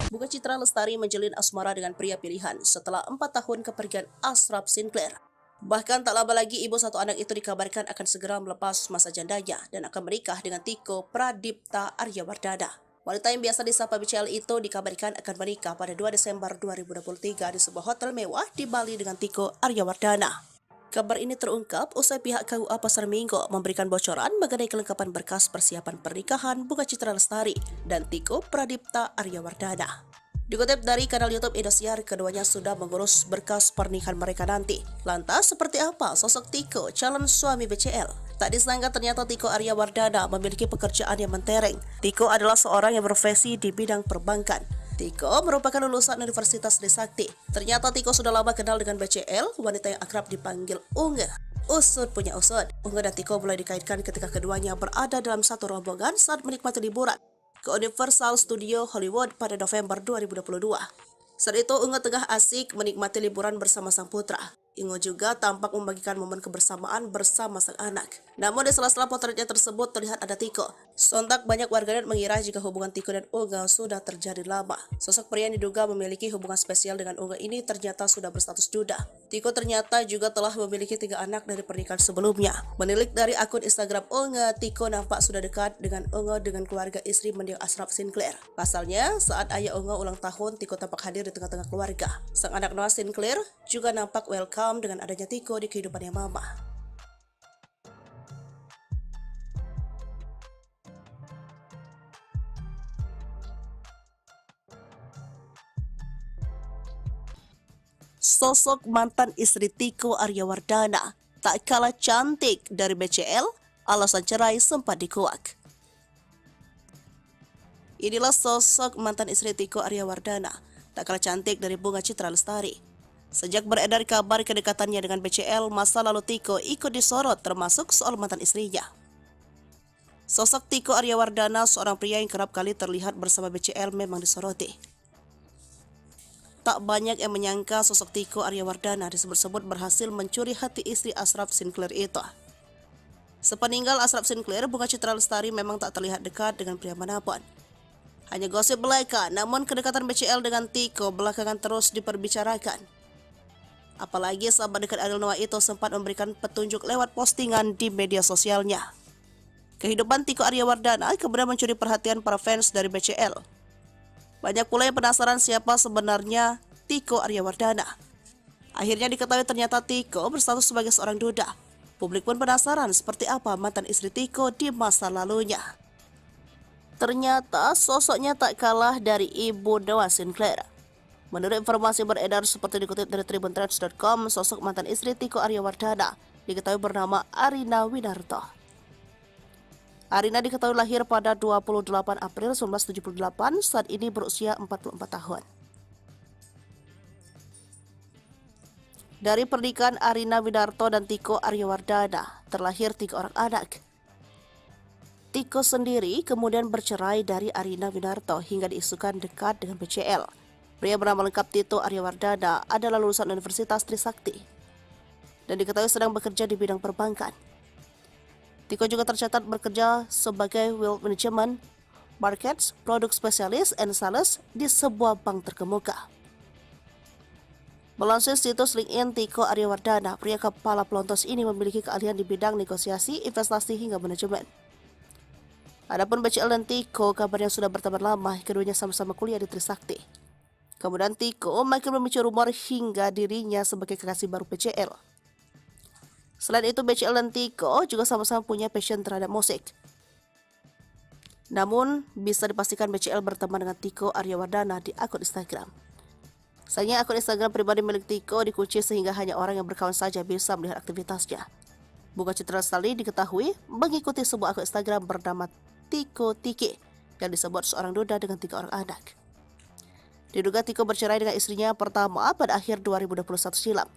Bunga Citra Lestari menjalin asmara dengan pria pilihan setelah 4 tahun kepergian Ashraf Sinclair. Bahkan tak lama lagi ibu satu anak itu dikabarkan akan segera melepas masa jandanya dan akan menikah dengan Tiko Pradipta Aryawardana. Wanita yang biasa disapa BCL itu dikabarkan akan menikah pada 2 Desember 2023 di sebuah hotel mewah di Bali dengan Tiko Aryawardana. Kabar ini terungkap usai pihak KUA Pasar Minggu memberikan bocoran mengenai kelengkapan berkas persiapan pernikahan Bunga Citra Lestari dan Tiko Pradipta Aryawardana. Dikutip dari kanal YouTube Indosiar, keduanya sudah mengurus berkas pernikahan mereka nanti. Lantas, seperti apa sosok Tiko, calon suami BCL? Tak disangka ternyata Tiko Aryawardana memiliki pekerjaan yang mentereng. Tiko adalah seorang yang berprofesi di bidang perbankan. Tiko merupakan lulusan Universitas Trisakti. Ternyata Tiko sudah lama kenal dengan BCL, wanita yang akrab dipanggil Unge. Usut punya usut. Unge dan Tiko mulai dikaitkan ketika keduanya berada dalam satu rombongan saat menikmati liburan ke Universal Studio Hollywood pada November 2022. Saat itu Unge tengah asik menikmati liburan bersama sang putra. Unge juga tampak membagikan momen kebersamaan bersama sang anak. Namun di sela-sela potretnya tersebut terlihat ada Tiko. Sontak banyak warganet mengira jika hubungan Tiko dan Unge sudah terjadi lama. Sosok pria yang diduga memiliki hubungan spesial dengan Unge ini ternyata sudah berstatus duda. Tiko ternyata juga telah memiliki 3 anak dari pernikahan sebelumnya. Menilik dari akun Instagram Unge, Tiko nampak sudah dekat dengan Unge dengan keluarga istri mendiang Ashraf Sinclair. Pasalnya, saat ayah Unge ulang tahun, Tiko tampak hadir di tengah-tengah keluarga. Sang anak Noah Sinclair juga nampak welcome dengan adanya Tiko di kehidupannya mama. Sosok mantan istri Tiko Aryawardana tak kalah cantik dari BCL, alasan cerai sempat dikuak. Inilah sosok mantan istri Tiko Aryawardana, tak kalah cantik dari Bunga Citra Lestari. Sejak beredar kabar kedekatannya dengan BCL, masa lalu Tiko ikut disorot termasuk soal mantan istrinya. Sosok Tiko Aryawardana, seorang pria yang kerap kali terlihat bersama BCL, memang disoroti. Tak banyak yang menyangka sosok Tiko Aryawardana disebut-sebut berhasil mencuri hati istri Ashraf Sinclair itu. Sepeninggal Ashraf Sinclair, Bunga Citra Lestari memang tak terlihat dekat dengan pria manapun. Hanya gosip belaka, namun kedekatan BCL dengan Tiko belakangan terus diperbicarakan. Apalagi sahabat dekat Ariel Noah itu sempat memberikan petunjuk lewat postingan di media sosialnya. Kehidupan Tiko Aryawardana kemudian mencuri perhatian para fans dari BCL. Banyak pula yang penasaran siapa sebenarnya Tiko Aryawardana. Akhirnya diketahui ternyata Tiko berstatus sebagai seorang duda. Publik pun penasaran seperti apa mantan istri Tiko di masa lalunya. Ternyata sosoknya tak kalah dari ibu Noah Sinclair. Menurut informasi beredar seperti dikutip dari tribuntrends.com, sosok mantan istri Tiko Aryawardana diketahui bernama Arina Winarto. Arina diketahui lahir pada 28 April 1978, saat ini berusia 44 tahun. Dari pernikahan Arina Winarto dan Tiko Aryawardana, terlahir 3 orang anak. Tiko sendiri kemudian bercerai dari Arina Winarto hingga diisukan dekat dengan BCL. Pria bernama lengkap Tito Aryawardana adalah lulusan Universitas Trisakti dan diketahui sedang bekerja di bidang perbankan. Tiko juga tercatat bekerja sebagai Wealth Management, Markets, Produk Spesialis, and Sales di sebuah bank terkemuka. Melansir situs LinkedIn Tiko Aryawardana, pria kepala pelontos ini memiliki keahlian di bidang negosiasi, investasi, hingga manajemen. Adapun BCL dan Tiko, kabarnya sudah berteman lama, keduanya sama-sama kuliah di Trisakti. Kemudian Tiko makin memicu rumor hingga dirinya sebagai kekasih baru BCL. Selain itu, BCL dan Tiko juga sama-sama punya passion terhadap musik. Namun, bisa dipastikan BCL berteman dengan Tiko Aryawardana di akun Instagram. Sayangnya akun Instagram pribadi milik Tiko dikunci sehingga hanya orang yang berkawan saja bisa melihat aktivitasnya. Bunga Citra Lestari diketahui mengikuti sebuah akun Instagram bernama Tiko Tiki yang disebut seorang duda dengan 3 orang anak. Diduga Tiko bercerai dengan istrinya pertama pada akhir 2021 silam.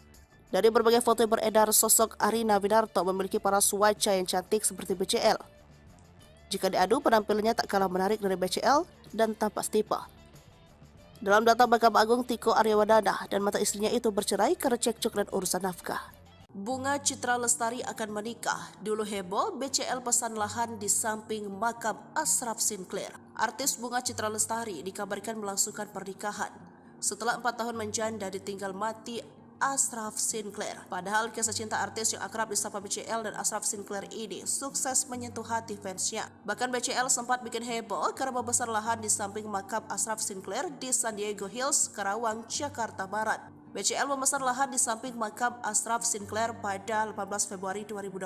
Dari berbagai foto yang beredar, sosok Arina Winarto memiliki paras wajah yang cantik seperti BCL. Jika diadu, penampilannya tak kalah menarik dari BCL dan tampak setipe. Dalam data Mahkamah Agung, Tiko Aryawardana dan mantan istrinya itu bercerai karena cekcok dan urusan nafkah. Bunga Citra Lestari akan menikah. Dulu heboh, BCL pesan lahan di samping makam Ashraf Sinclair. Artis Bunga Citra Lestari dikabarkan melangsungkan pernikahan. Setelah 4 tahun menjanda ditinggal mati Ashraf Sinclair. Padahal kisah cinta artis yang akrab disapa BCL dan Ashraf Sinclair ini sukses menyentuh hati fansnya. Bahkan BCL sempat bikin heboh karena membesar lahan di samping makam Ashraf Sinclair di San Diego Hills, Karawang, Jakarta Barat. BCL memesan lahan di samping makam Ashraf Sinclair pada 18 Februari 2020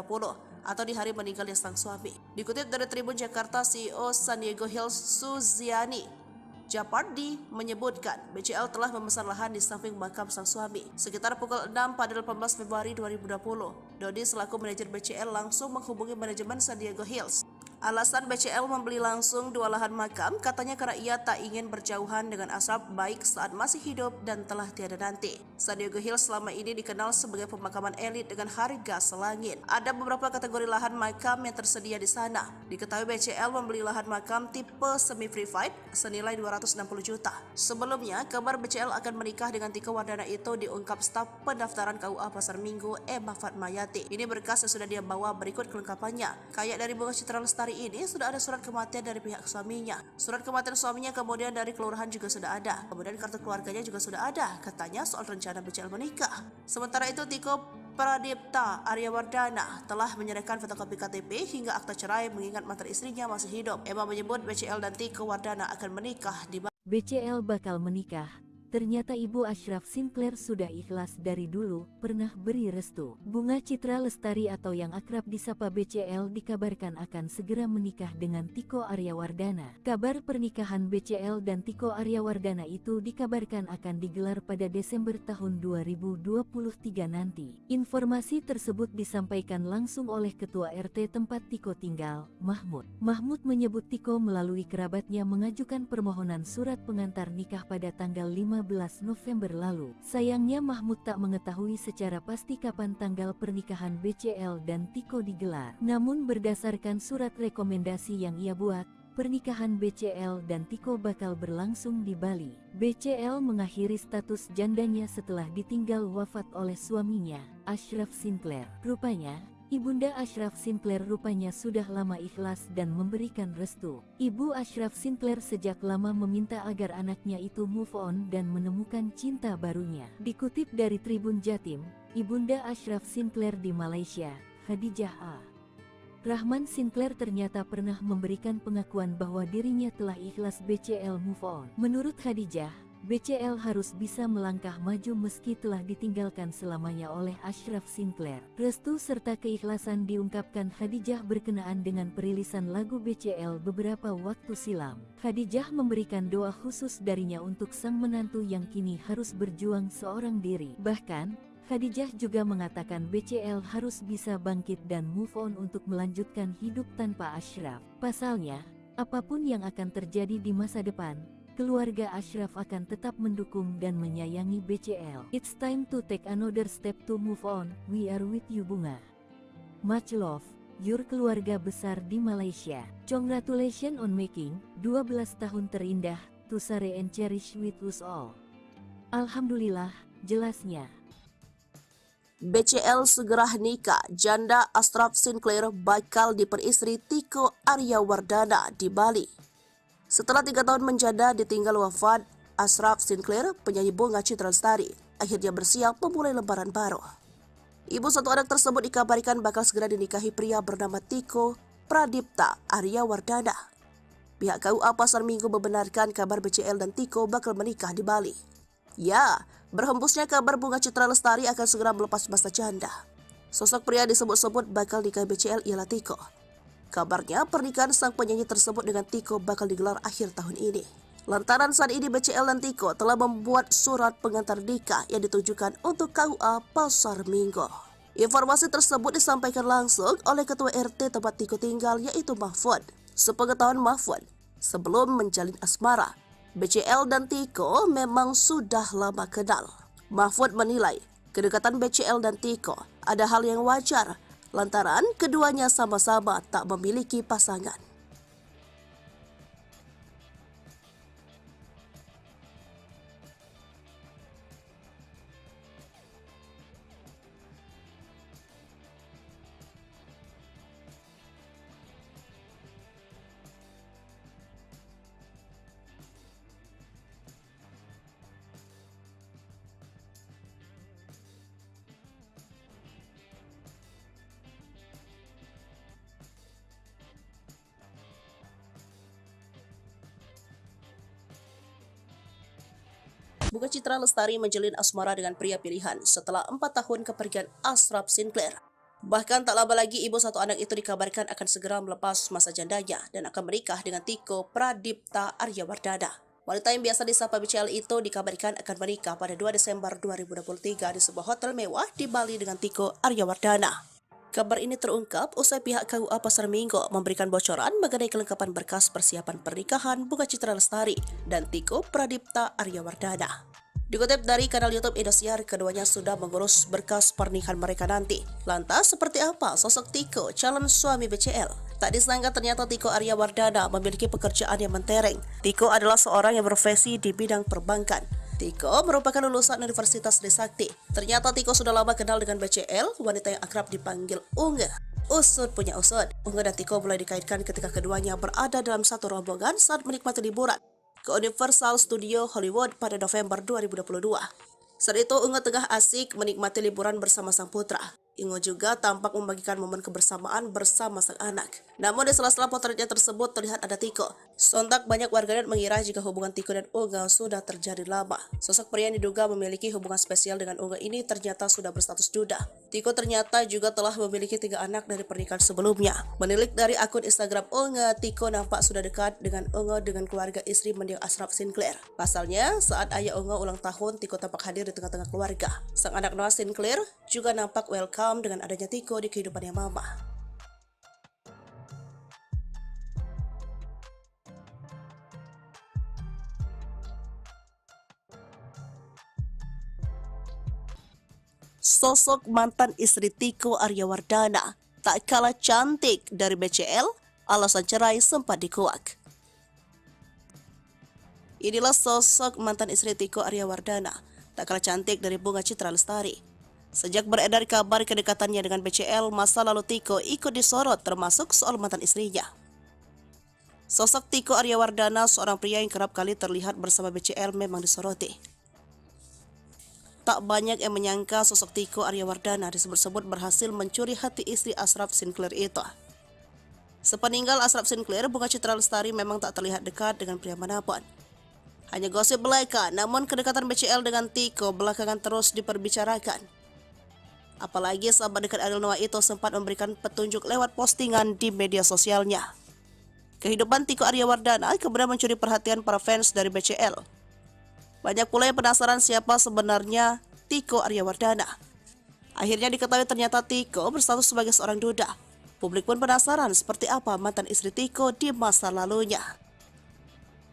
atau di hari meninggalnya sang suami. Dikutip dari Tribun Jakarta, CEO San Diego Hills Suziani Japardi menyebutkan BCL telah memesan lahan di samping makam sang suami. Sekitar pukul 6 pada 18 Februari 2020, Dodi selaku manajer BCL langsung menghubungi manajemen San Diego Hills. Alasan BCL membeli langsung 2 lahan makam katanya karena ia tak ingin berjauhan dengan Ashraf baik saat masih hidup dan telah tiada nanti. San Diego Hills selama ini dikenal sebagai pemakaman elit dengan harga selangit. Ada beberapa kategori lahan makam yang tersedia di sana. Diketahui BCL membeli lahan makam tipe semi-privat senilai 260 juta. Sebelumnya, kabar BCL akan menikah dengan Tiko Wardana itu diungkap staf pendaftaran KUA Pasar Minggu Emma Fatmayati. Ini berkas yang sudah dia bawa, berikut kelengkapannya. Kayak dari Bunga Citra Lestari ini sudah ada surat kematian dari pihak suaminya. Surat kematian suaminya kemudian dari kelurahan juga sudah ada. Kemudian kartu keluarganya juga sudah ada. Katanya soal rencana BCL menikah. Sementara itu Tiko Pradipta Aryawardana telah menyerahkan fotokopi KTP hingga akta cerai mengingat mantan istrinya masih hidup. Emma menyebut BCL dan Tiko Wardana akan menikah di BCL bakal menikah. Ternyata Ibu Ashraf Sinclair sudah ikhlas dari dulu, pernah beri restu. Bunga Citra Lestari atau yang akrab disapa BCL dikabarkan akan segera menikah dengan Tiko Aryawardana. Kabar pernikahan BCL dan Tiko Aryawardana itu dikabarkan akan digelar pada Desember tahun 2023 nanti. Informasi tersebut disampaikan langsung oleh Ketua RT tempat Tiko tinggal, Mahmud. Mahmud menyebut Tiko melalui kerabatnya mengajukan permohonan surat pengantar nikah pada tanggal 15 November lalu. Sayangnya Mahmud tak mengetahui secara pasti kapan tanggal pernikahan BCL dan Tiko digelar. Namun berdasarkan surat rekomendasi yang ia buat, pernikahan BCL dan Tiko bakal berlangsung di Bali. BCL mengakhiri status jandanya setelah ditinggal wafat oleh suaminya, Ashraf Sinclair. Rupanya, Ibunda Ashraf Sinclair rupanya sudah lama ikhlas dan memberikan restu. Ibu Ashraf Sinclair sejak lama meminta agar anaknya itu move on dan menemukan cinta barunya. Dikutip dari Tribun Jatim, Ibunda Ashraf Sinclair di Malaysia, Khadijah A. Rahman Sinclair ternyata pernah memberikan pengakuan bahwa dirinya telah ikhlas BCL move on. Menurut Khadijah, BCL harus bisa melangkah maju meski telah ditinggalkan selamanya oleh Ashraf Sinclair. Restu serta keikhlasan diungkapkan Khadijah berkenaan dengan perilisan lagu BCL beberapa waktu silam. Khadijah memberikan doa khusus darinya untuk sang menantu yang kini harus berjuang seorang diri. Bahkan, Khadijah juga mengatakan BCL harus bisa bangkit dan move on untuk melanjutkan hidup tanpa Ashraf. Pasalnya, apapun yang akan terjadi di masa depan, keluarga Ashraf akan tetap mendukung dan menyayangi BCL. It's time to take another step to move on. We are with you Bunga. Much love, your keluarga besar di Malaysia. Congratulations on making 12 tahun terindah, to share and cherish with us all. Alhamdulillah, jelasnya. BCL segera nikah, janda Ashraf Sinclair bakal diperistri Tiko Aryawardana di Bali. Setelah 3 tahun menjanda ditinggal wafat, Ashraf Sinclair, penyanyi Bunga Citra Lestari, akhirnya bersiap memulai lembaran baru. Ibu satu anak tersebut dikabarkan bakal segera dinikahi pria bernama Tiko Pradipta Aryawardana. Pihak KUA Pasar Minggu membenarkan kabar BCL dan Tiko bakal menikah di Bali. Ya, berhembusnya kabar Bunga Citra Lestari akan segera melepas masa janda. Sosok pria disebut-sebut bakal nikah BCL ialah Tiko. Kabarnya pernikahan sang penyanyi tersebut dengan Tiko bakal digelar akhir tahun ini. Lantaran saat ini BCL dan Tiko telah membuat surat pengantar nikah yang ditujukan untuk KUA Pasar Minggu. Informasi tersebut disampaikan langsung oleh Ketua RT tempat Tiko tinggal yaitu Mahfud. Sepengetahuan Mahfud, sebelum menjalin asmara, BCL dan Tiko memang sudah lama kenal. Mahfud menilai kedekatan BCL dan Tiko ada hal yang wajar lantaran keduanya sama-sama tak memiliki pasangan. Bunga Citra Lestari menjalin asmara dengan pria pilihan setelah 4 tahun kepergian Ashraf Sinclair. Bahkan tak lama lagi ibu satu anak itu dikabarkan akan segera melepas masa jandanya dan akan menikah dengan Tiko Pradipta Aryawardana. Wanita yang biasa disapa BCL itu dikabarkan akan menikah pada 2 Desember 2023 di sebuah hotel mewah di Bali dengan Tiko Aryawardana. Kabar ini terungkap usai pihak KUA Pasar Minggu memberikan bocoran mengenai kelengkapan berkas persiapan pernikahan Bunga Citra Lestari dan Tiko Pradipta Aryawardana. Dikutip dari kanal YouTube Indosiar, keduanya sudah mengurus berkas pernikahan mereka nanti. Lantas, seperti apa sosok Tiko, calon suami BCL? Tak disangka ternyata Tiko Aryawardana memiliki pekerjaan yang mentereng. Tiko adalah seorang yang berprofesi di bidang perbankan. Tiko merupakan lulusan Universitas Trisakti. Ternyata Tiko sudah lama kenal dengan BCL, wanita yang akrab dipanggil Unge. Usut punya usut. Unge dan Tiko mulai dikaitkan ketika keduanya berada dalam satu rombongan saat menikmati liburan ke Universal Studio Hollywood pada November 2022. Saat itu Unge tengah asik menikmati liburan bersama sang putra. Unge juga tampak membagikan momen kebersamaan bersama sang anak. Namun di sela-sela potretnya tersebut terlihat ada Tiko. Sontak banyak warganet mengira jika hubungan Tiko dan Unge sudah terjadi lama. Sosok pria yang diduga memiliki hubungan spesial dengan Unge ini ternyata sudah berstatus duda. Tiko ternyata juga telah memiliki 3 anak dari pernikahan sebelumnya. Menilik dari akun Instagram Unge, Tiko nampak sudah dekat dengan Unge dengan keluarga istri mendiang Ashraf Sinclair. Pasalnya, saat ayah Unge ulang tahun, Tiko tampak hadir di tengah-tengah keluarga. Sang anak Noah Sinclair juga nampak welcome dengan adanya Tiko di kehidupannya mama. Sosok mantan istri Tiko Aryawardana tak kalah cantik dari BCL, alasan cerai sempat dikuak. Inilah sosok mantan istri Tiko Aryawardana, tak kalah cantik dari Bunga Citra Lestari. Sejak beredar kabar kedekatannya dengan BCL, masa lalu Tiko ikut disorot termasuk soal mantan istrinya. Sosok Tiko Aryawardana, seorang pria yang kerap kali terlihat bersama BCL, memang disoroti. Tak banyak yang menyangka sosok Tiko Aryawardana disebut-sebut berhasil mencuri hati istri Ashraf Sinclair itu. Sepeninggal Ashraf Sinclair, Bunga Citra Lestari memang tak terlihat dekat dengan pria manapun. Hanya gosip belaka, namun kedekatan BCL dengan Tiko belakangan terus diperbicarakan. Apalagi sahabat dekat Ariel Noah itu sempat memberikan petunjuk lewat postingan di media sosialnya. Kehidupan Tiko Aryawardana kemudian mencuri perhatian para fans dari BCL. Banyak pula yang penasaran siapa sebenarnya Tiko Aryawardana. Akhirnya diketahui ternyata Tiko berstatus sebagai seorang duda. Publik pun penasaran seperti apa mantan istri Tiko di masa lalunya.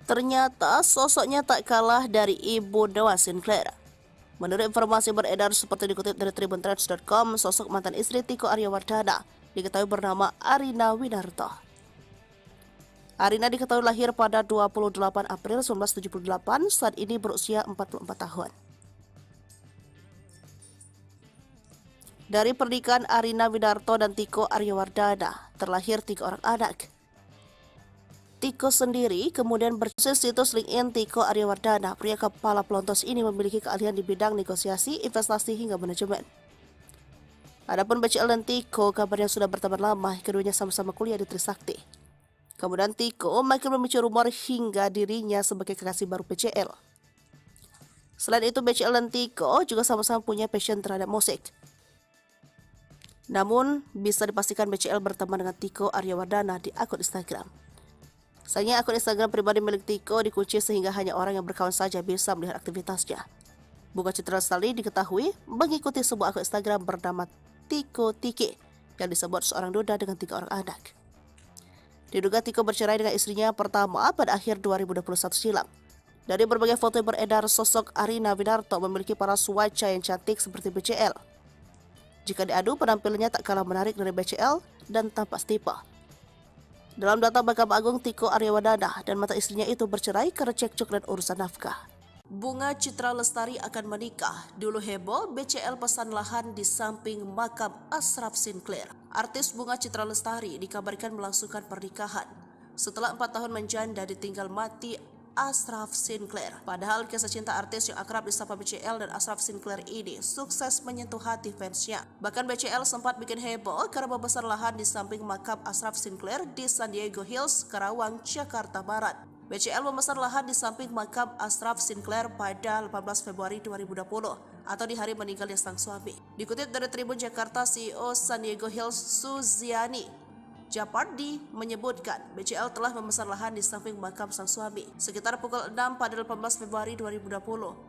Ternyata sosoknya tak kalah dari ibu Noah Sinclair. Menurut informasi beredar seperti dikutip dari tribuntrends.com, sosok mantan istri Tiko Aryawardana diketahui bernama Arina Winarto. Arina diketahui lahir pada 28 April 1978, saat ini berusia 44 tahun. Dari pernikahan Arina Winarto dan Tiko Aryawardana, terlahir 3 orang anak. Tiko sendiri kemudian bersitus situs LinkedIn Tiko Aryawardana. Pria kepala pelontos ini memiliki keahlian di bidang negosiasi, investasi hingga manajemen. Adapun BCL dan Tiko kabarnya sudah berteman lama, keduanya sama-sama kuliah di Trisakti. Kemudian Tiko makin memicu rumor hingga dirinya sebagai kekasih baru BCL. Selain itu, BCL dan Tiko juga sama-sama punya passion terhadap musik. Namun, bisa dipastikan BCL berteman dengan Tiko Aryawardana di akun Instagram. Sayangnya akun Instagram pribadi milik Tiko dikunci sehingga hanya orang yang berkawan saja bisa melihat aktivitasnya. Bunga Citra Lestari diketahui mengikuti sebuah akun Instagram bernama Tiko Tiki yang disebut seorang duda dengan 3 orang anak. Diduga Tiko bercerai dengan istrinya pertama pada akhir 2021 silam. Dari berbagai foto yang beredar, sosok Arina Winarto memiliki paras wajah yang cantik seperti BCL. Jika diadu, penampilannya tak kalah menarik dari BCL dan tampak setipe. Dalam data Mahkamah Agung, Tiko Aryawardana dan mantan istrinya itu bercerai karena cekcok dan urusan nafkah. Bunga Citra Lestari akan menikah. Dulu heboh, BCL pesan lahan di samping makam Ashraf Sinclair. Artis Bunga Citra Lestari dikabarkan melangsungkan pernikahan setelah 4 tahun menjanda ditinggal mati Ashraf Sinclair. Padahal kisah cinta artis yang akrab disapa BCL dan Ashraf Sinclair ini sukses menyentuh hati fansnya. Bahkan BCL sempat bikin heboh karena membesar lahan di samping makam Ashraf Sinclair di San Diego Hills, Karawang, Jakarta Barat. BCL memesan lahan di samping makam Ashraf Sinclair pada 18 Februari 2020 atau di hari meninggalnya sang suami. Dikutip dari Tribun Jakarta, CEO San Diego Hills Suziani Japardi menyebutkan BCL telah memesan lahan di samping makam sang suami. Sekitar pukul 6 pada 18 Februari 2020,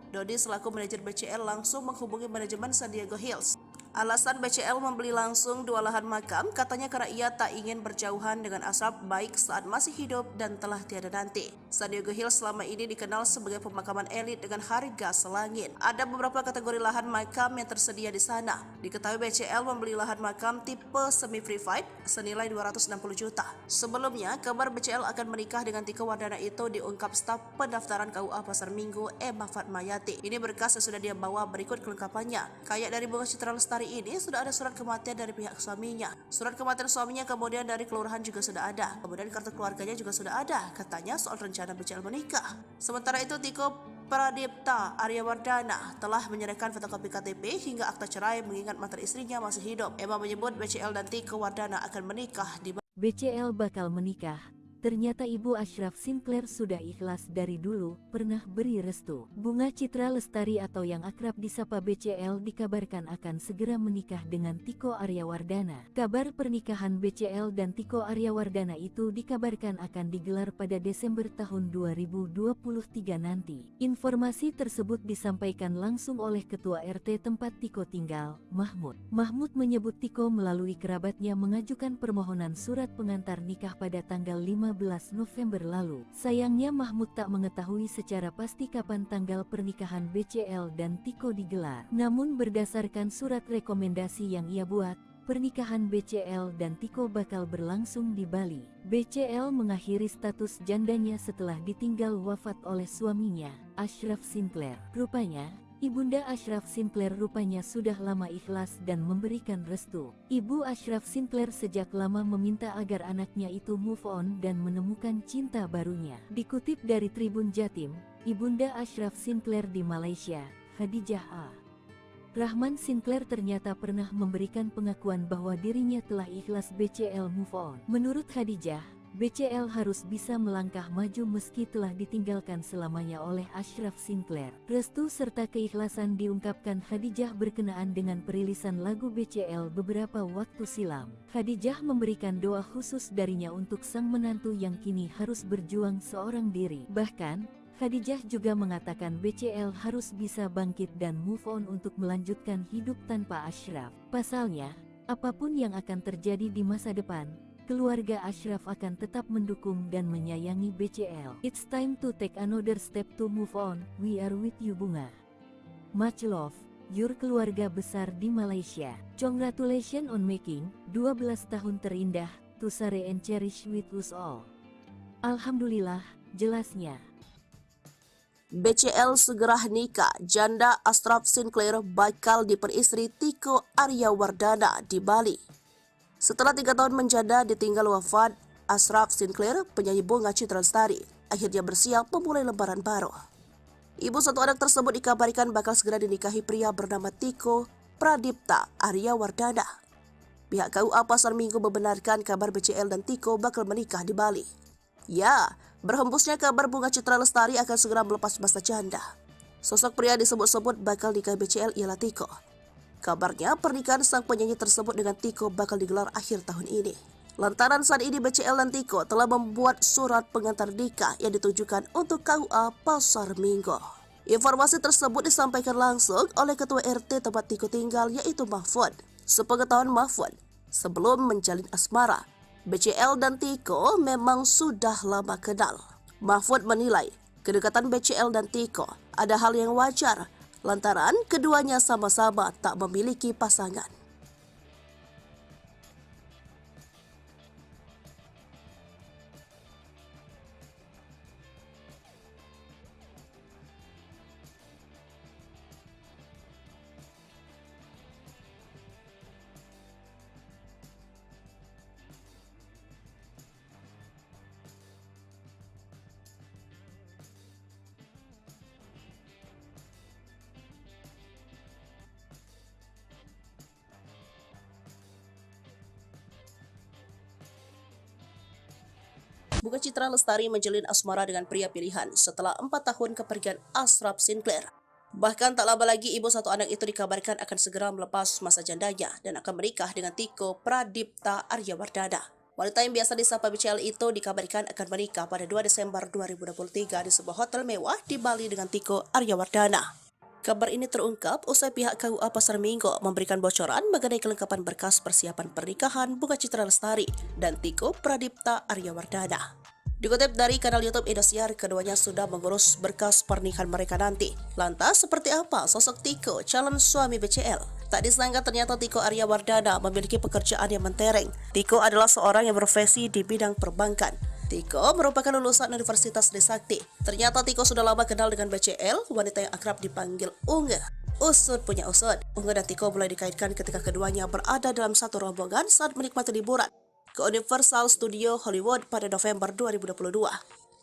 Dodi selaku manajer BCL langsung menghubungi manajemen San Diego Hills. Alasan BCL membeli langsung 2 lahan makam katanya karena ia tak ingin berjauhan dengan Ashraf baik saat masih hidup dan telah tiada nanti. San Diego Hills selama ini dikenal sebagai pemakaman elit dengan harga selangit. Ada beberapa kategori lahan makam yang tersedia di sana. Diketahui BCL membeli lahan makam tipe semi-private senilai 260 juta. Sebelumnya, kabar BCL akan menikah dengan Tiko Wardana itu diungkap staf pendaftaran KUA Pasar Minggu Emma Fatmayati. Ini berkas yang sudah dia bawa, berikut kelengkapannya. Kayak dari Bunga Citra Lestari ini sudah ada surat kematian dari pihak suaminya. Surat kematian suaminya kemudian dari kelurahan juga sudah ada. Kemudian kartu keluarganya juga sudah ada. Katanya soal rencana BCL menikah. Sementara itu Tiko Pradipta Aryawardana telah menyerahkan fotokopi KTP hingga akta cerai mengingat mantan istrinya masih hidup. Emma menyebut BCL dan Tiko Wardana akan menikah di BCL bakal menikah. Ternyata Ibu Ashraf Sinclair sudah ikhlas dari dulu, pernah beri restu. Bunga Citra Lestari atau yang akrab disapa BCL dikabarkan akan segera menikah dengan Tiko Aryawardana. Kabar pernikahan BCL dan Tiko Aryawardana itu dikabarkan akan digelar pada Desember tahun 2023 nanti. Informasi tersebut disampaikan langsung oleh Ketua RT tempat Tiko tinggal, Mahmud. Mahmud menyebut Tiko melalui kerabatnya mengajukan permohonan surat pengantar nikah pada tanggal 15 November lalu. Sayangnya Mahmud tak mengetahui secara pasti kapan tanggal pernikahan BCL dan Tiko digelar. Namun berdasarkan surat rekomendasi yang ia buat, pernikahan BCL dan Tiko bakal berlangsung di Bali. BCL mengakhiri status jandanya setelah ditinggal wafat oleh suaminya, Ashraf Sinclair. Rupanya, Ibunda Ashraf Sinclair rupanya sudah lama ikhlas dan memberikan restu. Ibu Ashraf Sinclair sejak lama meminta agar anaknya itu move on dan menemukan cinta barunya. Dikutip dari Tribun Jatim, Ibunda Ashraf Sinclair di Malaysia, Khadijah A. Rahman Sinclair ternyata pernah memberikan pengakuan bahwa dirinya telah ikhlas BCL move on. Menurut Khadijah, BCL harus bisa melangkah maju meski telah ditinggalkan selamanya oleh Ashraf Sinclair. Restu serta keikhlasan diungkapkan Khadijah berkenaan dengan perilisan lagu BCL beberapa waktu silam. Khadijah memberikan doa khusus darinya untuk sang menantu yang kini harus berjuang seorang diri. Bahkan, Khadijah juga mengatakan BCL harus bisa bangkit dan move on untuk melanjutkan hidup tanpa Ashraf. Pasalnya, apapun yang akan terjadi di masa depan, keluarga Ashraf akan tetap mendukung dan menyayangi BCL. It's time to take another step to move on. We are with you Bunga. Much love, your keluarga besar di Malaysia. Congratulations on making 12 tahun terindah, to share and cherish with us all. Alhamdulillah, jelasnya. BCL segera nikah, janda Ashraf Sinclair bakal diperistri Tiko Aryawardana di Bali. Setelah 3 tahun menjanda ditinggal wafat, Ashraf Sinclair, penyanyi Bunga Citra Lestari, akhirnya bersiap memulai lembaran baru. Ibu satu anak tersebut dikabarkan bakal segera dinikahi pria bernama Tiko Pradipta Aryawardana. Pihak KUA Pasar Minggu membenarkan kabar BCL dan Tiko bakal menikah di Bali. Ya, berhembusnya kabar Bunga Citra Lestari akan segera melepas masa janda. Sosok pria disebut-sebut bakal nikah BCL ialah Tiko. Kabarnya pernikahan sang penyanyi tersebut dengan Tiko bakal digelar akhir tahun ini. Lantaran saat ini BCL dan Tiko telah membuat surat pengantar nikah yang ditujukan untuk KUA Pasar Minggu. Informasi tersebut disampaikan langsung oleh Ketua RT tempat Tiko tinggal yaitu Mahfud. Sepengetahuan Mahfud, sebelum menjalin asmara, BCL dan Tiko memang sudah lama kenal. Mahfud menilai kedekatan BCL dan Tiko ada hal yang wajar lantaran keduanya sama-sama tak memiliki pasangan. Bunga Citra Lestari menjalin asmara dengan pria pilihan setelah 4 tahun kepergian Ashraf Sinclair. Bahkan tak lama lagi ibu satu anak itu dikabarkan akan segera melepas masa jandanya dan akan menikah dengan Tiko Pradipta Aryawardana. Wanita yang biasa disapa BCL itu dikabarkan akan menikah pada 2 Desember 2023 di sebuah hotel mewah di Bali dengan Tiko Aryawardana. Kabar ini terungkap usai pihak KUA Pasar Minggu memberikan bocoran mengenai kelengkapan berkas persiapan pernikahan Bunga Citra Lestari dan Tiko Pradipta Aryawardana. Dikutip dari kanal YouTube Indosiar, keduanya sudah mengurus berkas pernikahan mereka nanti. Lantas, seperti apa sosok Tiko, calon suami BCL? Tak disangka ternyata Tiko Aryawardana memiliki pekerjaan yang mentereng. Tiko adalah seorang yang berprofesi di bidang perbankan. Tiko merupakan lulusan Universitas Trisakti. Ternyata Tiko sudah lama kenal dengan BCL, wanita yang akrab dipanggil Unge. Usut punya usut. Unge dan Tiko mulai dikaitkan ketika keduanya berada dalam satu rombongan saat menikmati liburan ke Universal Studio Hollywood pada November 2022.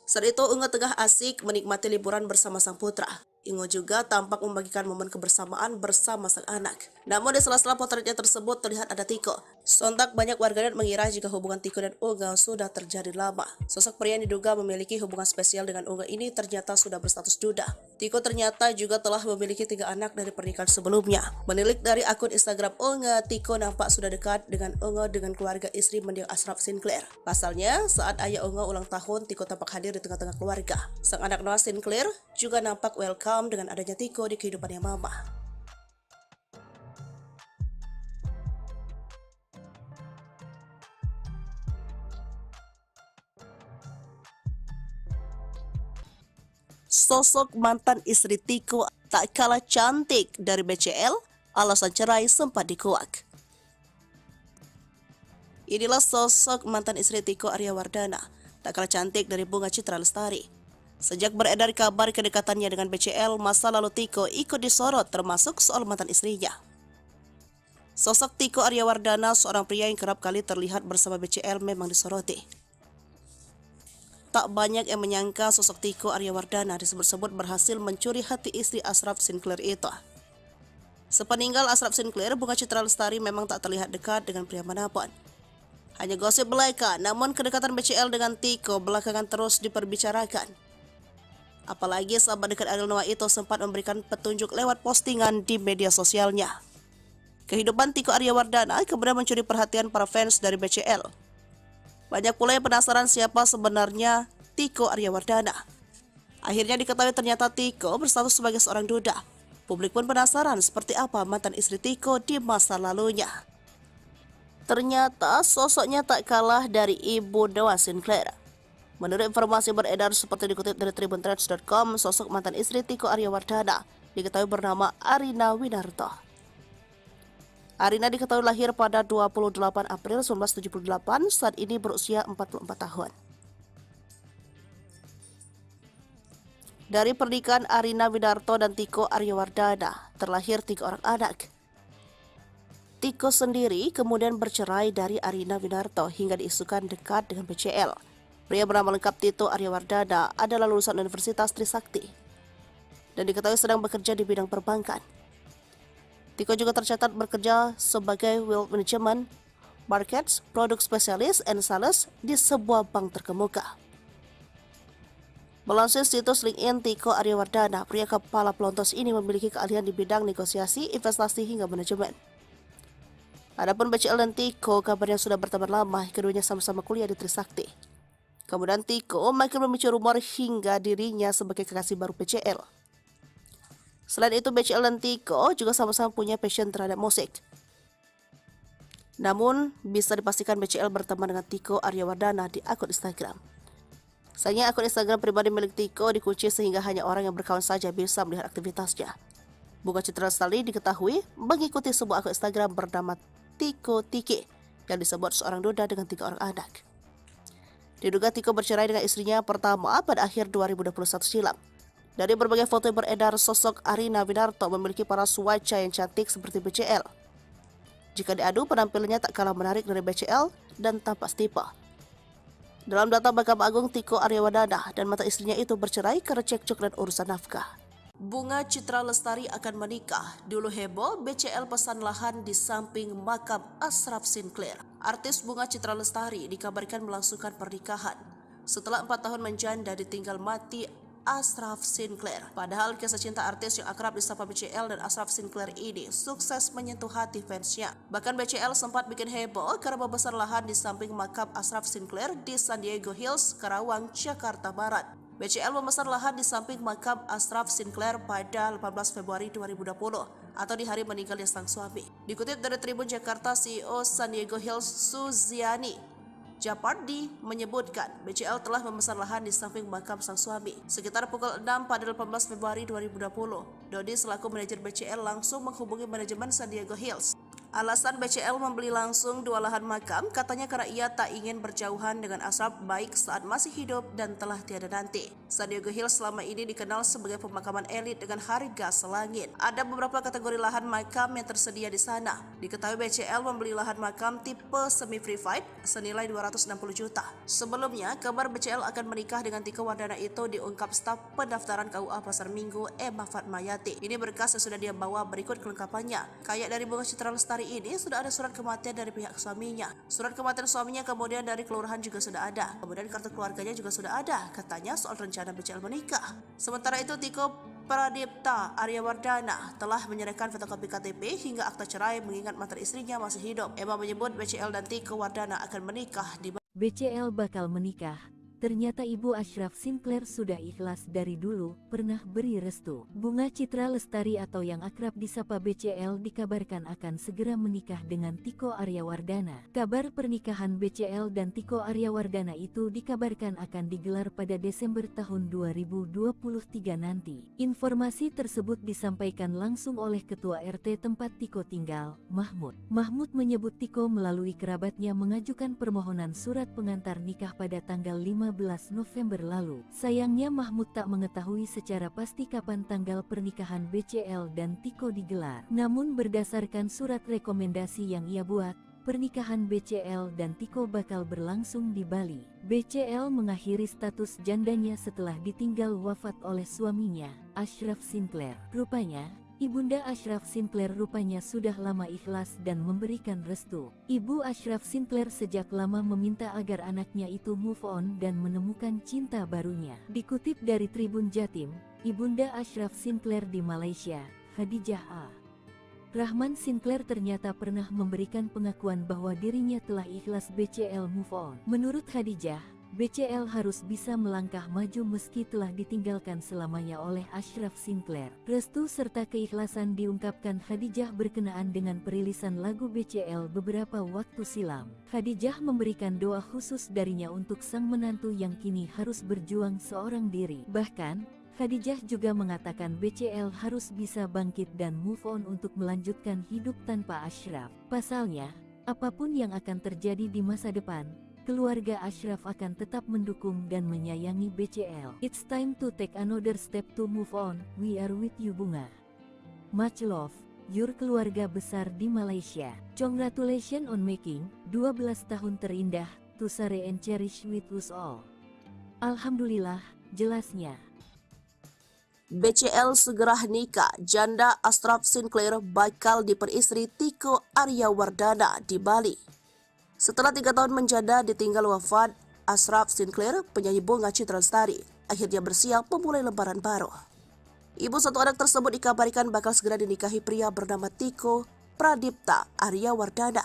Saat itu Unge tengah asik menikmati liburan bersama sang putra. Unge juga tampak membagikan momen kebersamaan bersama sang anak. Namun di sela-sela potretnya tersebut terlihat ada Tiko. Sontak banyak warganet mengira jika hubungan Tiko dan Unge sudah terjadi lama. Sosok pria yang diduga memiliki hubungan spesial dengan Unge ini ternyata sudah berstatus duda. Tiko ternyata juga telah memiliki 3 anak dari pernikahan sebelumnya. Menilik dari akun Instagram Unge, Tiko nampak sudah dekat dengan Unge dengan keluarga istri mendiang Ashraf Sinclair. Pasalnya, saat ayah Unge ulang tahun, Tiko tampak hadir di tengah-tengah keluarga. Sang anak Noah Sinclair juga nampak welcome dengan adanya Tiko di kehidupannya mama. Sosok mantan istri Tiko tak kalah cantik dari BCL, alasan cerai sempat dikuak. Inilah sosok mantan istri Tiko Aryawardana, tak kalah cantik dari Bunga Citra Lestari. Sejak beredar kabar kedekatannya dengan BCL, masa lalu Tiko ikut disorot termasuk soal mantan istrinya. Sosok Tiko Aryawardana, seorang pria yang kerap kali terlihat bersama BCL, memang disoroti. Tak banyak yang menyangka sosok Tiko Aryawardana disebut-sebut berhasil mencuri hati istri Ashraf Sinclair itu. Sepeninggal Ashraf Sinclair, Bunga Citra Lestari memang tak terlihat dekat dengan pria manapun. Hanya gosip belaka, namun kedekatan BCL dengan Tiko belakangan terus diperbicarakan. Apalagi sahabat dekat Ariel Noah itu sempat memberikan petunjuk lewat postingan di media sosialnya. Kehidupan Tiko Aryawardana kemudian mencuri perhatian para fans dari BCL. Banyak pula yang penasaran siapa sebenarnya Tiko Aryawardana. Akhirnya diketahui ternyata Tiko berstatus sebagai seorang duda. Publik pun penasaran seperti apa mantan istri Tiko di masa lalunya. Ternyata sosoknya tak kalah dari ibu Noah Sinclair. Menurut informasi beredar seperti dikutip dari tribuntrends.com, sosok mantan istri Tiko Aryawardana diketahui bernama Arina Winarto. Arina diketahui lahir pada 28 April 1978, saat ini berusia 44 tahun. Dari pernikahan Arina Winarto dan Tiko Aryawardana, terlahir 3 orang anak. Tiko sendiri kemudian bercerai dari Arina Winarto hingga diisukan dekat dengan BCL. Pria bernama lengkap Tito Aryawardana adalah lulusan Universitas Trisakti dan diketahui sedang bekerja di bidang perbankan. Tiko juga tercatat bekerja sebagai Wealth Management, Markets, Produk Spesialis, and Sales di sebuah bank terkemuka. Melansir situs LinkedIn Tiko Aryawardana, pria kepala pelontos ini memiliki keahlian di bidang negosiasi, investasi, hingga manajemen. Adapun BCL dan Tiko kabarnya sudah berteman lama, keduanya sama-sama kuliah di Trisakti. Kemudian Tiko makin memicu rumor hingga dirinya sebagai kekasih baru BCL. Selain itu, BCL dan Tiko juga sama-sama punya passion terhadap musik. Namun, bisa dipastikan BCL berteman dengan Tiko Aryawardana di akun Instagram. Sayangnya akun Instagram pribadi milik Tiko dikunci sehingga hanya orang yang berkawan saja bisa melihat aktivitasnya. Bunga Citra Lestari diketahui mengikuti sebuah akun Instagram bernama Tiko Tiki yang disebut seorang duda dengan 3 orang anak. Diduga Tiko bercerai dengan istrinya pertama pada akhir 2021 silam. Dari berbagai foto yang beredar, sosok Arina Winarto memiliki paras wajah yang cantik seperti BCL. Jika diadu, penampilannya tak kalah menarik dari BCL dan tampak setipe. Dalam data Mahkamah Agung, Tiko Aryawardana dan mantan istrinya itu bercerai karena cekcok dan urusan nafkah. Bunga Citra Lestari akan menikah. Dulu heboh, BCL pesan lahan di samping makam Ashraf Sinclair. Artis Bunga Citra Lestari dikabarkan melangsungkan pernikahan. setelah 4 tahun menjanda ditinggal mati Ashraf Sinclair. Padahal kisah cinta artis yang akrab disapa BCL dan Ashraf Sinclair ini sukses menyentuh hati fansnya. Bahkan BCL sempat bikin heboh karena membesar lahan di samping makam Ashraf Sinclair di San Diego Hills, Karawang, Jakarta Barat. BCL memesan lahan di samping makam Ashraf Sinclair pada 18 Februari 2020 atau di hari meninggalnya sang suami. Dikutip dari Tribun Jakarta, CEO San Diego Hills Suziani Japardi menyebutkan BCL telah memesan lahan di samping makam sang suami. Sekitar pukul 6 pada 18 Februari 2020, Dodi selaku manajer BCL langsung menghubungi manajemen San Diego Hills. Alasan BCL membeli langsung 2 lahan makam katanya karena ia tak ingin berjauhan dengan Ashraf baik saat masih hidup dan telah tiada nanti. San Diego Hills selama ini dikenal sebagai pemakaman elit dengan harga selangit. Ada beberapa kategori lahan makam yang tersedia di sana. Diketahui BCL membeli lahan makam tipe semi-privat senilai 260 juta. Sebelumnya, kabar BCL akan menikah dengan Tiko Wardana itu diungkap staf pendaftaran KUA Pasar Minggu Emma Fatmayati. Ini berkas yang sudah dia bawa, berikut kelengkapannya. Kayak dari Bunga Citra Lestari ini sudah ada surat kematian dari pihak suaminya. Surat kematian suaminya kemudian dari kelurahan juga sudah ada. Kemudian kartu keluarganya juga sudah ada. Katanya soal rencana BCL menikah. Sementara itu Tiko Pradipta Aryawardana telah menyerahkan fotokopi KTP hingga akta cerai mengingat mantan istrinya masih hidup. Emma menyebut BCL dan Tiko Wardana akan menikah di BCL bakal menikah. Ternyata Ibu Ashraf Sinclair sudah ikhlas dari dulu, pernah beri restu. Bunga Citra Lestari atau yang akrab disapa BCL dikabarkan akan segera menikah dengan Tiko Aryawardana. Kabar pernikahan BCL dan Tiko Aryawardana itu dikabarkan akan digelar pada Desember tahun 2023 nanti. Informasi tersebut disampaikan langsung oleh Ketua RT tempat Tiko tinggal, Mahmud. Mahmud menyebut Tiko melalui kerabatnya mengajukan permohonan surat pengantar nikah pada tanggal 15 November lalu. Sayangnya Mahmud tak mengetahui secara pasti kapan tanggal pernikahan BCL dan Tiko digelar. Namun berdasarkan surat rekomendasi yang ia buat, pernikahan BCL dan Tiko bakal berlangsung di Bali. BCL mengakhiri status jandanya setelah ditinggal wafat oleh suaminya, Ashraf Sinclair. Rupanya, Ibunda Ashraf Sinclair rupanya sudah lama ikhlas dan memberikan restu. Ibu Ashraf Sinclair sejak lama meminta agar anaknya itu move on dan menemukan cinta barunya. Dikutip dari Tribun Jatim, Ibunda Ashraf Sinclair di Malaysia, Khadijah A. Rahman Sinclair ternyata pernah memberikan pengakuan bahwa dirinya telah ikhlas BCL move on. Menurut Khadijah, BCL harus bisa melangkah maju meski telah ditinggalkan selamanya oleh Ashraf Sinclair. Restu serta keikhlasan diungkapkan Khadijah berkenaan dengan perilisan lagu BCL beberapa waktu silam. Khadijah memberikan doa khusus darinya untuk sang menantu yang kini harus berjuang seorang diri. Bahkan, Khadijah juga mengatakan BCL harus bisa bangkit dan move on untuk melanjutkan hidup tanpa Ashraf. Pasalnya, apapun yang akan terjadi di masa depan, keluarga Ashraf akan tetap mendukung dan menyayangi BCL. It's time to take another step to move on. We are with you Bunga. Much love, your keluarga besar di Malaysia. Congratulations on making 12 tahun terindah, to share and cherish with us all. Alhamdulillah, jelasnya. BCL segera nikah, janda Ashraf Sinclair bakal diperistri Tiko Aryawardana di Bali. Setelah 3 tahun menjanda ditinggal wafat, Ashraf Sinclair, penyanyi Bunga Citra Lestari, akhirnya bersiap memulai lembaran baru. Ibu satu anak tersebut dikabarkan bakal segera dinikahi pria bernama Tiko Pradipta Aryawardana.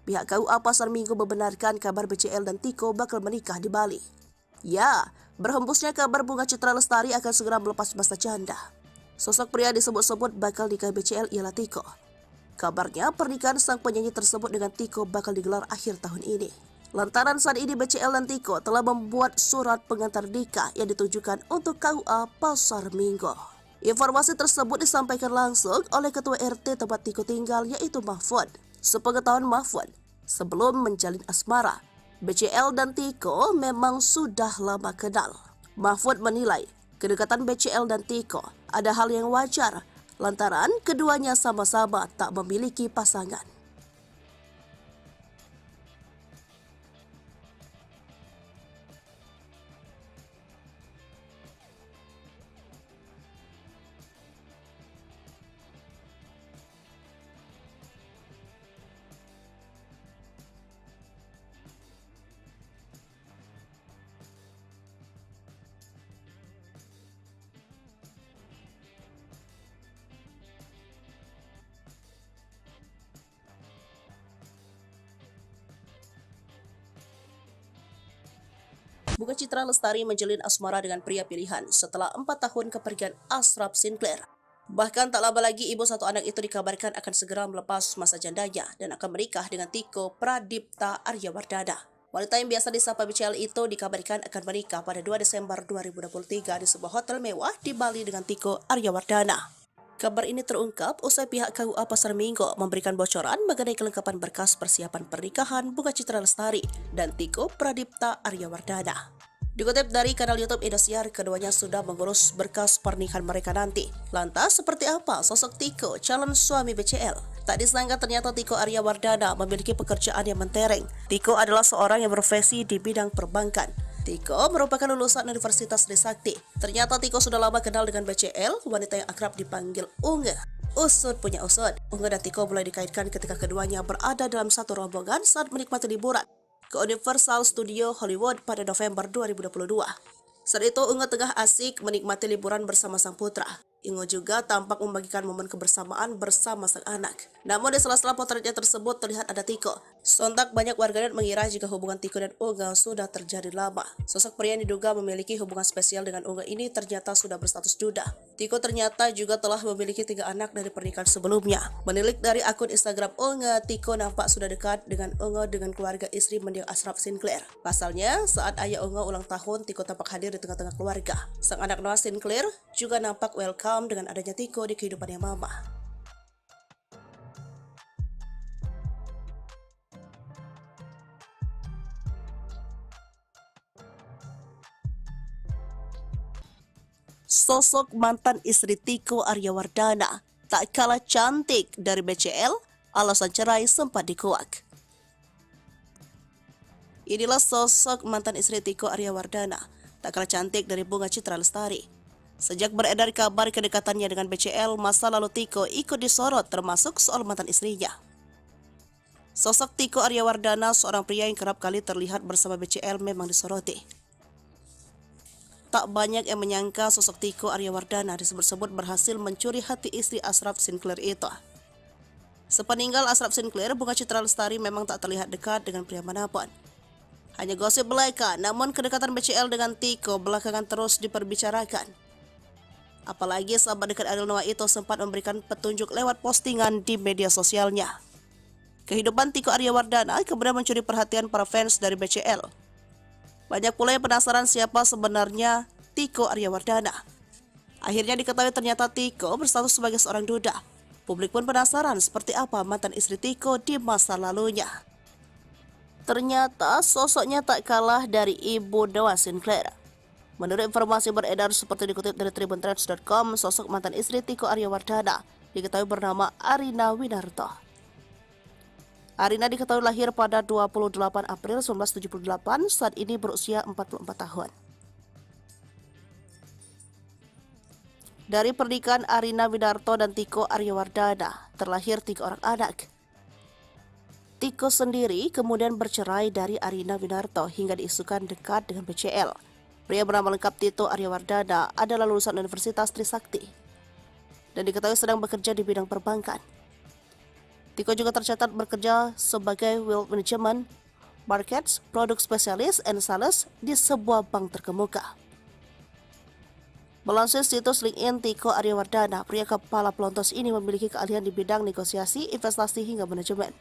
Pihak KUA Pasar Minggu membenarkan kabar BCL dan Tiko bakal menikah di Bali. Ya, berhembusnya kabar Bunga Citra Lestari akan segera melepas masa janda. Sosok pria disebut-sebut bakal nikah BCL ialah Tiko. Kabarnya pernikahan sang penyanyi tersebut dengan Tiko bakal digelar akhir tahun ini. Lantaran saat ini BCL dan Tiko telah membuat surat pengantar nikah yang ditujukan untuk KUA Pasar Minggu. Informasi tersebut disampaikan langsung oleh Ketua RT tempat Tiko tinggal yaitu Mahfud. Sepengetahuan Mahfud, sebelum menjalin asmara, BCL dan Tiko memang sudah lama kenal. Mahfud menilai kedekatan BCL dan Tiko ada hal yang wajar lantaran keduanya sama-sama tak memiliki pasangan. Bunga Citra Lestari menjalin asmara dengan pria pilihan setelah 4 tahun kepergian Ashraf Sinclair. Bahkan tak lama lagi ibu satu anak itu dikabarkan akan segera melepas masa jandanya dan akan menikah dengan Tiko Pradipta Aryawardana. Wanita yang biasa disapa BCL itu dikabarkan akan menikah pada 2 Desember 2023 di sebuah hotel mewah di Bali dengan Tiko Aryawardana. Kabar ini terungkap usai pihak KUA Pasar Minggu memberikan bocoran mengenai kelengkapan berkas persiapan pernikahan Bunga Citra Lestari dan Tiko Pradipta Aryawardana. Dikutip dari kanal YouTube Indosiar, keduanya sudah mengurus berkas pernikahan mereka nanti. Lantas, seperti apa sosok Tiko, calon suami BCL? Tak disangka ternyata Tiko Aryawardana memiliki pekerjaan yang mentereng. Tiko adalah seorang yang berprofesi di bidang perbankan. Tiko merupakan lulusan Universitas Trisakti. Ternyata Tiko sudah lama kenal dengan BCL, wanita yang akrab dipanggil Unge. Usut punya usut. Unge dan Tiko mulai dikaitkan ketika keduanya berada dalam satu rombongan saat menikmati liburan ke Universal Studio Hollywood pada November 2022. Saat itu Unge tengah asik menikmati liburan bersama sang putra. Unge juga tampak membagikan momen kebersamaan bersama sang anak. Namun di sela-sela potretnya tersebut terlihat ada Tiko. Sontak banyak warganet mengira jika hubungan Tiko dan Unge sudah terjadi lama. Sosok pria yang diduga memiliki hubungan spesial dengan Unge ini ternyata sudah berstatus duda. Tiko ternyata juga telah memiliki 3 anak dari pernikahan sebelumnya. Menilik dari akun Instagram Unge, Tiko nampak sudah dekat dengan Unge dengan keluarga istri mendiang Ashraf Sinclair. Pasalnya, saat ayah Unge ulang tahun, Tiko tampak hadir di tengah-tengah keluarga. Sang anak Noah Sinclair juga nampak welcome dengan adanya Tiko di kehidupannya mama. Sosok mantan istri Tiko Aryawardana tak kalah cantik dari BCL, alasan cerai sempat dikuak. Inilah sosok mantan istri Tiko Aryawardana, tak kalah cantik dari Bunga Citra Lestari. Sejak beredar kabar kedekatannya dengan BCL, masa lalu Tiko ikut disorot termasuk soal mantan istrinya. Sosok Tiko Aryawardana, seorang pria yang kerap kali terlihat bersama BCL, memang disoroti. Tak banyak yang menyangka sosok Tiko Aryawardana disebut-sebut berhasil mencuri hati istri Ashraf Sinclair itu. Sepeninggal Ashraf Sinclair, Bunga Citra Lestari memang tak terlihat dekat dengan pria manapun. Hanya gosip belaka, namun kedekatan BCL dengan Tiko belakangan terus diperbicarakan. Apalagi sahabat dekat Ariel Noah itu sempat memberikan petunjuk lewat postingan di media sosialnya. Kehidupan Tiko Aryawardana kemudian mencuri perhatian para fans dari BCL. Banyak pula yang penasaran siapa sebenarnya Tiko Aryawardana. Akhirnya diketahui ternyata Tiko berstatus sebagai seorang duda. Publik pun penasaran seperti apa mantan istri Tiko di masa lalunya. Ternyata sosoknya tak kalah dari ibu Noah Sinclair. Menurut informasi beredar seperti dikutip dari tribuntrends.com, sosok mantan istri Tiko Aryawardana diketahui bernama Arina Winarto. Arina diketahui lahir pada 28 April 1978, saat ini berusia 44 tahun. Dari pernikahan Arina Winarto dan Tiko Aryawardana, terlahir 3 orang anak. Tiko sendiri kemudian bercerai dari Arina Winarto hingga diisukan dekat dengan BCL. Pria bernama lengkap Tito Aryawardana adalah lulusan Universitas Trisakti dan diketahui sedang bekerja di bidang perbankan. Tiko juga tercatat bekerja sebagai Wealth Management, Markets, Produk Spesialis, and Sales di sebuah bank terkemuka. Melansir situs LinkedIn Tiko Aryawardana, pria kepala pelontos ini memiliki keahlian di bidang negosiasi, investasi, hingga manajemen.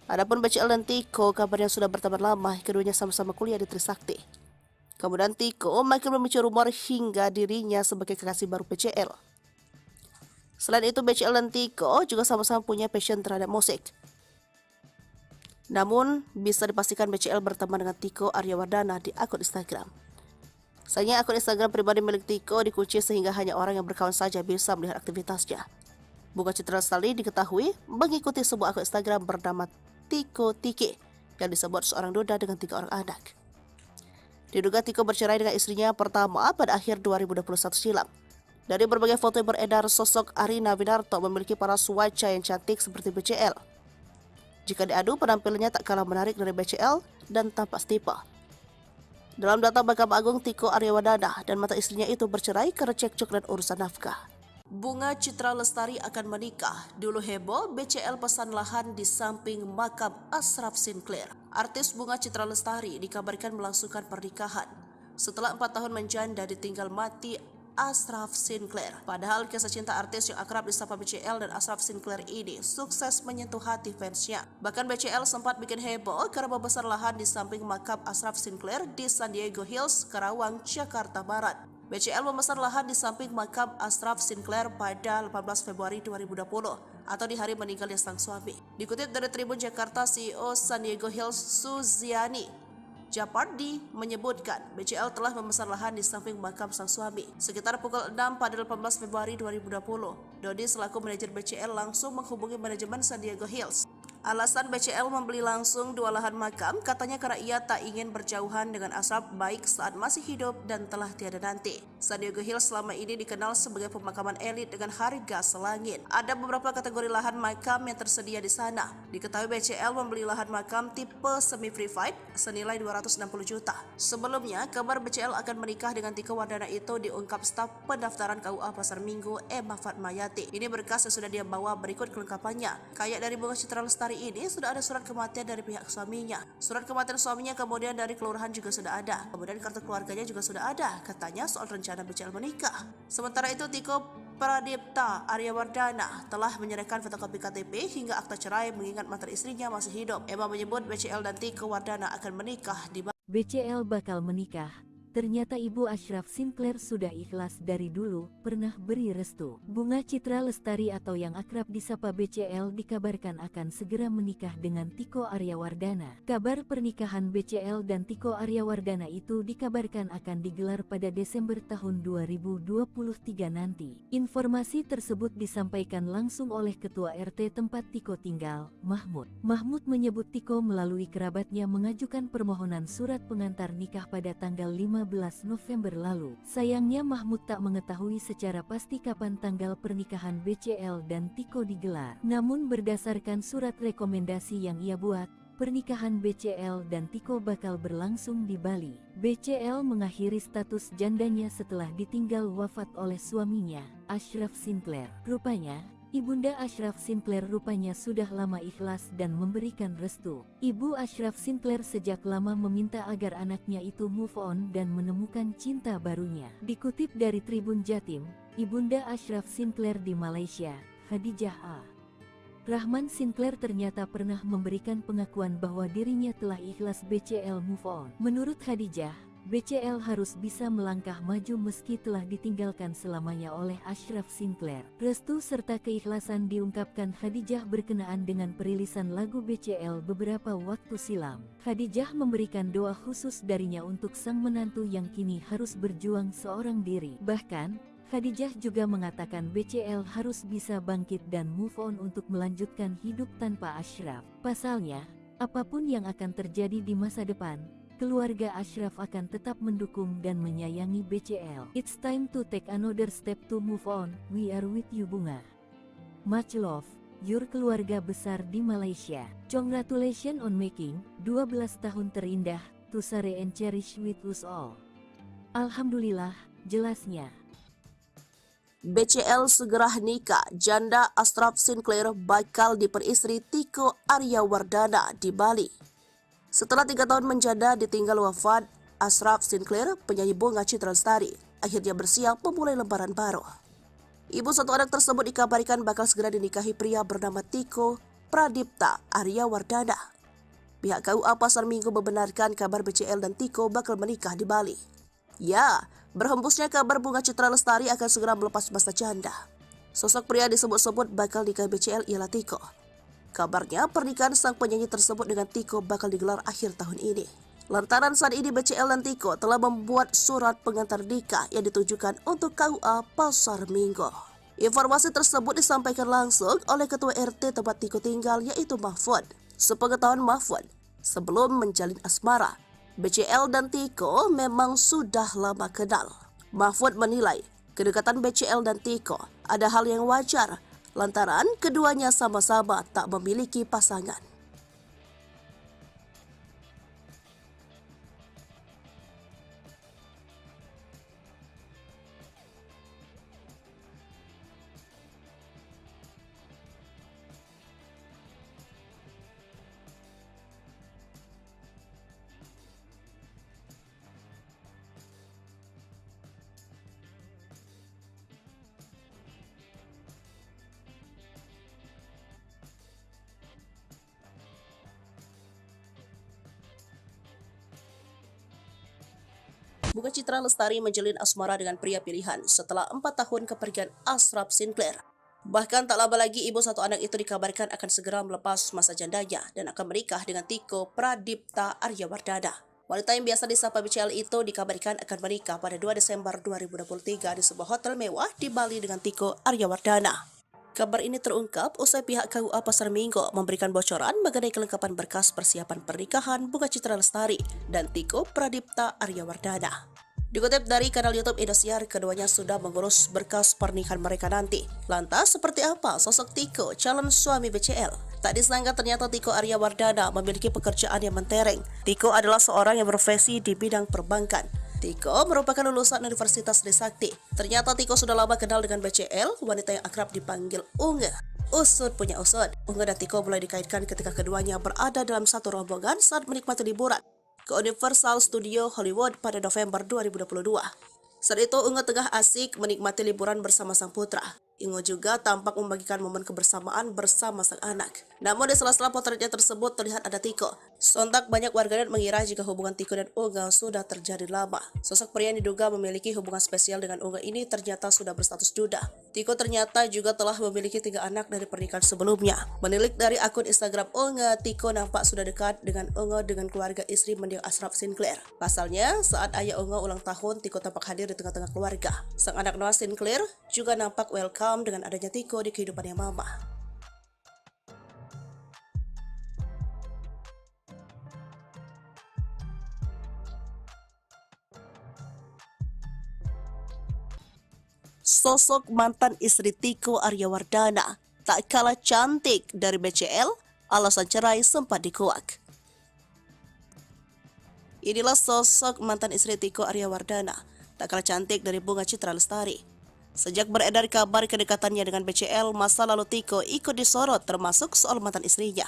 Adapun BCL dan Tiko, kabarnya sudah berteman lama, keduanya sama-sama kuliah di Trisakti. Kemudian Tiko makin memicu rumor hingga dirinya sebagai kekasih baru BCL. Selain itu, BCL dan Tiko juga sama-sama punya passion terhadap musik. Namun, bisa dipastikan BCL berteman dengan Tiko Aryawardana di akun Instagram. Sayangnya akun Instagram pribadi milik Tiko dikunci sehingga hanya orang yang berkawan saja bisa melihat aktivitasnya. Bunga Citra Lestari diketahui mengikuti sebuah akun Instagram bernama Tiko Tiki yang disebut seorang duda dengan 3 orang anak. Diduga Tiko bercerai dengan istrinya pertama pada akhir 2021 silam. Dari berbagai foto yang beredar, sosok Arina Winarto memiliki paras wajah yang cantik seperti BCL. Jika diadu, penampilannya tak kalah menarik dari BCL dan tampak setipe. Dalam data Mahkamah Agung, Tiko Aryawardana dan mantan istrinya itu bercerai karena cekcok dan urusan nafkah. Bunga Citra Lestari akan menikah. Dulu heboh, BCL pesan lahan di samping makam Ashraf Sinclair. Artis Bunga Citra Lestari dikabarkan melangsungkan pernikahan setelah 4 tahun menjanda ditinggal mati Ashraf Sinclair. Padahal kisah cinta artis yang akrab disapa BCL dan Ashraf Sinclair ini sukses menyentuh hati fansnya. Bahkan BCL sempat bikin heboh karena membesar lahan di samping makam Ashraf Sinclair di San Diego Hills, Karawang, Jakarta Barat. BCL memesan lahan di samping makam Ashraf Sinclair pada 18 Februari 2020 atau di hari meninggalnya sang suami. Dikutip dari Tribun Jakarta, CEO San Diego Hills Suziani Japardi menyebutkan BCL telah memesan lahan di samping makam sang suami. Sekitar pukul 6 pada 18 Februari 2020, Dodi selaku manajer BCL langsung menghubungi manajemen San Diego Hills. Alasan BCL membeli langsung 2 lahan makam katanya karena ia tak ingin berjauhan dengan Ashraf baik saat masih hidup dan telah tiada nanti. San Diego Hills selama ini dikenal sebagai pemakaman elit dengan harga selangit. Ada beberapa kategori lahan makam yang tersedia di sana. Diketahui BCL membeli lahan makam tipe semi-privat senilai 260 juta. Sebelumnya, kabar BCL akan menikah dengan Tiko Wardana itu diungkap staf pendaftaran KUA Pasar Minggu Emma Fatmayati. Ini berkas yang sudah dia bawa, berikut kelengkapannya. Kayak dari Bunga Citra Lestari ini sudah ada surat kematian dari pihak suaminya. Surat kematian suaminya kemudian dari kelurahan juga sudah ada. Kemudian kartu keluarganya juga sudah ada. Katanya soal rencana BCL menikah. Sementara itu Tiko Pradipta Aryawardana telah menyerahkan fotokopi KTP hingga akta cerai mengingat mantan istrinya masih hidup. Emma menyebut BCL dan Tiko Wardana akan menikah di BCL bakal menikah. Ternyata Ibu Ashraf Sinclair sudah ikhlas dari dulu, pernah beri restu. Bunga Citra Lestari atau yang akrab disapa BCL dikabarkan akan segera menikah dengan Tiko Aryawardana. Kabar pernikahan BCL dan Tiko Aryawardana itu dikabarkan akan digelar pada Desember tahun 2023 nanti. Informasi tersebut disampaikan langsung oleh Ketua RT tempat Tiko tinggal, Mahmud. Mahmud menyebut Tiko melalui kerabatnya mengajukan permohonan surat pengantar nikah pada tanggal 15 November lalu. Sayangnya Mahmud tak mengetahui secara pasti kapan tanggal pernikahan BCL dan Tiko digelar. Namun berdasarkan surat rekomendasi yang ia buat, pernikahan BCL dan Tiko bakal berlangsung di Bali. BCL mengakhiri status jandanya setelah ditinggal wafat oleh suaminya, Ashraf Sinclair. Rupanya, Ibunda Ashraf Sinclair rupanya sudah lama ikhlas dan memberikan restu. Ibu Ashraf Sinclair sejak lama meminta agar anaknya itu move on dan menemukan cinta barunya. Dikutip dari Tribun Jatim, Ibunda Ashraf Sinclair di Malaysia, Khadijah A. Rahman Sinclair ternyata pernah memberikan pengakuan bahwa dirinya telah ikhlas BCL move on. Menurut Khadijah, BCL harus bisa melangkah maju meski telah ditinggalkan selamanya oleh Ashraf Sinclair. Restu serta keikhlasan diungkapkan Khadijah berkenaan dengan perilisan lagu BCL beberapa waktu silam. Khadijah memberikan doa khusus darinya untuk sang menantu yang kini harus berjuang seorang diri. Bahkan, Khadijah juga mengatakan BCL harus bisa bangkit dan move on untuk melanjutkan hidup tanpa Ashraf. Pasalnya, apapun yang akan terjadi di masa depan, keluarga Ashraf akan tetap mendukung dan menyayangi BCL. It's time to take another step to move on. We are with you Bunga. Much love, your keluarga besar di Malaysia. Congratulations on making 12 tahun terindah, to share and cherish with us all. Alhamdulillah, jelasnya. BCL segera nikah, janda Ashraf Sinclair bakal diperistri Tiko Aryawardana di Bali. Setelah 3 tahun menjanda ditinggal wafat, Ashraf Sinclair, penyanyi Bunga Citra Lestari, akhirnya bersiap memulai lembaran baru. Ibu satu anak tersebut dikabarkan bakal segera dinikahi pria bernama Tiko Pradipta Aryawardana. Pihak KUA Pasar Minggu membenarkan kabar BCL dan Tiko bakal menikah di Bali. Ya, berhembusnya kabar Bunga Citra Lestari akan segera melepas masa janda. Sosok pria disebut-sebut bakal nikah BCL ialah Tiko. Kabarnya pernikahan sang penyanyi tersebut dengan Tiko bakal digelar akhir tahun ini. Lantaran saat ini BCL dan Tiko telah membuat surat pengantar nikah yang ditujukan untuk KUA Pasar Minggu. Informasi tersebut disampaikan langsung oleh Ketua RT tempat Tiko tinggal yaitu Mahfud. Sepengetahuan Mahfud, sebelum menjalin asmara, BCL dan Tiko memang sudah lama kenal. Mahfud menilai kedekatan BCL dan Tiko ada hal yang wajar lantaran keduanya sama-sama tak memiliki pasangan. Bunga Citra Lestari menjalin asmara dengan pria pilihan setelah 4 tahun kepergian Ashraf Sinclair. Bahkan tak lama lagi ibu satu anak itu dikabarkan akan segera melepas masa jandanya dan akan menikah dengan Tiko Pradipta Aryawardana. Wanita yang biasa disapa BCL itu dikabarkan akan menikah pada 2 Desember 2023 di sebuah hotel mewah di Bali dengan Tiko Aryawardana. Kabar ini terungkap usai pihak KUA Pasar Minggu memberikan bocoran mengenai kelengkapan berkas persiapan pernikahan Bunga Citra Lestari dan Tiko Pradipta Aryawardana. Dikutip dari kanal YouTube Indosiar, keduanya sudah mengurus berkas pernikahan mereka nanti. Lantas, seperti apa sosok Tiko, calon suami BCL? Tak disangka ternyata Tiko Aryawardana memiliki pekerjaan yang mentereng. Tiko adalah seorang yang berprofesi di bidang perbankan. Tiko merupakan lulusan Universitas Trisakti. Ternyata Tiko sudah lama kenal dengan BCL, wanita yang akrab dipanggil Unge. Usut punya usut. Unge dan Tiko mulai dikaitkan ketika keduanya berada dalam satu rombongan saat menikmati liburan ke Universal Studio Hollywood pada November 2022. Saat itu Unge tengah asik menikmati liburan bersama sang putra. Unge juga tampak membagikan momen kebersamaan bersama sang anak. Namun di sela-sela potretnya tersebut terlihat ada Tiko. Sontak banyak warganet mengira jika hubungan Tiko dan Unge sudah terjadi lama. Sosok pria yang diduga memiliki hubungan spesial dengan Unge ini ternyata sudah berstatus duda. Tiko ternyata juga telah memiliki 3 anak dari pernikahan sebelumnya. Menilik dari akun Instagram Unge, Tiko nampak sudah dekat dengan Unge dengan keluarga istri mendiang Ashraf Sinclair. Pasalnya, saat ayah Unge ulang tahun, Tiko tampak hadir di tengah-tengah keluarga. Sang anak Noah Sinclair juga nampak welcome dengan adanya Tiko di kehidupannya mama. Sosok mantan istri Tiko Aryawardana tak kalah cantik dari BCL, alasan cerai sempat dikuak. Inilah sosok mantan istri Tiko Aryawardana, tak kalah cantik dari Bunga Citra Lestari. Sejak beredar kabar kedekatannya dengan BCL, masa lalu Tiko ikut disorot termasuk soal mantan istrinya.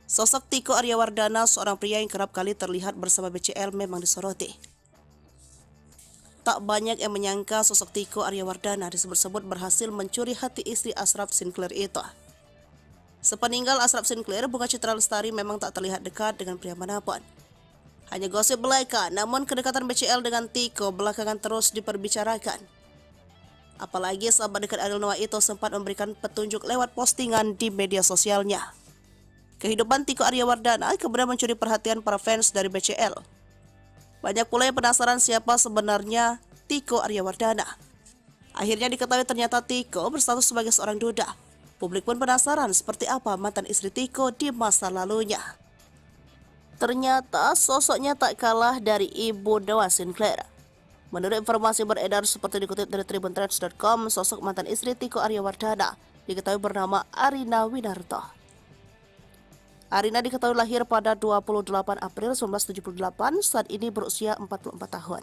Sosok Tiko Aryawardana, seorang pria yang kerap kali terlihat bersama BCL, memang disoroti. Tak banyak yang menyangka sosok Tiko Aryawardana disebut-sebut berhasil mencuri hati istri Ashraf Sinclair itu. Sepeninggal Ashraf Sinclair, Bunga Citra Lestari memang tak terlihat dekat dengan pria manapun. Hanya gosip belaka, namun kedekatan BCL dengan Tiko belakangan terus diperbicarakan. Apalagi sahabat dekat Ariel Noah itu sempat memberikan petunjuk lewat postingan di media sosialnya. Kehidupan Tiko Aryawardana kemudian mencuri perhatian para fans dari BCL. Banyak pula yang penasaran siapa sebenarnya Tiko Aryawardana. Akhirnya diketahui ternyata Tiko berstatus sebagai seorang duda. Publik pun penasaran seperti apa mantan istri Tiko di masa lalunya. Ternyata sosoknya tak kalah dari ibu Noah Sinclair. Menurut informasi beredar seperti dikutip dari tribuntrends.com, sosok mantan istri Tiko Aryawardana diketahui bernama Arina Winarto. Arina diketahui lahir pada 28 April 1978, saat ini berusia 44 tahun.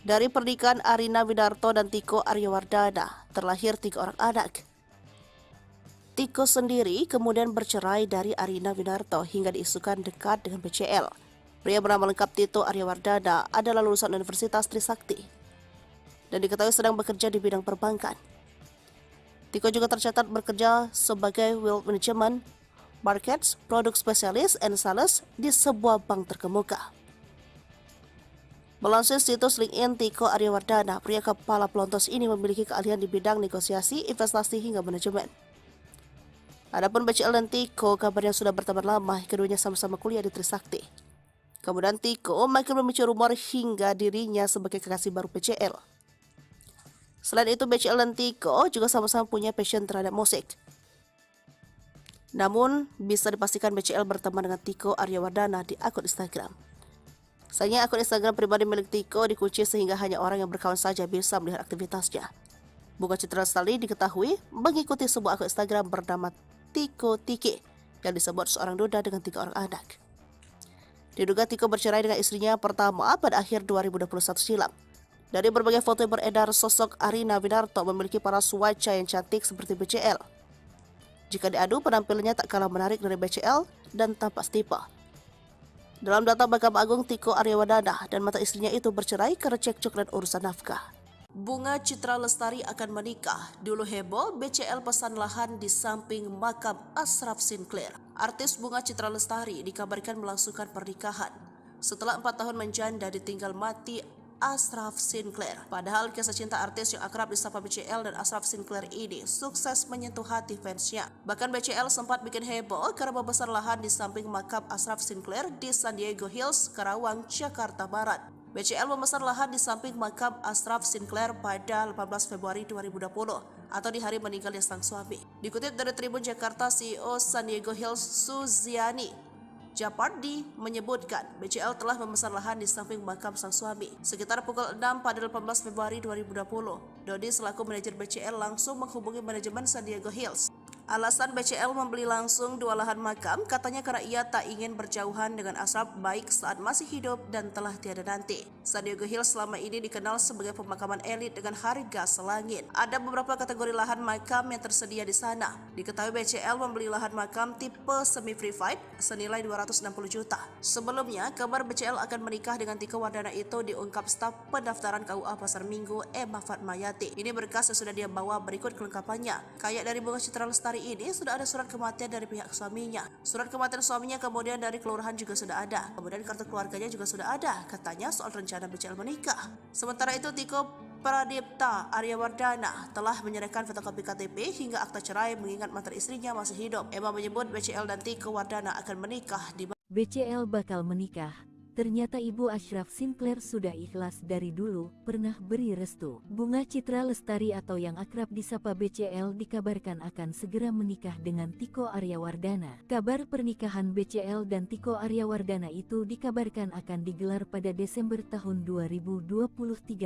Dari pernikahan Arina Winarto dan Tiko Aryawardana, terlahir 3 orang anak. Tiko sendiri kemudian bercerai dari Arina Winarto hingga diisukan dekat dengan BCL. Pria bernama lengkap Tito Aryawardana adalah lulusan Universitas Trisakti dan diketahui sedang bekerja di bidang perbankan. Tiko juga tercatat bekerja sebagai Wealth Management, Markets, Produk Spesialis, and Sales di sebuah bank terkemuka. Melansir situs LinkedIn Tiko Aryawardana, pria kepala pelontos ini memiliki keahlian di bidang negosiasi, investasi, hingga manajemen. Adapun BCL dan Tiko kabarnya sudah berteman lama, keduanya sama-sama kuliah di Trisakti. Kemudian Tiko makin memicu rumor hingga dirinya sebagai kekasih baru BCL. Selain itu, BCL dan Tiko juga sama-sama punya passion terhadap musik. Namun, bisa dipastikan BCL berteman dengan Tiko Aryawardana di akun Instagram. Sayangnya akun Instagram pribadi milik Tiko dikunci sehingga hanya orang yang berkawan saja bisa melihat aktivitasnya. Bunga Citra Lestari diketahui mengikuti sebuah akun Instagram bernama Tiko Tiki yang disebut seorang duda dengan 3 orang anak. Diduga Tiko bercerai dengan istrinya pertama pada akhir 2021 silam. Dari berbagai foto yang beredar, sosok Arina Winarto memiliki paras wajah yang cantik seperti BCL. Jika diadu, penampilannya tak kalah menarik dari BCL dan tampak setipe. Dalam data Mahkamah Agung, Tiko Aryawardana dan mantan istrinya itu bercerai karena cekcok dan urusan nafkah. Bunga Citra Lestari akan menikah. Dulu heboh, BCL pesan lahan di samping makam Ashraf Sinclair. Artis Bunga Citra Lestari dikabarkan melangsungkan pernikahan. Setelah 4 tahun menjanda ditinggal mati Ashraf Sinclair. Padahal kisah cinta artis yang akrab disapa BCL dan Ashraf Sinclair ini sukses menyentuh hati fansnya. Bahkan BCL sempat bikin heboh karena membesar lahan di samping makam Ashraf Sinclair di San Diego Hills, Karawang, Jakarta Barat. BCL memesan lahan di samping makam Ashraf Sinclair pada 18 Februari 2020 atau di hari meninggalnya sang suami. Dikutip dari Tribun Jakarta, CEO San Diego Hills Suziani Japardi menyebutkan BCL telah memesan lahan di samping makam sang suami. Sekitar pukul 6 pada 18 Februari 2020, Dodi selaku manajer BCL langsung menghubungi manajemen San Diego Hills. Alasan BCL membeli langsung 2 lahan makam katanya karena ia tak ingin berjauhan dengan Ashraf baik saat masih hidup dan telah tiada nanti. San Diego Hills selama ini dikenal sebagai pemakaman elit dengan harga selangit. Ada beberapa kategori lahan makam yang tersedia di sana. Diketahui BCL membeli lahan makam tipe semi-private senilai 260 juta. Sebelumnya, kabar BCL akan menikah dengan Tiko Wardana itu diungkap staf pendaftaran KUA Pasar Minggu Emma Fatmayati. Ini berkas yang sudah dia bawa, berikut kelengkapannya. Kayak dari Bunga Citra Lestari ini sudah ada surat kematian dari pihak suaminya. Surat kematian suaminya kemudian dari kelurahan juga sudah ada. Kemudian kartu keluarganya juga sudah ada. Katanya soal rencana BCL menikah. Sementara itu Tiko Pradipta Aryawardana telah menyerahkan fotokopi KTP hingga akta cerai mengingat mantan istrinya masih hidup. Emma menyebut BCL dan Tiko Wardana akan menikah di BCL bakal menikah. Ternyata Ibu Ashraf Sinclair sudah ikhlas dari dulu, pernah beri restu. Bunga Citra Lestari atau yang akrab disapa BCL dikabarkan akan segera menikah dengan Tiko Aryawardana. Kabar pernikahan BCL dan Tiko Aryawardana itu dikabarkan akan digelar pada Desember tahun 2023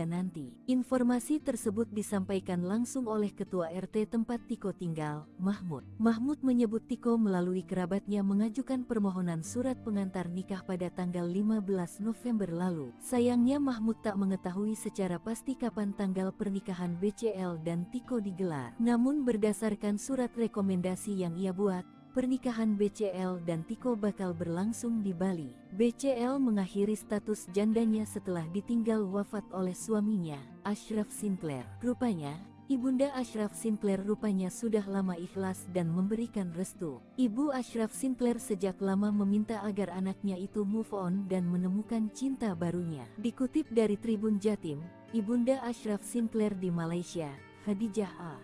nanti. Informasi tersebut disampaikan langsung oleh Ketua RT tempat Tiko tinggal, Mahmud. Mahmud menyebut Tiko melalui kerabatnya mengajukan permohonan surat pengantar nikah pada tanggal 15 November lalu. Sayangnya Mahmud tak mengetahui secara pasti kapan tanggal pernikahan BCL dan Tiko digelar. Namun berdasarkan surat rekomendasi yang ia buat, pernikahan BCL dan Tiko bakal berlangsung di Bali. BCL mengakhiri status jandanya setelah ditinggal wafat oleh suaminya, Ashraf Sinclair. Rupanya, Ibunda Ashraf Sinclair rupanya sudah lama ikhlas dan memberikan restu. Ibu Ashraf Sinclair sejak lama meminta agar anaknya itu move on dan menemukan cinta barunya. Dikutip dari Tribun Jatim, Ibunda Ashraf Sinclair di Malaysia, Khadijah A.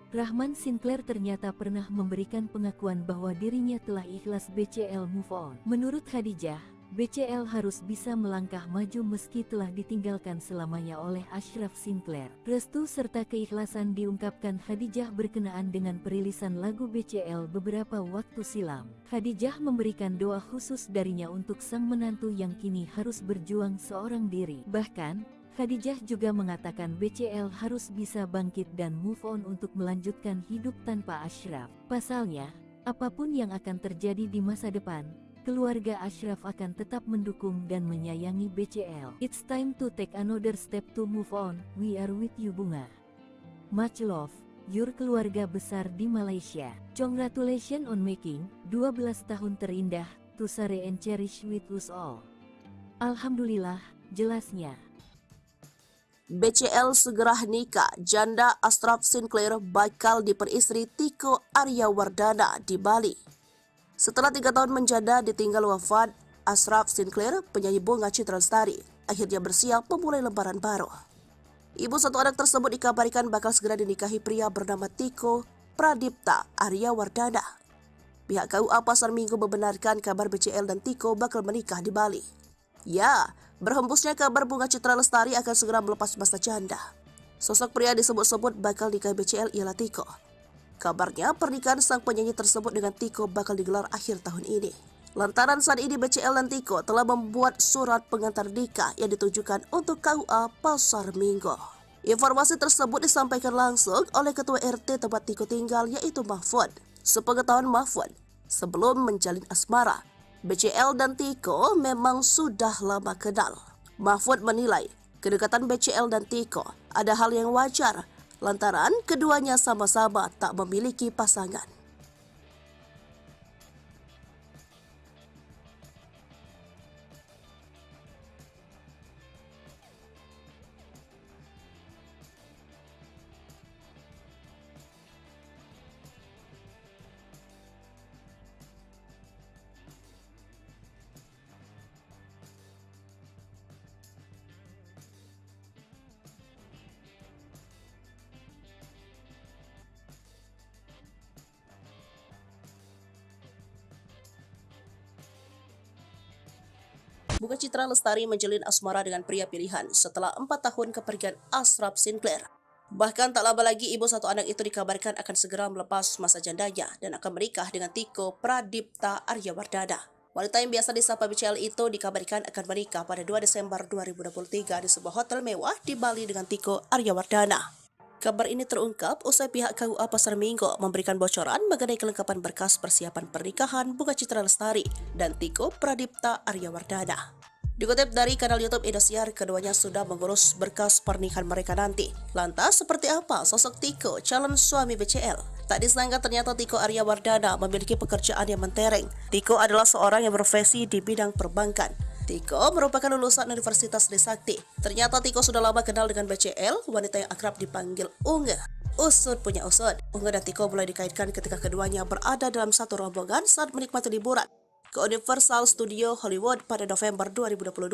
Rahman Sinclair ternyata pernah memberikan pengakuan bahwa dirinya telah ikhlas BCL move on. Menurut Khadijah, BCL harus bisa melangkah maju meski telah ditinggalkan selamanya oleh Ashraf Sinclair. Restu serta keikhlasan diungkapkan Khadijah berkenaan dengan perilisan lagu BCL beberapa waktu silam. Khadijah memberikan doa khusus darinya untuk sang menantu yang kini harus berjuang seorang diri. Bahkan, Khadijah juga mengatakan BCL harus bisa bangkit dan move on untuk melanjutkan hidup tanpa Ashraf. Pasalnya, apapun yang akan terjadi di masa depan, keluarga Ashraf akan tetap mendukung dan menyayangi BCL. It's time to take another step to move on. We are with you Bunga. Much love, your keluarga besar di Malaysia. Congratulations on making 12 tahun terindah, to share and cherish with us all. Alhamdulillah, jelasnya. BCL segera nikah, janda Ashraf Sinclair bakal diperistri Tiko Aryawardana di Bali. Setelah 3 tahun menjanda ditinggal wafat, Ashraf Sinclair, penyanyi Bunga Citra Lestari, akhirnya bersiap memulai lembaran baru. Ibu satu anak tersebut dikabarkan bakal segera dinikahi pria bernama Tiko Pradipta Aryawardana. Pihak KUA Pasar Minggu membenarkan kabar BCL dan Tiko bakal menikah di Bali. Ya, berhembusnya kabar Bunga Citra Lestari akan segera melepas masa janda. Sosok pria disebut-sebut bakal nikah BCL ialah Tiko. Kabarnya pernikahan sang penyanyi tersebut dengan Tiko bakal digelar akhir tahun ini. Lantaran saat ini BCL dan Tiko telah membuat surat pengantar nikah yang ditujukan untuk KUA Pasar Minggu. Informasi tersebut disampaikan langsung oleh Ketua RT tempat Tiko tinggal yaitu Mahfud. Sepengetahuan Mahfud, sebelum menjalin asmara, BCL dan Tiko memang sudah lama kenal. Mahfud menilai kedekatan BCL dan Tiko ada hal yang wajar lantaran keduanya sama-sama tak memiliki pasangan. Bunga Citra Lestari menjalin asmara dengan pria pilihan setelah 4 tahun kepergian Ashraf Sinclair. Bahkan tak lama lagi ibu satu anak itu dikabarkan akan segera melepas masa jandanya dan akan menikah dengan Tiko Pradipta Aryawardana. Wanita yang biasa disapa BCL itu dikabarkan akan menikah pada 2 Desember 2023 di sebuah hotel mewah di Bali dengan Tiko Aryawardana. Kabar ini terungkap usai pihak KUA Pasar Minggu memberikan bocoran mengenai kelengkapan berkas persiapan pernikahan Bunga Citra Lestari dan Tiko Pradipta Aryawardana. Dikutip dari kanal YouTube Indosiar, keduanya sudah mengurus berkas pernikahan mereka nanti. Lantas, seperti apa sosok Tiko, calon suami BCL? Tak disangka ternyata Tiko Aryawardana memiliki pekerjaan yang mentereng. Tiko adalah seorang yang berprofesi di bidang perbankan. Tiko merupakan lulusan Universitas Trisakti. Ternyata Tiko sudah lama kenal dengan BCL, wanita yang akrab dipanggil Unge. Usut punya usut. Unge dan Tiko mulai dikaitkan ketika keduanya berada dalam satu rombongan saat menikmati liburan ke Universal Studio Hollywood pada November 2022.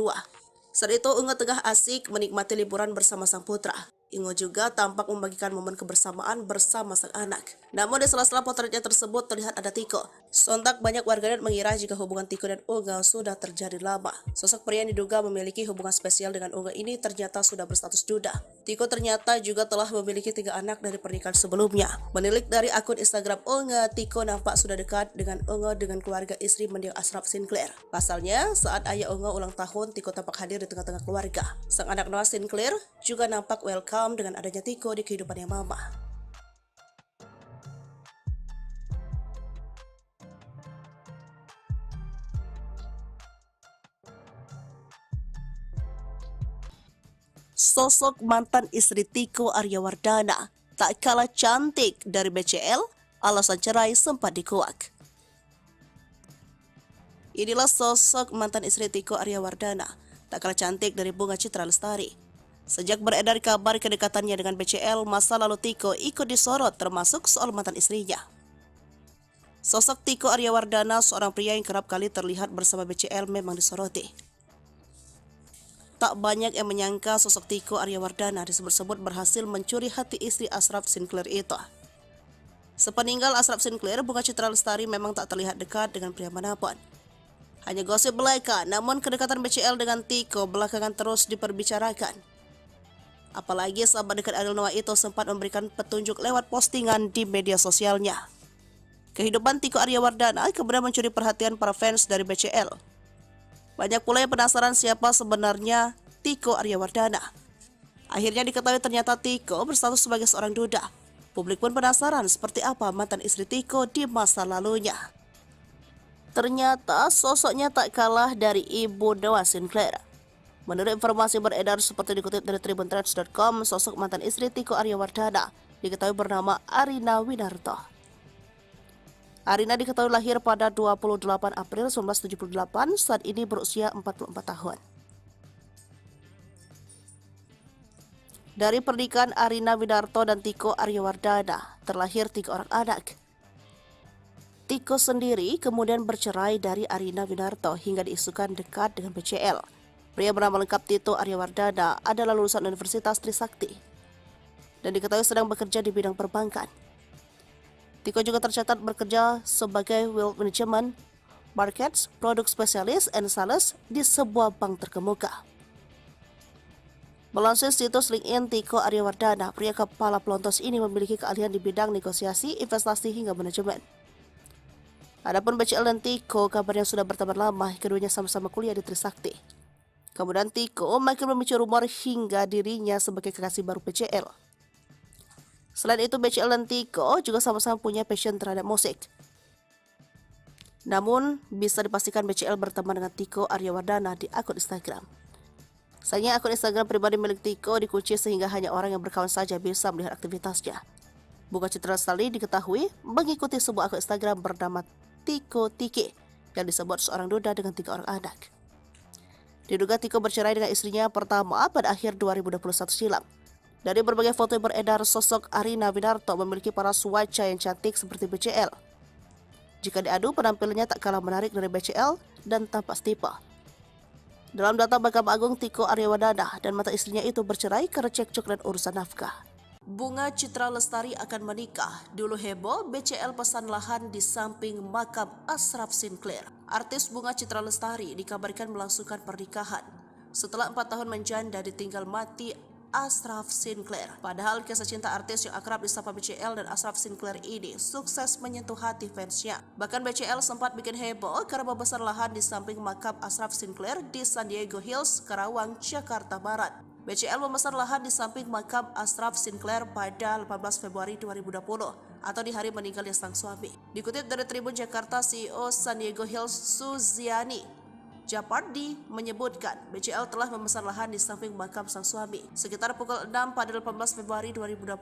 Saat itu Unge tengah asik menikmati liburan bersama sang putra. Unge juga tampak membagikan momen kebersamaan bersama sang anak. Namun di sela-sela potretnya tersebut terlihat ada Tiko. Sontak banyak warganet mengira jika hubungan Tiko dan Unge sudah terjadi lama. Sosok pria yang diduga memiliki hubungan spesial dengan Unge ini ternyata sudah berstatus duda. Tiko ternyata juga telah memiliki 3 anak dari pernikahan sebelumnya. Menilik dari akun Instagram Unge, Tiko nampak sudah dekat dengan Unge dengan keluarga istri mendiang Ashraf Sinclair. Pasalnya, saat ayah Unge ulang tahun, Tiko tampak hadir di tengah-tengah keluarga. Sang anak Noah Sinclair juga nampak welcome dengan adanya Tiko di kehidupannya mama. Sosok mantan istri Tiko Aryawardana tak kalah cantik dari BCL, alasan cerai sempat dikuak. Inilah sosok mantan istri Tiko Aryawardana, tak kalah cantik dari Bunga Citra Lestari. Sejak beredar kabar kedekatannya dengan BCL, masa lalu Tiko ikut disorot termasuk soal mantan istrinya. Sosok Tiko Aryawardana, seorang pria yang kerap kali terlihat bersama BCL, memang disoroti. Tak banyak yang menyangka sosok Tiko Aryawardana disebut-sebut berhasil mencuri hati istri Ashraf Sinclair itu. Sepeninggal Ashraf Sinclair, Bunga Citra Lestari memang tak terlihat dekat dengan pria manapun. Hanya gosip belaka, namun kedekatan BCL dengan Tiko belakangan terus diperbicarakan. Apalagi sahabat dekat Ariel Noah itu sempat memberikan petunjuk lewat postingan di media sosialnya. Kehidupan Tiko Aryawardana kemudian mencuri perhatian para fans dari BCL. Banyak pula yang penasaran siapa sebenarnya Tiko Aryawardana. Akhirnya diketahui ternyata Tiko berstatus sebagai seorang duda. Publik pun penasaran seperti apa mantan istri Tiko di masa lalunya. Ternyata sosoknya tak kalah dari ibu Noah Sinclair. Menurut informasi beredar seperti dikutip dari tribuntrends.com, sosok mantan istri Tiko Aryawardana diketahui bernama Arina Winarto. Arina diketahui lahir pada 28 April 1978, saat ini berusia 44 tahun. Dari pernikahan Arina Winarto dan Tiko Aryawardana, terlahir 3 orang anak. Tiko sendiri kemudian bercerai dari Arina Winarto hingga diisukan dekat dengan BCL. Pria bernama lengkap Tito Aryawardana adalah lulusan Universitas Trisakti dan diketahui sedang bekerja di bidang perbankan. Tiko juga tercatat bekerja sebagai Wealth Management, Markets, Produk Spesialis, and Sales di sebuah bank terkemuka. Melansir situs LinkedIn Tiko Aryawardana, pria kepala pelontos ini memiliki keahlian di bidang negosiasi, investasi, hingga manajemen. Adapun BCL dan Tiko kabarnya sudah berteman lama, keduanya sama-sama kuliah di Trisakti. Kemudian Tiko makin memicu rumor hingga dirinya sebagai kekasih baru BCL. Selain itu, BCL dan Tiko juga sama-sama punya passion terhadap musik. Namun, bisa dipastikan BCL berteman dengan Tiko Aryawardana di akun Instagram. Sayangnya akun Instagram pribadi milik Tiko dikunci sehingga hanya orang yang berkawan saja bisa melihat aktivitasnya. Bunga Citra Lestari diketahui mengikuti sebuah akun Instagram bernama Tiko Tiki yang disebut seorang duda dengan 3 orang anak. Diduga Tiko bercerai dengan istrinya pertama pada akhir 2021 silam. Dari berbagai foto yang beredar, sosok Arina Winarto memiliki paras wajah yang cantik seperti BCL. Jika diadu, penampilannya tak kalah menarik dari BCL dan tampak setipe. Dalam data Mahkamah Agung, Tiko Aryawardana dan mantan istrinya itu bercerai karena cekcok dan urusan nafkah. Bunga Citra Lestari akan menikah. Dulu heboh, BCL pesan lahan di samping makam Ashraf Sinclair. Artis Bunga Citra Lestari dikabarkan melangsungkan pernikahan. Setelah 4 tahun menjanda ditinggal mati Ashraf Sinclair. Padahal kisah cinta artis yang akrab disapa BCL dan Ashraf Sinclair ini sukses menyentuh hati fansnya. Bahkan BCL sempat bikin heboh karena membesar lahan di samping makam Ashraf Sinclair di San Diego Hills, Karawang, Jakarta Barat. BCL memesan lahan di samping makam Ashraf Sinclair pada 18 Februari 2020 atau di hari meninggalnya sang suami. Dikutip dari Tribun Jakarta, CEO San Diego Hills Suziani Japardi menyebutkan BCL telah memesan lahan di samping makam sang suami. Sekitar pukul 6 pada 18 Februari 2020,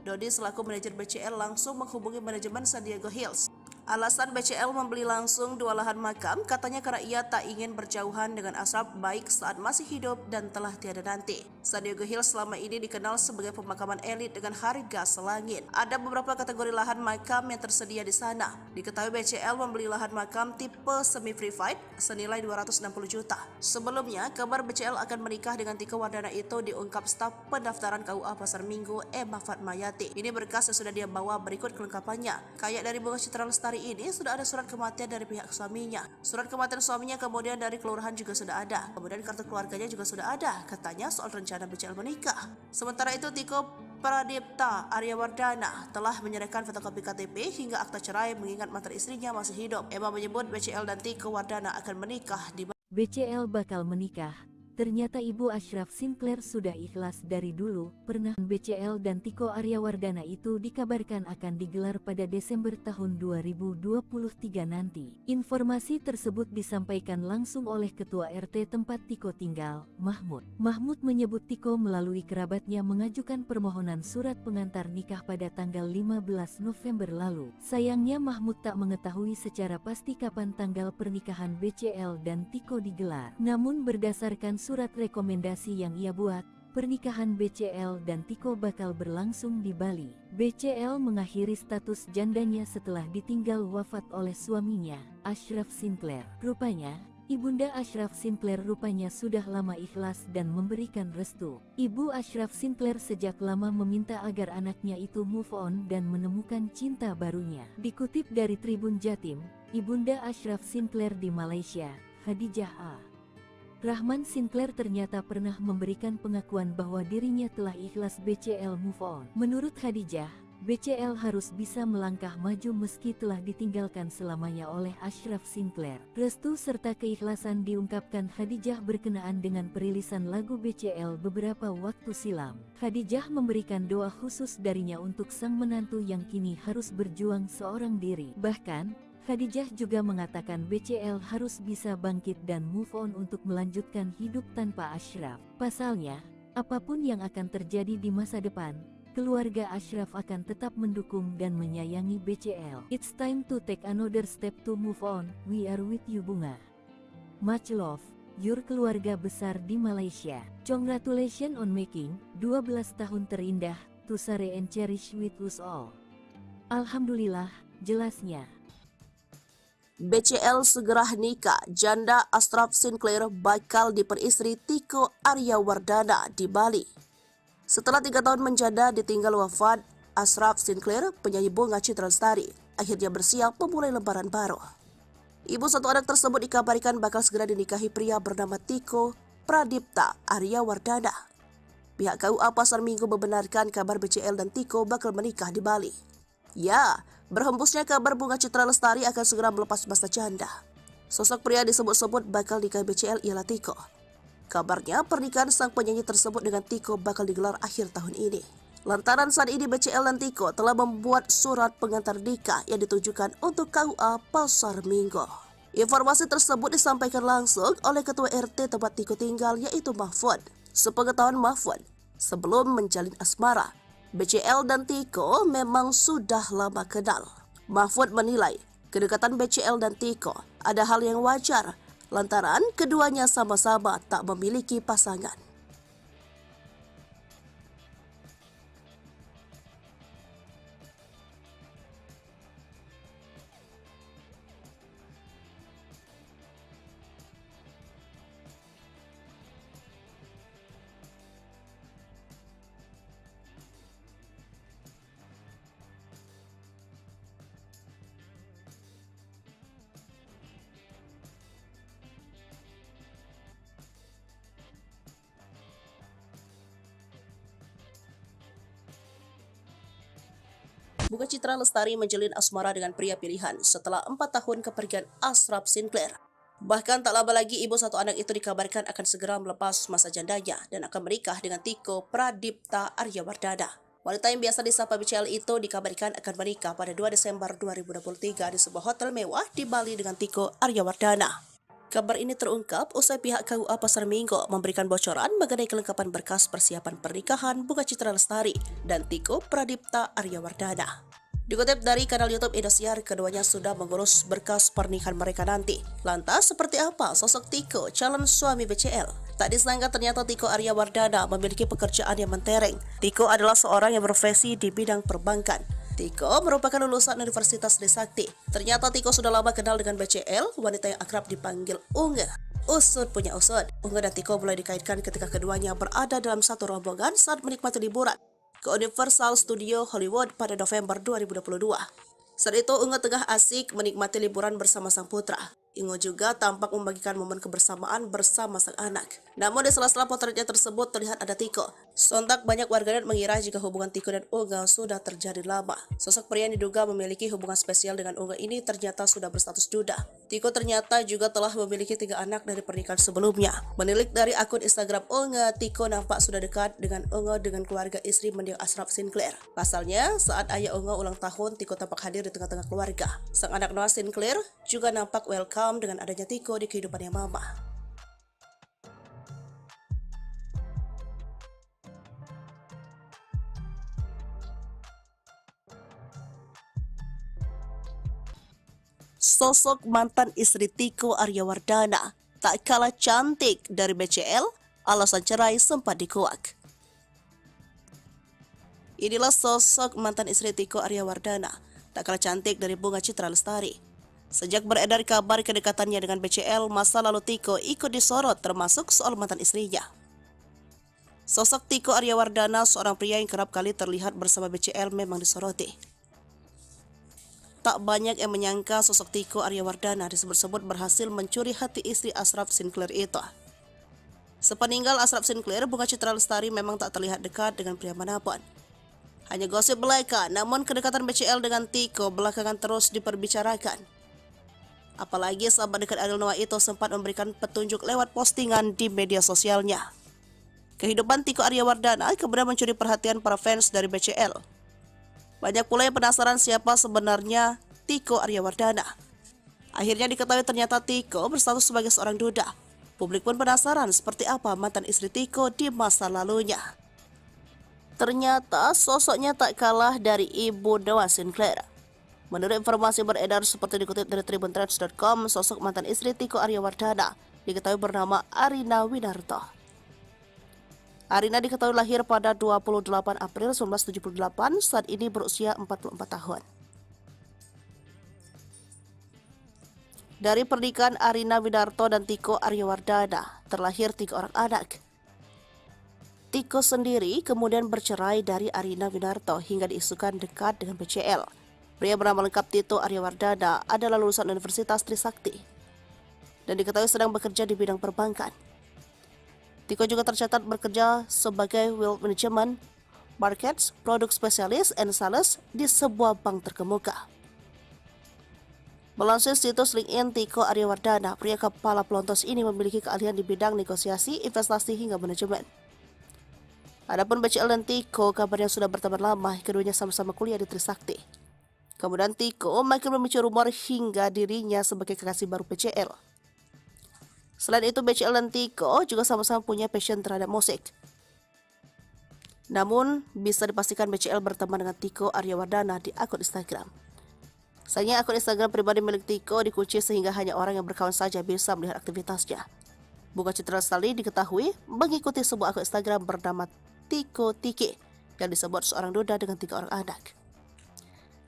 Dodi selaku manajer BCL langsung menghubungi manajemen San Diego Hills. Alasan BCL membeli langsung 2 lahan makam katanya karena ia tak ingin berjauhan dengan Ashraf baik saat masih hidup dan telah tiada nanti. San Diego Hills selama ini dikenal sebagai pemakaman elit dengan harga selangit. Ada beberapa kategori lahan makam yang tersedia di sana. Diketahui BCL membeli lahan makam tipe semi-private senilai 260 juta. Sebelumnya, kabar BCL akan menikah dengan Tiko Wardana itu diungkap staf pendaftaran KUA Pasar Minggu Emma Fatmayati. Ini berkas yang sudah dia bawa, berikut kelengkapannya. Kayak dari Bunga Citra Lestari ini sudah ada surat kematian dari pihak suaminya. Surat kematian suaminya kemudian dari kelurahan juga sudah ada. Kemudian kartu keluarganya juga sudah ada. Katanya soal rencana BCL menikah. Sementara itu Tiko Pradipta Aryawardana telah menyerahkan fotokopi KTP hingga akta cerai mengingat mantan istrinya masih hidup. Emma menyebut BCL dan Tiko Wardana akan menikah di BCL bakal menikah. Ternyata Ibu Ashraf Sinclair sudah ikhlas dari dulu. Pernah BCL dan Tiko Aryawardana itu dikabarkan akan digelar pada Desember tahun 2023 nanti. Informasi tersebut disampaikan langsung oleh Ketua RT tempat Tiko tinggal, Mahmud. Mahmud menyebut Tiko melalui kerabatnya mengajukan permohonan surat pengantar nikah pada tanggal 15 November lalu. Sayangnya Mahmud tak mengetahui secara pasti kapan tanggal pernikahan BCL dan Tiko digelar. Namun berdasarkan surat rekomendasi yang ia buat, pernikahan BCL dan Tiko bakal berlangsung di Bali. BCL mengakhiri status jandanya setelah ditinggal wafat oleh suaminya, Ashraf Sinclair. Rupanya, Ibunda Ashraf Sinclair sudah lama ikhlas dan memberikan restu. Ibu Ashraf Sinclair sejak lama meminta agar anaknya itu move on dan menemukan cinta barunya. Dikutip dari Tribun Jatim, Ibunda Ashraf Sinclair di Malaysia, Khadijah A. Rahman Sinclair ternyata pernah memberikan pengakuan bahwa dirinya telah ikhlas BCL move on. Menurut Khadijah, BCL harus bisa melangkah maju meski telah ditinggalkan selamanya oleh Ashraf Sinclair. Restu serta keikhlasan diungkapkan Khadijah berkenaan dengan perilisan lagu BCL beberapa waktu silam. Khadijah memberikan doa khusus darinya untuk sang menantu yang kini harus berjuang seorang diri. Bahkan, Khadijah juga mengatakan BCL harus bisa bangkit dan move on untuk melanjutkan hidup tanpa Ashraf. Pasalnya, apapun yang akan terjadi di masa depan, keluarga Ashraf akan tetap mendukung dan menyayangi BCL. It's time to take another step to move on. We are with you Bunga. Much love, your keluarga besar di Malaysia. Congratulations on making 12 tahun terindah, to share and cherish with us all. Alhamdulillah, jelasnya. BCL segera nikah, janda Ashraf Sinclair bakal diperistri Tiko Aryawardana di Bali. Setelah 3 tahun menjanda ditinggal wafat, Ashraf Sinclair, penyanyi Bunga Citra Lestari, akhirnya bersiap memulai lembaran baru. Ibu satu anak tersebut dikabarkan bakal segera dinikahi pria bernama Tiko Pradipta Aryawardana. Pihak KUA Pasar Minggu membenarkan kabar BCL dan Tiko bakal menikah di Bali. Ya, berhembusnya kabar Bunga Citra Lestari akan segera melepas masa janda. Sosok pria disebut-sebut bakal nikah BCL ialah Tiko. Kabarnya pernikahan sang penyanyi tersebut dengan Tiko bakal digelar akhir tahun ini. Lantaran saat ini BCL dan Tiko telah membuat surat pengantar nikah yang ditujukan untuk KUA Pasar Minggu. Informasi tersebut disampaikan langsung oleh Ketua RT tempat Tiko tinggal yaitu Mahfud. Sepengetahuan Mahfud, sebelum menjalin asmara, BCL dan Tiko memang sudah lama kenal. Mahfud menilai kedekatan BCL dan Tiko ada hal yang wajar lantaran keduanya sama-sama tak memiliki pasangan. Bunga Citra Lestari menjalin asmara dengan pria pilihan setelah 4 tahun kepergian Ashraf Sinclair. Bahkan tak lama lagi ibu satu anak itu dikabarkan akan segera melepas masa jandanya dan akan menikah dengan Tiko Pradipta Aryawardana. Wanita yang biasa disapa BCL itu dikabarkan akan menikah pada 2 Desember 2023 di sebuah hotel mewah di Bali dengan Tiko Aryawardana. Kabar ini terungkap usai pihak KUA Pasar Minggu memberikan bocoran mengenai kelengkapan berkas persiapan pernikahan Bunga Citra Lestari dan Tiko Pradipta Aryawardana. Dikutip dari kanal YouTube Indosiar, keduanya sudah mengurus berkas pernikahan mereka nanti. Lantas, seperti apa sosok Tiko, calon suami BCL? Tak disangka ternyata Tiko Aryawardana memiliki pekerjaan yang mentereng. Tiko adalah seorang yang berprofesi di bidang perbankan. Tiko merupakan lulusan Universitas Trisakti. Ternyata Tiko sudah lama kenal dengan BCL, wanita yang akrab dipanggil Unge. Usut punya usut. Unge dan Tiko mulai dikaitkan ketika keduanya berada dalam satu rombongan saat menikmati liburan ke Universal Studio Hollywood pada November 2022. Saat itu Unge tengah asik menikmati liburan bersama sang putra. Unge juga tampak membagikan momen kebersamaan bersama sang anak. Namun di sela-sela potretnya tersebut terlihat ada Tiko. Sontak banyak warganet mengira jika hubungan Tiko dan Unge sudah terjadi lama. Sosok pria yang diduga memiliki hubungan spesial dengan Unge ini ternyata sudah berstatus duda. Tiko ternyata juga telah memiliki 3 anak dari pernikahan sebelumnya. Menilik dari akun Instagram Unge, Tiko nampak sudah dekat dengan Unge dengan keluarga istri mendiang Ashraf Sinclair. Pasalnya, saat ayah Unge ulang tahun, Tiko tampak hadir di tengah-tengah keluarga. Sang anak Noah Sinclair juga nampak welcome dengan adanya Tiko di kehidupannya mama. Sosok mantan istri Tiko Aryawardana tak kalah cantik dari BCL, alasan cerai sempat dikuak. Inilah sosok mantan istri Tiko Aryawardana, tak kalah cantik dari Bunga Citra Lestari. Sejak beredar kabar kedekatannya dengan BCL, masa lalu Tiko ikut disorot termasuk soal mantan istrinya. Sosok Tiko Aryawardana, seorang pria yang kerap kali terlihat bersama BCL, memang disoroti. Tak banyak yang menyangka sosok Tiko Aryawardana disebut-sebut berhasil mencuri hati istri Ashraf Sinclair itu. Sepeninggal Ashraf Sinclair, Bunga Citra Lestari memang tak terlihat dekat dengan pria manapun. Hanya gosip belaka, namun kedekatan BCL dengan Tiko belakangan terus diperbicarakan. Apalagi sahabat dekat Ariel Noah itu sempat memberikan petunjuk lewat postingan di media sosialnya. Kehidupan Tiko Aryawardana kemudian mencuri perhatian para fans dari BCL. Banyak pula yang penasaran siapa sebenarnya Tiko Aryawardana. Akhirnya diketahui ternyata Tiko berstatus sebagai seorang duda. Publik pun penasaran seperti apa mantan istri Tiko di masa lalunya. Ternyata sosoknya tak kalah dari ibu Noah Sinclair. Menurut informasi beredar seperti dikutip dari tribuntrends.com, sosok mantan istri Tiko Aryawardana diketahui bernama Arina Winarto. Arina diketahui lahir pada 28 April 1978, saat ini berusia 44 tahun. Dari pernikahan Arina Winarto dan Tiko Aryawardana, terlahir 3 orang anak. Tiko sendiri kemudian bercerai dari Arina Winarto hingga diisukan dekat dengan BCL. Pria bernama lengkap Tito Aryawardana adalah lulusan Universitas Trisakti dan diketahui sedang bekerja di bidang perbankan. Tiko juga tercatat bekerja sebagai Wealth Management, Markets, Produk Spesialis, and Sales di sebuah bank terkemuka. Melansir situs LinkedIn Tiko Aryawardana, pria kepala pelontos ini memiliki keahlian di bidang negosiasi, investasi, hingga manajemen. Adapun BCL dan Tiko kabarnya sudah berteman lama, keduanya sama-sama kuliah di Trisakti. Kemudian Tiko makin memicu rumor hingga dirinya sebagai kekasih baru BCL. Selain itu, BCL dan Tiko juga sama-sama punya passion terhadap musik. Namun, bisa dipastikan BCL berteman dengan Tiko Aryawardana di akun Instagram. Sayangnya akun Instagram pribadi milik Tiko dikunci sehingga hanya orang yang berkawan saja bisa melihat aktivitasnya. Bunga Citra Lestari diketahui mengikuti sebuah akun Instagram bernama Tiko Tiki yang disebut seorang duda dengan 3 orang anak.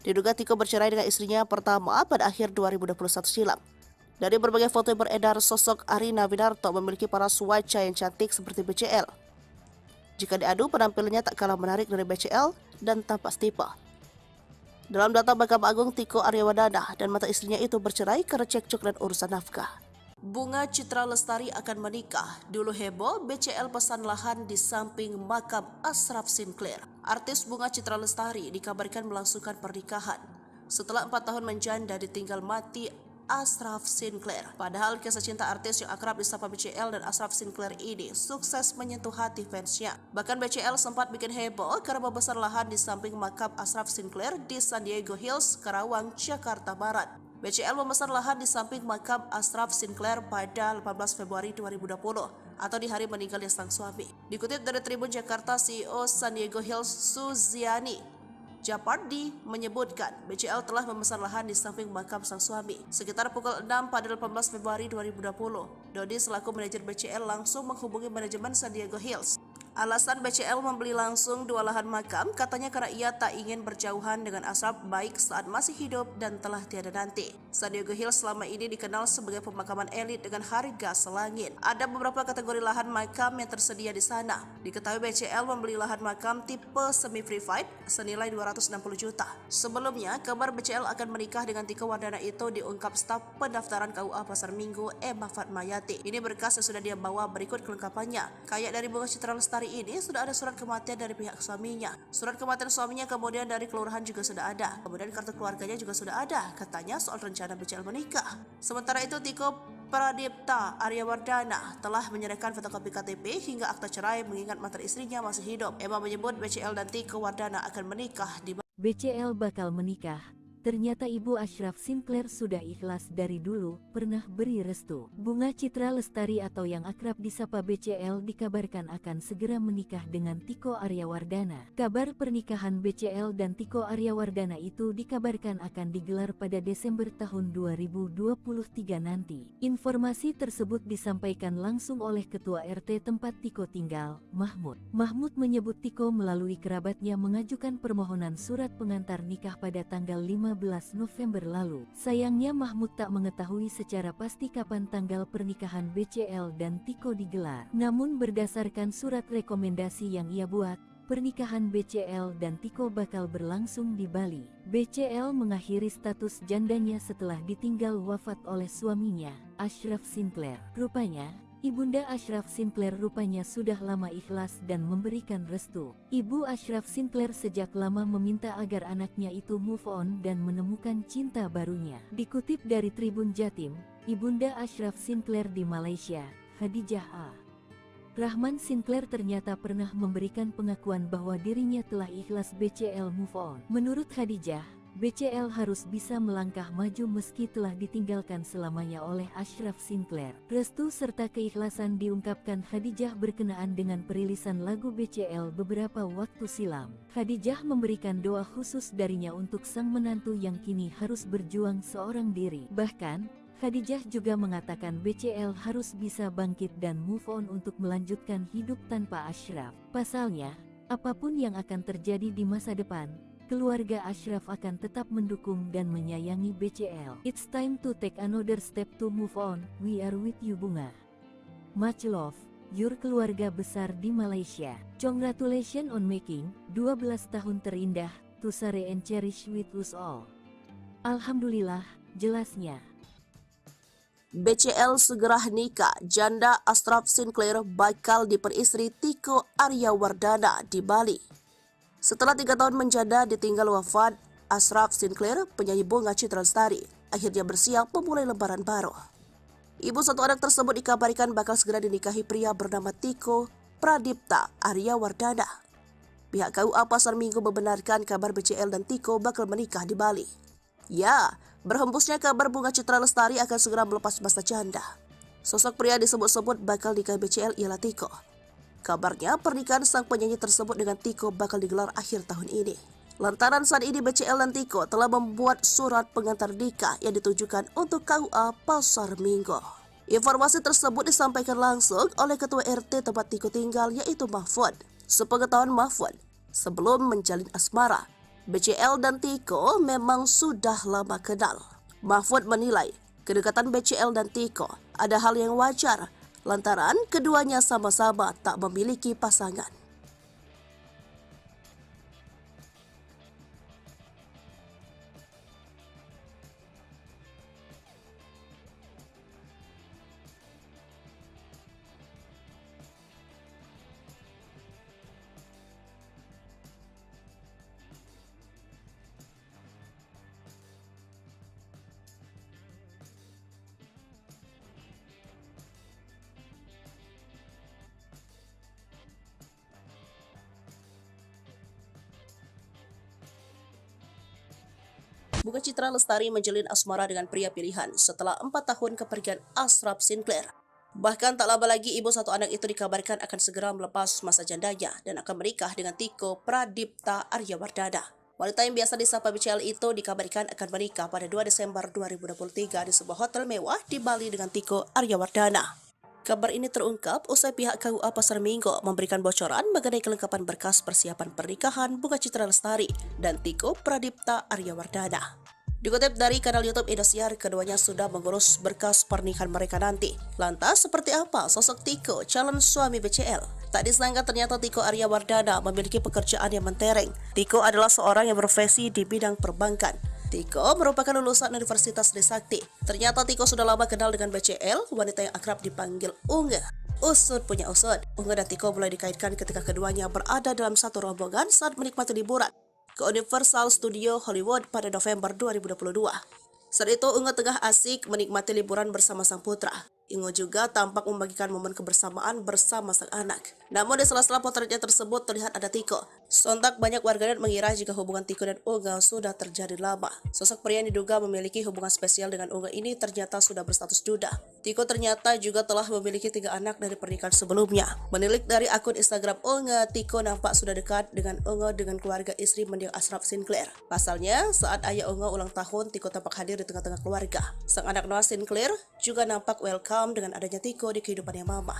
Diduga Tiko bercerai dengan istrinya pertama pada akhir 2021 silam. Dari berbagai foto yang beredar, sosok Arina Winarto memiliki paras wajah yang cantik seperti BCL. Jika diadu, penampilannya tak kalah menarik dari BCL dan tanpa tipe. Dalam data Mahkamah Agung, Tiko Aryawardana dan mantan istrinya itu bercerai karena cekcok dan urusan nafkah. Bunga Citra Lestari akan menikah. Dulu heboh, BCL pesan lahan di samping makam Ashraf Sinclair. Artis Bunga Citra Lestari dikabarkan melangsungkan pernikahan. Setelah 4 tahun menjanda ditinggal mati Ashraf Sinclair. Padahal kisah cinta artis yang akrab disapa BCL dan Ashraf Sinclair ini sukses menyentuh hati fansnya. Bahkan BCL sempat bikin heboh karena membesar lahan di samping makam Ashraf Sinclair di San Diego Hills, Karawang, Jakarta Barat. BCL memesan lahan di samping makam Ashraf Sinclair pada 18 Februari 2020 atau di hari meninggalnya sang suami. Dikutip dari Tribun Jakarta, CEO San Diego Hills Suziani Japardi menyebutkan BCL telah memesan lahan di samping makam sang suami. Sekitar pukul 6 pada 18 Februari 2020, Dodi selaku manajer BCL langsung menghubungi manajemen San Diego Hills. Alasan BCL membeli langsung 2 lahan makam katanya karena ia tak ingin berjauhan dengan Ashraf baik saat masih hidup dan telah tiada nanti. San Diego Hills selama ini dikenal sebagai pemakaman elit dengan harga selangit. Ada beberapa kategori lahan makam yang tersedia di sana. Diketahui BCL membeli lahan makam tipe semi free fight senilai 260 juta. Sebelumnya, kabar BCL akan menikah dengan Tiko Wardana itu diungkap staf pendaftaran KUA Pasar Minggu Emma Fatmayati. Ini berkas yang sudah dia bawa, berikut kelengkapannya. Kayak dari Bunga Citra Lestari ini sudah ada surat kematian dari pihak suaminya. Surat kematian suaminya kemudian dari kelurahan juga sudah ada. Kemudian kartu keluarganya juga sudah ada. Katanya soal rencana BCL menikah. Sementara itu Tiko Pradipta Aryawardana telah menyerahkan fotokopi KTP hingga akta cerai mengingat mantan istrinya masih hidup. Emma menyebut BCL dan Tiko Wardana akan menikah di BCL bakal menikah. Ternyata Ibu Ashraf Sinclair sudah ikhlas dari dulu, pernah beri restu. Bunga Citra Lestari atau yang akrab disapa BCL dikabarkan akan segera menikah dengan Tiko Aryawardana. Kabar pernikahan BCL dan Tiko Aryawardana itu dikabarkan akan digelar pada Desember tahun 2023 nanti. Informasi tersebut disampaikan langsung oleh Ketua RT tempat Tiko tinggal, Mahmud. Mahmud menyebut Tiko melalui kerabatnya mengajukan permohonan surat pengantar nikah pada tanggal 15 November lalu. Sayangnya Mahmud tak mengetahui secara pasti kapan tanggal pernikahan BCL dan Tiko digelar. Namun berdasarkan surat rekomendasi yang ia buat, pernikahan BCL dan Tiko bakal berlangsung di Bali. BCL mengakhiri status jandanya setelah ditinggal wafat oleh suaminya, Ashraf Sinclair. Rupanya, Ibunda Ashraf Sinclair rupanya sudah lama ikhlas dan memberikan restu. Ibu Ashraf Sinclair sejak lama meminta agar anaknya itu move on dan menemukan cinta barunya. Dikutip dari Tribun Jatim, Ibunda Ashraf Sinclair di Malaysia, Khadijah A. Rahman Sinclair ternyata pernah memberikan pengakuan bahwa dirinya telah ikhlas BCL move on. Menurut Khadijah, BCL harus bisa melangkah maju meski telah ditinggalkan selamanya oleh Ashraf Sinclair. Restu serta keikhlasan diungkapkan Khadijah berkenaan dengan perilisan lagu BCL beberapa waktu silam. Khadijah memberikan doa khusus darinya untuk sang menantu yang kini harus berjuang seorang diri. Bahkan, Khadijah juga mengatakan BCL harus bisa bangkit dan move on untuk melanjutkan hidup tanpa Ashraf. Pasalnya, apapun yang akan terjadi di masa depan, keluarga Ashraf akan tetap mendukung dan menyayangi BCL. It's time to take another step to move on. We are with you Bunga. Much love, your keluarga besar di Malaysia. Congratulations on making 12 tahun terindah, to share and cherish with us all. Alhamdulillah, jelasnya. BCL segera nikah, janda Ashraf Sinclair bakal diperistri Tiko Aryawardana di Bali. Setelah 3 tahun menjanda ditinggal wafat, Ashraf Sinclair, penyanyi Bunga Citra Lestari, akhirnya bersiap memulai lembaran baru. Ibu satu anak tersebut dikabarkan bakal segera dinikahi pria bernama Tiko Pradipta Aryawardana. Pihak KUA Pasar Minggu membenarkan kabar BCL dan Tiko bakal menikah di Bali. Ya, berhembusnya kabar Bunga Citra Lestari akan segera melepas masa janda. Sosok pria disebut-sebut bakal nikah BCL ialah Tiko. Kabarnya pernikahan sang penyanyi tersebut dengan Tiko bakal digelar akhir tahun ini. Lantaran saat ini BCL dan Tiko telah membuat surat pengantar nikah yang ditujukan untuk KUA Pasar Minggu. Informasi tersebut disampaikan langsung oleh Ketua RT tempat Tiko tinggal yaitu Mahfud. Sepengetahuan Mahfud, sebelum menjalin asmara, BCL dan Tiko memang sudah lama kenal. Mahfud menilai kedekatan BCL dan Tiko ada hal yang wajar lantaran keduanya sama-sama tak memiliki pasangan. Bunga Citra Lestari menjalin asmara dengan pria pilihan setelah 4 tahun kepergian Ashraf Sinclair. Bahkan tak lama lagi ibu satu anak itu dikabarkan akan segera melepas masa jandanya dan akan menikah dengan Tiko Pradipta Aryawardana. Wanita yang biasa disapa BCL itu dikabarkan akan menikah pada 2 Desember 2023 di sebuah hotel mewah di Bali dengan Tiko Aryawardana. Kabar ini terungkap usai pihak KUA Pasar Minggu memberikan bocoran mengenai kelengkapan berkas persiapan pernikahan Bunga Citra Lestari dan Tiko Pradipta Aryawardana. Dikutip dari kanal YouTube Indosiar, keduanya sudah mengurus berkas pernikahan mereka nanti. Lantas, seperti apa sosok Tiko, calon suami BCL? Tak disangka ternyata Tiko Aryawardana memiliki pekerjaan yang mentereng. Tiko adalah seorang yang berprofesi di bidang perbankan. Tiko merupakan lulusan Universitas Trisakti. Ternyata Tiko sudah lama kenal dengan BCL, wanita yang akrab dipanggil Unge. Usut punya usut, Unge dan Tiko mulai dikaitkan ketika keduanya berada dalam satu rombongan saat menikmati liburan ke Universal Studio Hollywood pada November 2022. Saat itu Unge tengah asik menikmati liburan bersama sang putra. Unge juga tampak membagikan momen kebersamaan bersama sang anak. Namun di sela-sela potretnya tersebut terlihat ada Tiko. Sontak banyak warganet mengira jika hubungan Tiko dan Unge sudah terjadi lama. Sosok pria yang diduga memiliki hubungan spesial dengan Unge ini ternyata sudah berstatus duda. Tiko ternyata juga telah memiliki 3 anak dari pernikahan sebelumnya. Menilik dari akun Instagram Unge, Tiko nampak sudah dekat dengan Unge dengan keluarga istri mendiang Ashraf Sinclair. Pasalnya, saat ayah Unge ulang tahun, Tiko tampak hadir di tengah-tengah keluarga. Sang anak Noah Sinclair juga nampak welcome dengan adanya Tiko di kehidupannya mama.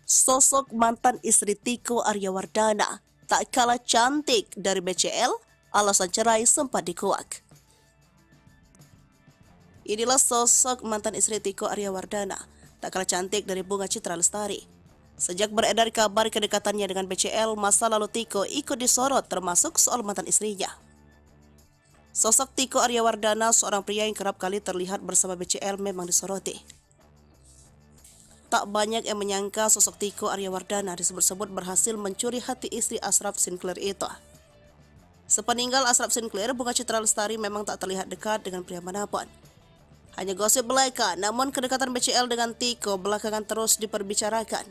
Sosok mantan istri Tiko Aryawardana tak kalah cantik dari BCL, alasan cerai sempat dikuak. Inilah sosok mantan istri Tiko Aryawardana, tak kalah cantik dari Bunga Citra Lestari. Sejak beredar kabar kedekatannya dengan BCL, masa lalu Tiko ikut disorot termasuk soal mantan istrinya. Sosok Tiko Aryawardana, seorang pria yang kerap kali terlihat bersama BCL, memang disoroti. Tak banyak yang menyangka sosok Tiko Aryawardana disebut-sebut berhasil mencuri hati istri Ashraf Sinclair itu. Sepeninggal Ashraf Sinclair, Bunga Citra Lestari memang tak terlihat dekat dengan pria manapun. Hanya gosip belaka, namun kedekatan BCL dengan Tiko belakangan terus diperbicarakan.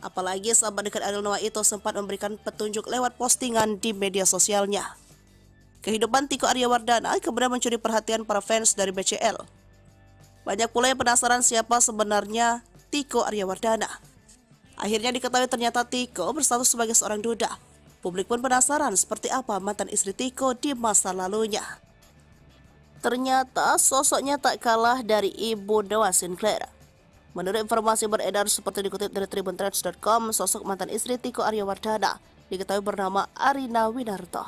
Apalagi sahabat dekat Ariel Noah itu sempat memberikan petunjuk lewat postingan di media sosialnya. Kehidupan Tiko Aryawardana kemudian mencuri perhatian para fans dari BCL. Banyak pula yang penasaran siapa sebenarnya Tiko Aryawardana. Akhirnya diketahui ternyata Tiko berstatus sebagai seorang duda. Publik pun penasaran seperti apa mantan istri Tiko di masa lalunya. Ternyata sosoknya tak kalah dari ibu Noah Sinclair. Menurut informasi beredar seperti dikutip dari tribuntrends.com, sosok mantan istri Tiko Aryawardana diketahui bernama Arina Winarto.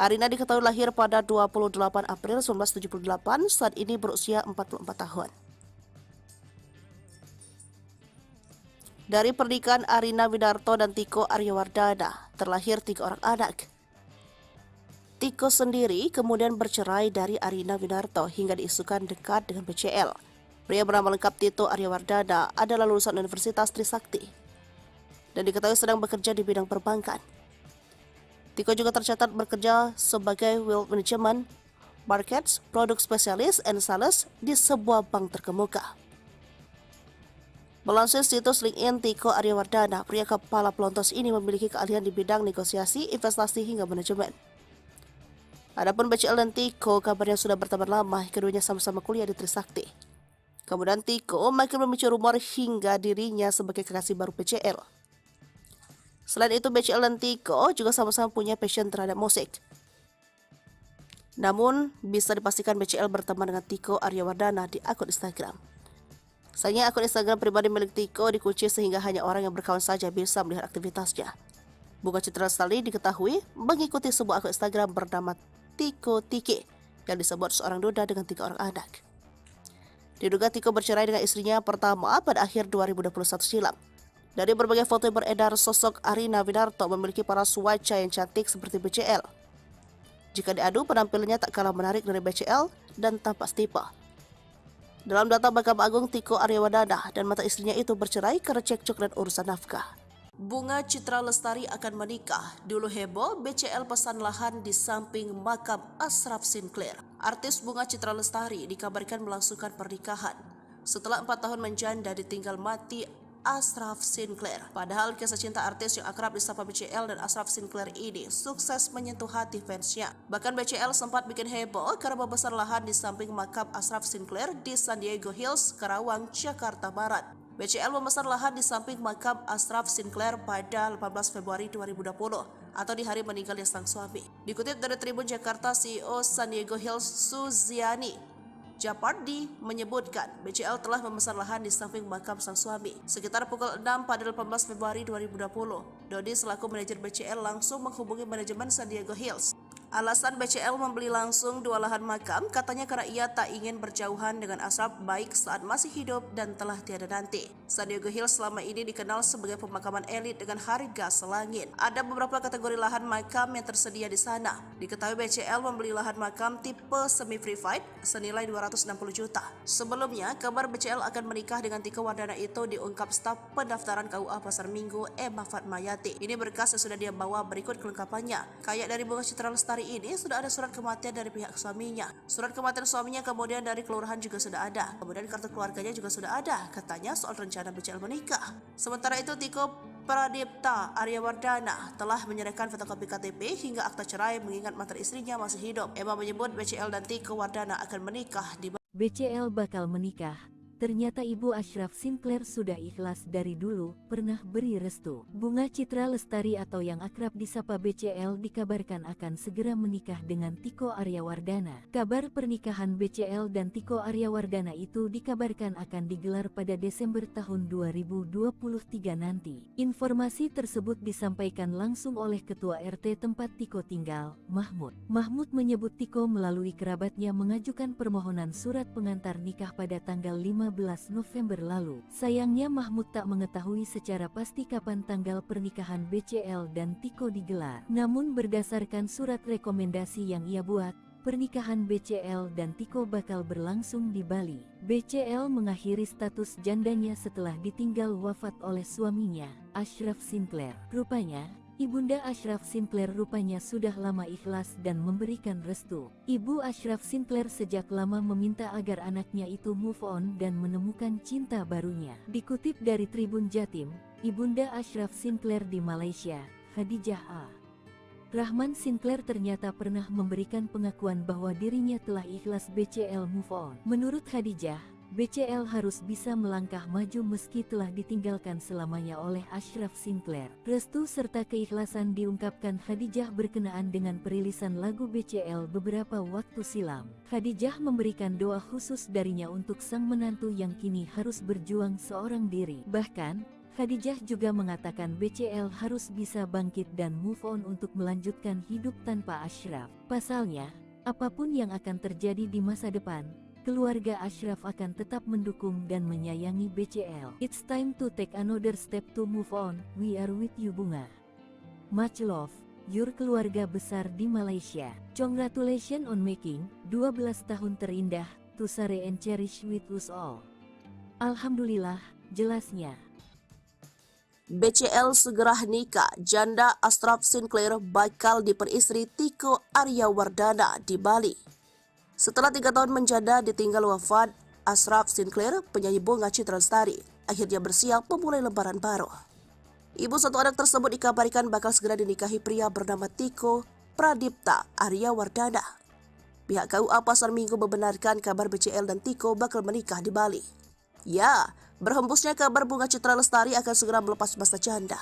Arina diketahui lahir pada 28 April 1978, saat ini berusia 44 tahun. Dari pernikahan Arina Winarto dan Tiko Aryawardana, terlahir 3 orang anak. Tiko sendiri kemudian bercerai dari Arina Winarto hingga diisukan dekat dengan BCL. Pria bernama lengkap Tito Aryawardana adalah lulusan Universitas Trisakti dan diketahui sedang bekerja di bidang perbankan. Tiko juga tercatat bekerja sebagai Wealth Management, Markets, Produk Spesialis, and Sales di sebuah bank terkemuka. Melansir situs LinkedIn Tiko Aryawardana, pria kepala pelontos ini memiliki keahlian di bidang negosiasi, investasi, hingga manajemen. Adapun BCL dan Tiko kabarnya sudah berteman lama, keduanya sama-sama kuliah di Trisakti. Kemudian Tiko makin memicu rumor hingga dirinya sebagai kekasih baru BCL. Selain itu, BCL dan Tiko juga sama-sama punya passion terhadap musik. Namun, bisa dipastikan BCL berteman dengan Tiko Aryawardana di akun Instagram. Sayangnya akun Instagram pribadi milik Tiko dikunci sehingga hanya orang yang berkawan saja bisa melihat aktivitasnya. Bunga Citra Lestari diketahui mengikuti sebuah akun Instagram bernama Tiko Tiki yang disebut seorang duda dengan 3 orang anak. Diduga Tiko bercerai dengan istrinya pertama pada akhir 2021 silam. Dari berbagai foto yang beredar, sosok Arina Winarto memiliki paras wajah yang cantik seperti BCL. Jika diadu, penampilannya tak kalah menarik dari BCL dan tampak setipe. Dalam data Mahkamah Agung, Tiko Aryawardana dan mantan istrinya itu bercerai karena cekcok dan urusan nafkah. Bunga Citra Lestari akan menikah. Dulu heboh, BCL pesan lahan di samping makam Ashraf Sinclair. Artis Bunga Citra Lestari dikabarkan melangsungkan pernikahan setelah 4 tahun menjanda ditinggal mati Ashraf Sinclair. Padahal kisah cinta artis yang akrab disapa BCL dan Ashraf Sinclair ini sukses menyentuh hati fansnya. Bahkan BCL sempat bikin heboh karena membesar lahan di samping makam Ashraf Sinclair di San Diego Hills, Karawang, Jakarta Barat. BCL memesan lahan di samping makam Ashraf Sinclair pada 18 Februari 2020 atau di hari meninggalnya sang suami. Dikutip dari Tribun Jakarta, CEO San Diego Hills Suziani Japardi menyebutkan BCL telah memesan lahan di samping makam sang suami. Sekitar pukul 6 pada 18 Februari 2020, Dodi selaku manajer BCL langsung menghubungi manajemen San Diego Hills. Alasan BCL membeli langsung 2 lahan makam katanya karena ia tak ingin berjauhan dengan Ashraf baik saat masih hidup dan telah tiada nanti. San Diego Hills selama ini dikenal sebagai pemakaman elit dengan harga selangit. Ada beberapa kategori lahan makam yang tersedia di sana. Diketahui BCL membeli lahan makam tipe semi-privat senilai 260 juta. Sebelumnya, kabar BCL akan menikah dengan Tiko Wardana itu diungkap staf pendaftaran KUA Pasar Minggu Emma Fatmayati. Ini berkas yang sudah dia bawa, berikut kelengkapannya. Kayak dari Bunga Citra Lestari ini sudah ada surat kematian dari pihak suaminya. Surat kematian suaminya kemudian dari kelurahan juga sudah ada. Kemudian kartu keluarganya juga sudah ada. Katanya soal rencana BCL menikah. Sementara itu Tiko Pradipta Aryawardana telah menyerahkan fotokopi KTP hingga akta cerai mengingat mantan istrinya masih hidup. Emma menyebut BCL dan Tiko Wardana akan menikah di BCL bakal menikah. Ternyata Ibu Ashraf Sinclair sudah ikhlas dari dulu, pernah beri restu. Bunga Citra Lestari atau yang akrab disapa BCL dikabarkan akan segera menikah dengan Tiko Aryawardana. Kabar pernikahan BCL dan Tiko Aryawardana itu dikabarkan akan digelar pada Desember tahun 2023 nanti. Informasi tersebut disampaikan langsung oleh Ketua RT tempat Tiko tinggal, Mahmud. Mahmud menyebut Tiko melalui kerabatnya mengajukan permohonan surat pengantar nikah pada tanggal 15 November lalu. Sayangnya Mahmud tak mengetahui secara pasti kapan tanggal pernikahan BCL dan Tiko digelar. Namun berdasarkan surat rekomendasi yang ia buat, pernikahan BCL dan Tiko bakal berlangsung di Bali. BCL mengakhiri status jandanya setelah ditinggal wafat oleh suaminya, Ashraf Sinclair. Rupanya, Ibunda Ashraf Sinclair rupanya sudah lama ikhlas dan memberikan restu. Ibu Ashraf Sinclair sejak lama meminta agar anaknya itu move on dan menemukan cinta barunya. Dikutip dari Tribun Jatim, Ibunda Ashraf Sinclair di Malaysia, Khadijah A. Rahman Sinclair ternyata pernah memberikan pengakuan bahwa dirinya telah ikhlas BCL move on. Menurut Khadijah, BCL harus bisa melangkah maju meski telah ditinggalkan selamanya oleh Ashraf Sinclair. Restu serta keikhlasan diungkapkan Khadijah berkenaan dengan perilisan lagu BCL beberapa waktu silam. Khadijah memberikan doa khusus darinya untuk sang menantu yang kini harus berjuang seorang diri. Bahkan, Khadijah juga mengatakan BCL harus bisa bangkit dan move on untuk melanjutkan hidup tanpa Ashraf. Pasalnya, apapun yang akan terjadi di masa depan, keluarga Ashraf akan tetap mendukung dan menyayangi BCL. It's time to take another step to move on. We are with you Bunga. Much love, your keluarga besar di Malaysia. Congratulations on making 12 tahun terindah to share and cherish with us all. Alhamdulillah, jelasnya. BCL segera nikah, janda Ashraf Sinclair bakal diperistri Tiko Aryawardana di Bali. Setelah 3 tahun menjanda ditinggal wafat, Ashraf Sinclair, penyanyi Bunga Citra Lestari, akhirnya bersiap memulai lembaran baru. Ibu satu anak tersebut dikabarkan bakal segera dinikahi pria bernama Tiko Pradipta Aryawardana. Pihak KUA Pasar Minggu membenarkan kabar BCL dan Tiko bakal menikah di Bali. Ya, berhembusnya kabar Bunga Citra Lestari akan segera melepas masa janda.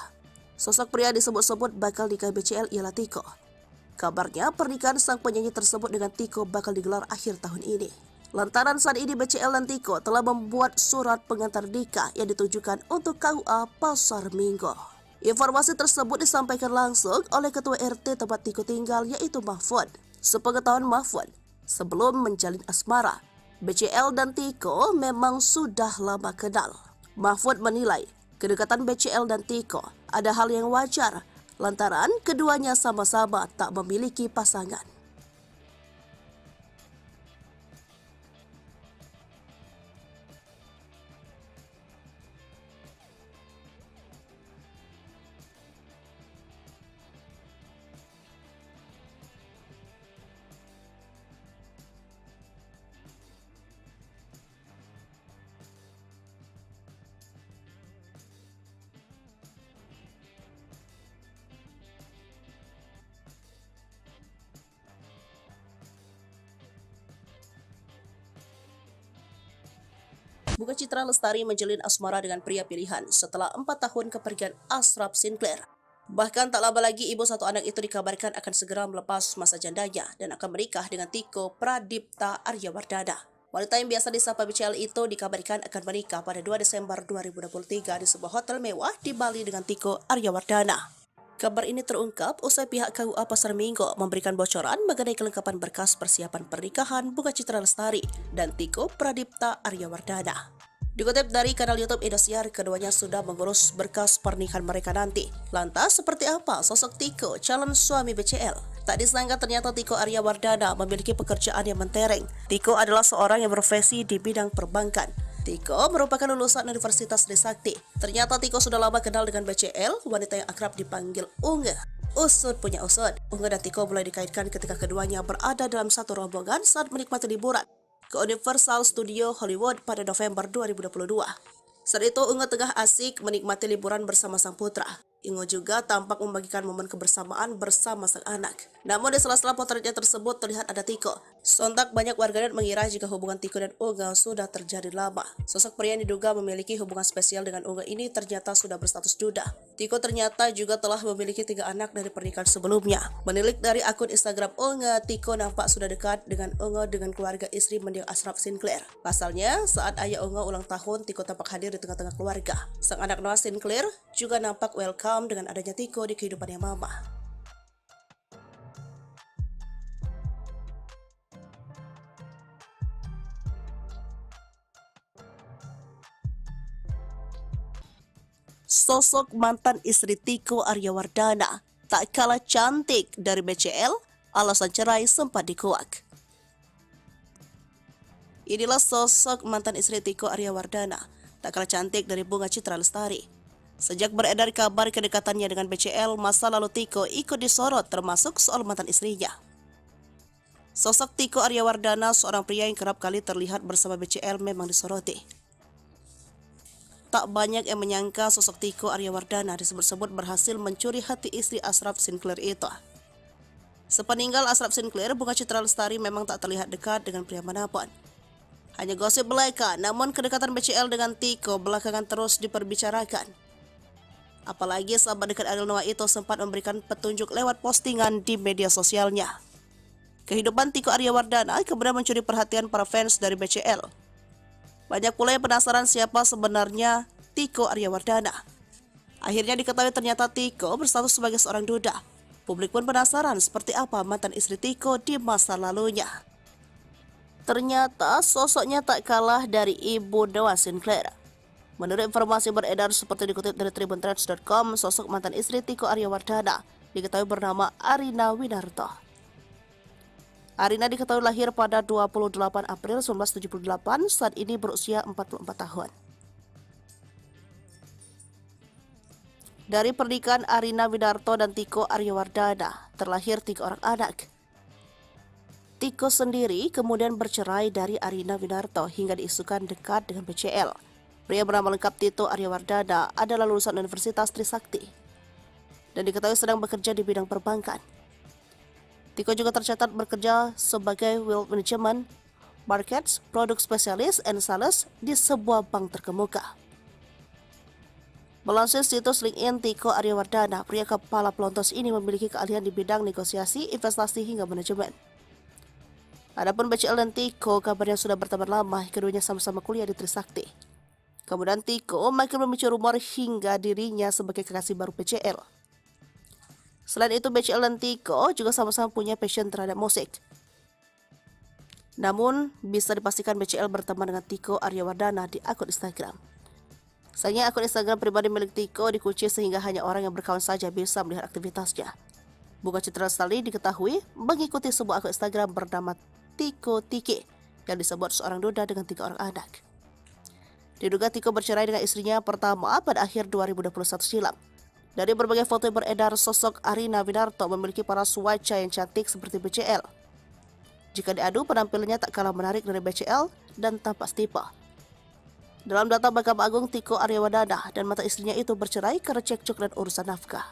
Sosok pria disebut-sebut bakal nikah BCL ialah Tiko. Kabarnya pernikahan sang penyanyi tersebut dengan Tiko bakal digelar akhir tahun ini. Lantaran saat ini BCL dan Tiko telah membuat surat pengantar nikah yang ditujukan untuk KUA Pasar Minggu. Informasi tersebut disampaikan langsung oleh Ketua RT tempat Tiko tinggal yaitu Mahfud. Sepengetahuan Mahfud, sebelum menjalin asmara, BCL dan Tiko memang sudah lama kenal. Mahfud menilai kedekatan BCL dan Tiko ada hal yang wajar lantaran keduanya sama-sama tak memiliki pasangan. Bunga Citra Lestari menjalin asmara dengan pria pilihan setelah 4 tahun kepergian Ashraf Sinclair. Bahkan tak lama lagi ibu satu anak itu dikabarkan akan segera melepas masa jandanya dan akan menikah dengan Tiko Pradipta Aryawardana. Wanita yang biasa disapa BCL itu dikabarkan akan menikah pada 2 Desember 2023 di sebuah hotel mewah di Bali dengan Tiko Aryawardana. Kabar ini terungkap usai pihak KUA Pasar Minggu memberikan bocoran mengenai kelengkapan berkas persiapan pernikahan Bunga Citra Lestari dan Tiko Pradipta Aryawardana. Dikutip dari kanal YouTube Indosiar, keduanya sudah mengurus berkas pernikahan mereka nanti. Lantas, seperti apa sosok Tiko, calon suami BCL? Tak disangka ternyata Tiko Aryawardana memiliki pekerjaan yang mentereng. Tiko adalah seorang yang berprofesi di bidang perbankan. Tiko merupakan lulusan Universitas Trisakti. Ternyata Tiko sudah lama kenal dengan BCL, wanita yang akrab dipanggil Unge. Usut punya usut, Unge dan Tiko mulai dikaitkan ketika keduanya berada dalam satu rombongan saat menikmati liburan ke Universal Studio Hollywood pada November 2022. Saat itu Unge tengah asik menikmati liburan bersama sang putra. Unge juga tampak membagikan momen kebersamaan bersama sang anak. Namun di sela-sela potretnya tersebut terlihat ada Tiko. Sontak banyak warganet mengira jika hubungan Tiko dan Unge sudah terjadi lama. Sosok pria yang diduga memiliki hubungan spesial dengan Unge ini ternyata sudah berstatus duda. Tiko ternyata juga telah memiliki 3 anak dari pernikahan sebelumnya. Menilik dari akun Instagram Unge, Tiko nampak sudah dekat dengan Unge dengan keluarga istri mendiang Ashraf Sinclair. Pasalnya, saat ayah Unge ulang tahun, Tiko tampak hadir di tengah-tengah keluarga. Sang anak Noah Sinclair juga nampak welcome dengan adanya Tiko di kehidupannya mama. Sosok mantan istri Tiko Aryawardana tak kalah cantik dari BCL, alasan cerai sempat dikuak. Inilah sosok mantan istri Tiko Aryawardana, tak kalah cantik dari Bunga Citra Lestari. Sejak beredar kabar kedekatannya dengan BCL, masa lalu Tiko ikut disorot termasuk soal mantan istrinya. Sosok Tiko Aryawardana, seorang pria yang kerap kali terlihat bersama BCL, memang disoroti. Tak banyak yang menyangka sosok Tiko Aryawardana disebut-sebut berhasil mencuri hati istri Ashraf Sinclair itu. Sepeninggal Ashraf Sinclair, Bunga Citra Lestari memang tak terlihat dekat dengan pria manapun. Hanya gosip belaka, namun kedekatan BCL dengan Tiko belakangan terus diperbicarakan. Apalagi sahabat dekat Ariel Noah itu sempat memberikan petunjuk lewat postingan di media sosialnya. Kehidupan Tiko Aryawardana kemudian mencuri perhatian para fans dari BCL. Banyak pula yang penasaran siapa sebenarnya Tiko Aryawardana. Akhirnya diketahui ternyata Tiko berstatus sebagai seorang duda. Publik pun penasaran seperti apa mantan istri Tiko di masa lalunya. Ternyata sosoknya tak kalah dari ibu Noah Sinclair. Menurut informasi beredar seperti dikutip dari tribuntrends.com, sosok mantan istri Tiko Aryawardana diketahui bernama Arina Winarto. Arina diketahui lahir pada 28 April 1978, saat ini berusia 44 tahun. Dari pernikahan Arina Winarto dan Tiko Aryawardana, terlahir 3 orang anak. Tiko sendiri kemudian bercerai dari Arina Winarto hingga diisukan dekat dengan BCL. Pria bernama lengkap Tito Aryawardana adalah lulusan Universitas Trisakti dan diketahui sedang bekerja di bidang perbankan. Tiko juga tercatat bekerja sebagai Wealth Management, Markets, Produk Spesialis, and Sales di sebuah bank terkemuka. Melansir situs LinkedIn Tiko Aryawardana, pria kepala pelontos ini memiliki keahlian di bidang negosiasi, investasi, hingga manajemen. Adapun BCL dan Tiko kabarnya sudah berteman lama, keduanya sama-sama kuliah di Trisakti. Kemudian Tiko makin memicu rumor hingga dirinya sebagai kekasih baru BCL. Selain itu, BCL dan Tiko juga sama-sama punya passion terhadap musik. Namun, bisa dipastikan BCL berteman dengan Tiko Aryawardana di akun Instagram. Sayangnya akun Instagram pribadi milik Tiko dikunci sehingga hanya orang yang berkawan saja bisa melihat aktivitasnya. Bunga Citra Lestari diketahui mengikuti sebuah akun Instagram bernama Tiko Tiki yang disebut seorang duda dengan 3 orang anak. Diduga Tiko bercerai dengan istrinya pertama pada akhir 2021 silam. Dari berbagai foto yang beredar, sosok Arina Winarto memiliki paras wajah yang cantik seperti BCL. Jika diadu, penampilannya tak kalah menarik dari BCL dan tampak setipe. Dalam data Mahkamah Agung, Tiko Aryawardana dan mantan istrinya itu bercerai karena cekcok dan urusan nafkah.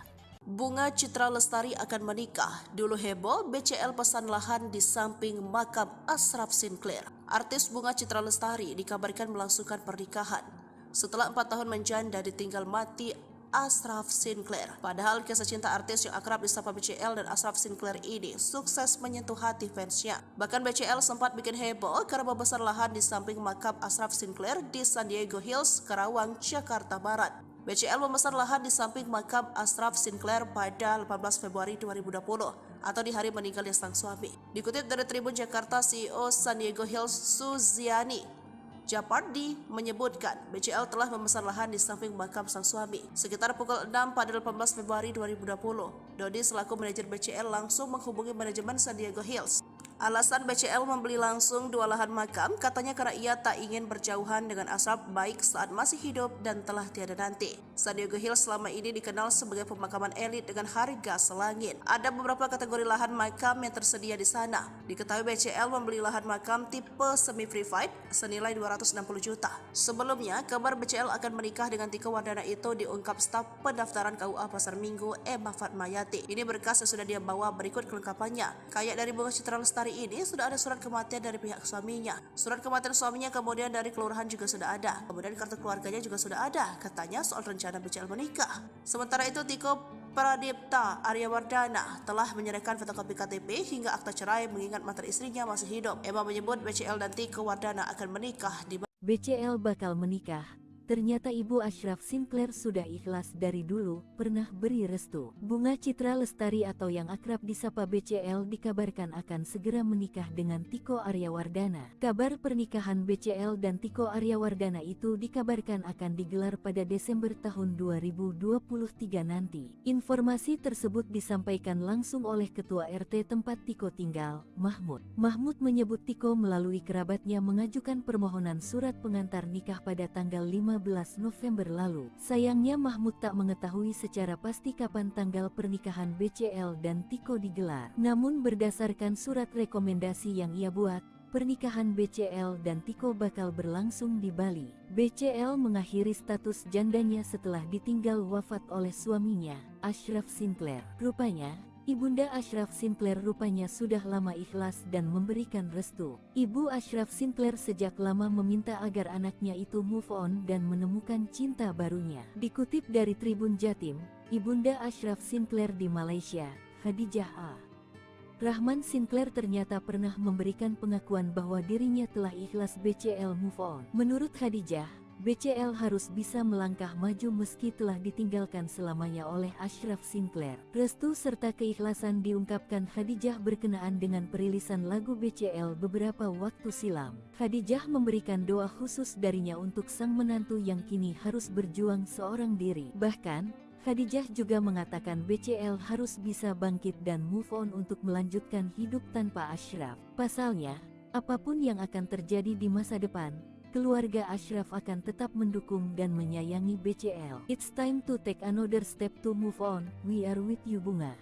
Bunga Citra Lestari akan menikah. Dulu heboh, BCL pesan lahan di samping makam Ashraf Sinclair. Artis Bunga Citra Lestari dikabarkan melangsungkan pernikahan setelah 4 tahun menjanda ditinggal mati Ashraf Sinclair. Padahal kisah cinta artis yang akrab disapa BCL dan Ashraf Sinclair ini sukses menyentuh hati fansnya. Bahkan BCL sempat bikin heboh karena membesar lahan di samping makam Ashraf Sinclair di San Diego Hills, Karawang, Jakarta Barat. BCL memesan lahan di samping makam Ashraf Sinclair pada 18 Februari 2020 atau di hari meninggalnya sang suami. Dikutip dari Tribun Jakarta, CEO San Diego Hills Suziani Japardi menyebutkan BCL telah memesan lahan di samping makam sang suami. Sekitar pukul 6 pada 18 Februari 2020, Dodi selaku manajer BCL langsung menghubungi manajemen San Diego Hills. Alasan BCL membeli langsung 2 lahan makam katanya karena ia tak ingin berjauhan dengan Ashraf baik saat masih hidup dan telah tiada nanti. San Diego Hills selama ini dikenal sebagai pemakaman elit dengan harga selangit. Ada beberapa kategori lahan makam yang tersedia di sana. Diketahui BCL membeli lahan makam tipe semi-privat senilai 260 juta. Sebelumnya, kabar BCL akan menikah dengan Tiko Wardana itu diungkap staf pendaftaran KUA Pasar Minggu Emma Fatmayati. Ini berkas yang sudah dia bawa, berikut kelengkapannya. Kayak dari Bunga Citra Lestari ini sudah ada surat kematian dari pihak suaminya. Surat kematian suaminya kemudian dari kelurahan juga sudah ada. Kemudian kartu keluarganya juga sudah ada. Katanya soal rencana BCL menikah. Sementara itu Tiko Pradipta Aryawardana telah menyerahkan fotokopi KTP hingga akta cerai mengingat mantan istrinya masih hidup. Emma menyebut BCL dan Tiko Wardana akan menikah di BCL bakal menikah. Ternyata Ibu Ashraf Sinclair sudah ikhlas dari dulu, pernah beri restu. Bunga Citra Lestari atau yang akrab disapa BCL dikabarkan akan segera menikah dengan Tiko Aryawardana. Kabar pernikahan BCL dan Tiko Aryawardana itu dikabarkan akan digelar pada Desember tahun 2023 nanti. Informasi tersebut disampaikan langsung oleh Ketua RT tempat Tiko tinggal, Mahmud. Mahmud menyebut Tiko melalui kerabatnya mengajukan permohonan surat pengantar nikah pada tanggal 15 November lalu. Sayangnya Mahmud tak mengetahui secara pasti kapan tanggal pernikahan BCL dan Tiko digelar. Namun berdasarkan surat rekomendasi yang ia buat, pernikahan BCL dan Tiko bakal berlangsung di Bali. BCL mengakhiri status jandanya setelah ditinggal wafat oleh suaminya, Ashraf Sinclair. Rupanya, Ibunda Ashraf Sinclair rupanya sudah lama ikhlas dan memberikan restu. Ibu Ashraf Sinclair sejak lama meminta agar anaknya itu move on dan menemukan cinta barunya. Dikutip dari Tribun Jatim, Ibunda Ashraf Sinclair di Malaysia, Khadijah A. Rahman Sinclair ternyata pernah memberikan pengakuan bahwa dirinya telah ikhlas BCL move on. Menurut Khadijah, BCL harus bisa melangkah maju meski telah ditinggalkan selamanya oleh Ashraf Sinclair. Restu serta keikhlasan diungkapkan Khadijah berkenaan dengan perilisan lagu BCL beberapa waktu silam. Khadijah memberikan doa khusus darinya untuk sang menantu yang kini harus berjuang seorang diri. Bahkan, Khadijah juga mengatakan BCL harus bisa bangkit dan move on untuk melanjutkan hidup tanpa Ashraf. Pasalnya, apapun yang akan terjadi di masa depan, keluarga Ashraf akan tetap mendukung dan menyayangi BCL. It's time to take another step to move on. We are with you Bunga.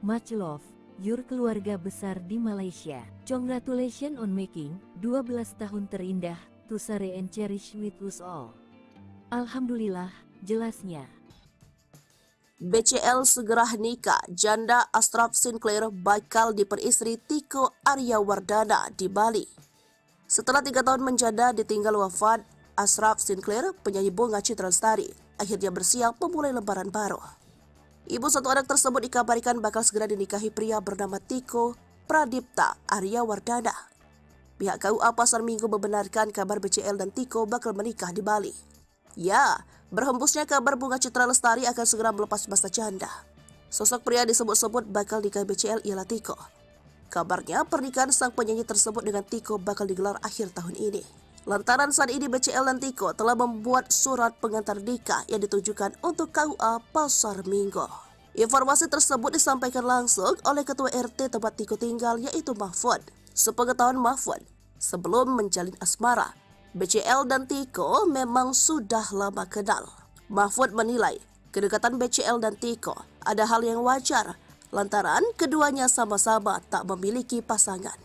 Much love, your keluarga besar di Malaysia. Congratulations on making 12 tahun terindah, to share and cherish with us all. Alhamdulillah, jelasnya. BCL segera nikah, janda Ashraf Sinclair bakal diperistri Tiko Aryawardana di Bali. Setelah 3 tahun menjanda ditinggal wafat, Ashraf Sinclair, penyanyi Bunga Citra Lestari, akhirnya bersiap memulai lembaran baru. Ibu satu anak tersebut dikabarkan bakal segera dinikahi pria bernama Tiko Pradipta Aryawardana. Pihak KUA Pasar Minggu membenarkan kabar BCL dan Tiko bakal menikah di Bali. Ya, berhembusnya kabar Bunga Citra Lestari akan segera melepas masa janda. Sosok pria disebut-sebut bakal nikah BCL ialah Tiko. Kabarnya pernikahan sang penyanyi tersebut dengan Tiko bakal digelar akhir tahun ini. Lantaran saat ini BCL dan Tiko telah membuat surat pengantar nikah yang ditujukan untuk KUA Pasar Minggu. Informasi tersebut disampaikan langsung oleh Ketua RT tempat Tiko tinggal yaitu Mahfud. Sepengetahuan Mahfud, sebelum menjalin asmara, BCL dan Tiko memang sudah lama kenal. Mahfud menilai kedekatan BCL dan Tiko ada hal yang wajar lantaran keduanya sama-sama tak memiliki pasangan.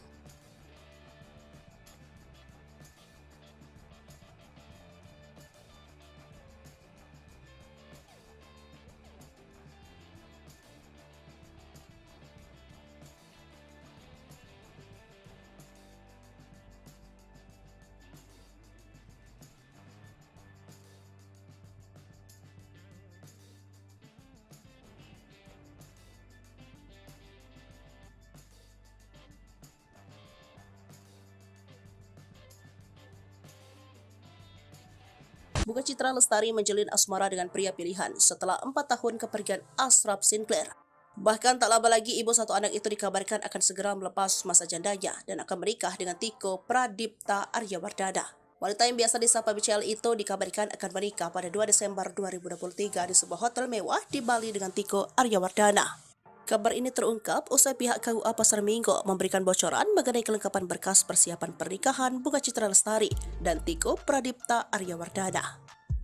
Bunga Citra Lestari menjalin asmara dengan pria pilihan setelah 4 tahun kepergian Ashraf Sinclair. Bahkan tak lama lagi ibu satu anak itu dikabarkan akan segera melepas masa jandanya dan akan menikah dengan Tiko Pradipta Aryawardana. Wanita yang biasa disapa BCL itu dikabarkan akan menikah pada 2 Desember 2023 di sebuah hotel mewah di Bali dengan Tiko Aryawardana. Kabar ini terungkap usai pihak KUA Pasar Minggu memberikan bocoran mengenai kelengkapan berkas persiapan pernikahan Bunga Citra Lestari dan Tiko Pradipta Aryawardana.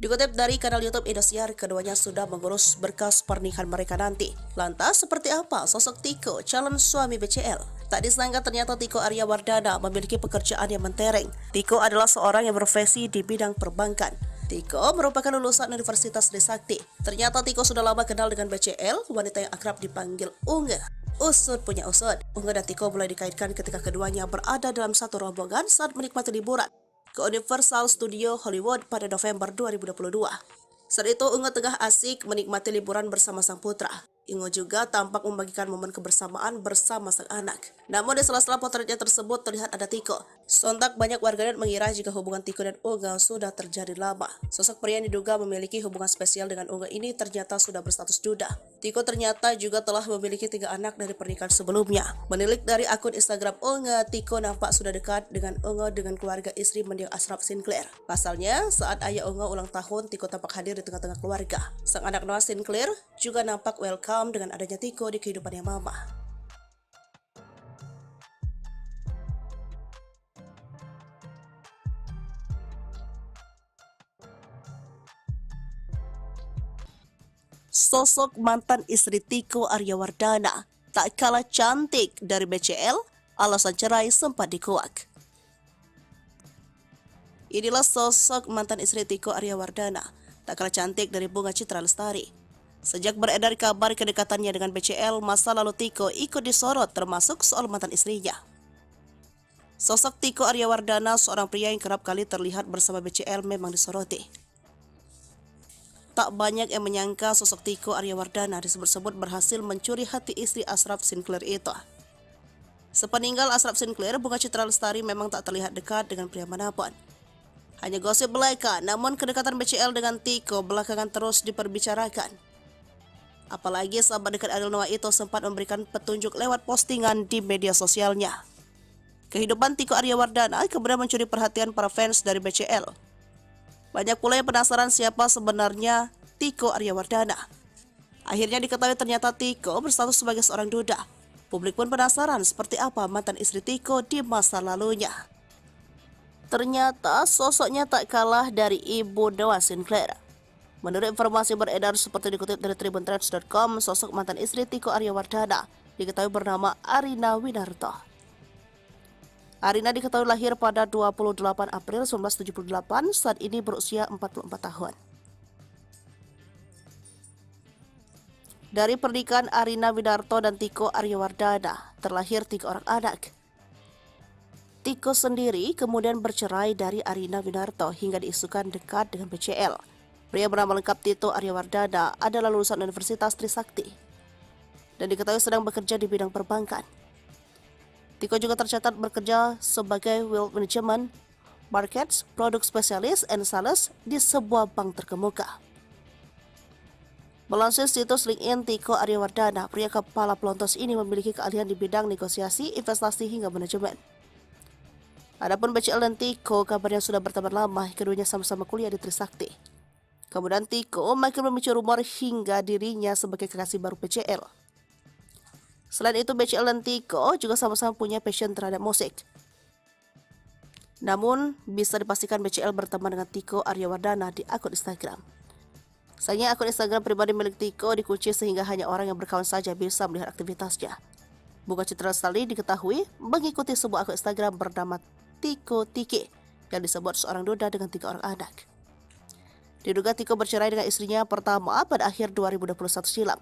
Dikutip dari kanal YouTube Indosiar, keduanya sudah mengurus berkas pernikahan mereka nanti. Lantas, seperti apa sosok Tiko, calon suami BCL? Tak disangka ternyata Tiko Aryawardana memiliki pekerjaan yang mentereng. Tiko adalah seorang yang berprofesi di bidang perbankan. Tiko merupakan lulusan Universitas Trisakti. Ternyata Tiko sudah lama kenal dengan BCL, wanita yang akrab dipanggil Unge. Usut punya usut. Unge dan Tiko mulai dikaitkan ketika keduanya berada dalam satu rombongan saat menikmati liburan ke Universal Studio Hollywood pada November 2022. Saat itu Unge tengah asik menikmati liburan bersama sang putra. Unge juga tampak membagikan momen kebersamaan bersama sang anak. Namun di sela-sela potretnya tersebut terlihat ada Tiko. Sontak banyak warganet mengira jika hubungan Tiko dan Unge sudah terjadi lama. Sosok pria yang diduga memiliki hubungan spesial dengan Unge ini ternyata sudah berstatus duda. Tiko ternyata juga telah memiliki 3 anak dari pernikahan sebelumnya. Menilik dari akun Instagram Unge, Tiko nampak sudah dekat dengan Unge dengan keluarga istri mendiang Ashraf Sinclair. Pasalnya, saat ayah Unge ulang tahun, Tiko tampak hadir di tengah-tengah keluarga. Sang anak Noah Sinclair juga nampak welcome dengan adanya Tiko di kehidupannya mama. Sosok mantan istri Tiko Aryawardana tak kalah cantik dari BCL, alasan cerai sempat dikuak. Inilah sosok mantan istri Tiko Aryawardana, tak kalah cantik dari Bunga Citra Lestari. Sejak beredar kabar kedekatannya dengan BCL, masa lalu Tiko ikut disorot termasuk soal mantan istrinya. Sosok Tiko Aryawardana, seorang pria yang kerap kali terlihat bersama BCL, memang disoroti. Tak banyak yang menyangka sosok Tiko Aryawardana disebut-sebut berhasil mencuri hati istri Ashraf Sinclair itu. Sepeninggal Ashraf Sinclair, Bunga Citra Lestari memang tak terlihat dekat dengan pria manapun. Hanya gosip belaka, namun kedekatan BCL dengan Tiko belakangan terus diperbicarakan. Apalagi sahabat dekat Ariel Noah itu sempat memberikan petunjuk lewat postingan di media sosialnya. Kehidupan Tiko Aryawardana kemudian mencuri perhatian para fans dari BCL. Banyak pula yang penasaran siapa sebenarnya Tiko Aryawardana. Akhirnya diketahui ternyata Tiko berstatus sebagai seorang duda. Publik pun penasaran seperti apa mantan istri Tiko di masa lalunya. Ternyata sosoknya tak kalah dari ibu Noah Sinclair. Menurut informasi beredar seperti dikutip dari tribuntrends.com, sosok mantan istri Tiko Aryawardana diketahui bernama Arina Winarto. Arina diketahui lahir pada 28 April 1978, saat ini berusia 44 tahun. Dari pernikahan Arina Winarto dan Tiko Aryawardana, terlahir 3 orang anak. Tiko sendiri kemudian bercerai dari Arina Winarto hingga diisukan dekat dengan BCL. Pria bernama lengkap Tito Aryawardana adalah lulusan Universitas Trisakti dan diketahui sedang bekerja di bidang perbankan. Tiko juga tercatat bekerja sebagai Wealth Management, Markets, Produk Spesialis, and Sales di sebuah bank terkemuka. Melansir situs LinkedIn Tiko Aryawardana, pria kepala pelontos ini memiliki keahlian di bidang negosiasi, investasi, hingga manajemen. Adapun BCL dan Tiko kabarnya sudah berteman lama, keduanya sama-sama kuliah di Trisakti. Kemudian Tiko makin memicu rumor hingga dirinya sebagai kekasih baru BCL. Selain itu, BCL dan Tiko juga sama-sama punya passion terhadap musik. Namun, bisa dipastikan BCL berteman dengan Tiko Aryawardana di akun Instagram. Sayangnya akun Instagram pribadi milik Tiko dikunci sehingga hanya orang yang berkawan saja bisa melihat aktivitasnya. Bunga Citra Lestari diketahui mengikuti sebuah akun Instagram bernama Tiko Tiki yang disebut seorang duda dengan 3 orang anak. Diduga Tiko bercerai dengan istrinya pertama pada akhir 2021 silam.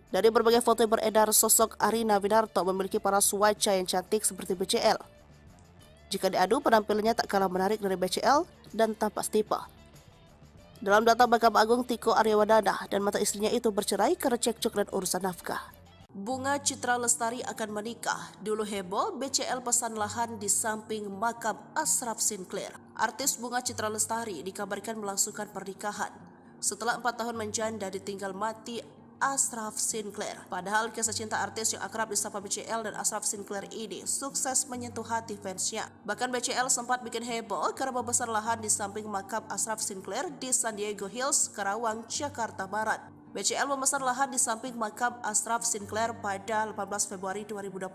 Dari berbagai foto yang beredar, sosok Arina Winarto memiliki paras wajah yang cantik seperti BCL. Jika diadu, penampilannya tak kalah menarik dari BCL dan tampak tipe. Dalam data Mahkamah Agung, Tiko Aryawardana dan mantan istrinya itu bercerai karena cekcok dan urusan nafkah. Bunga Citra Lestari akan menikah. Dulu heboh, BCL pesan lahan di samping makam Ashraf Sinclair. Artis Bunga Citra Lestari dikabarkan melangsungkan pernikahan setelah 4 tahun menjanda ditinggal mati Ashraf Sinclair. Padahal kisah cinta artis yang akrab disapa BCL dan Ashraf Sinclair ini sukses menyentuh hati fansnya. Bahkan BCL sempat bikin heboh karena membesar lahan di samping makam Ashraf Sinclair di San Diego Hills, Karawang, Jakarta Barat. BCL memesan lahan di samping makam Ashraf Sinclair pada 18 Februari 2020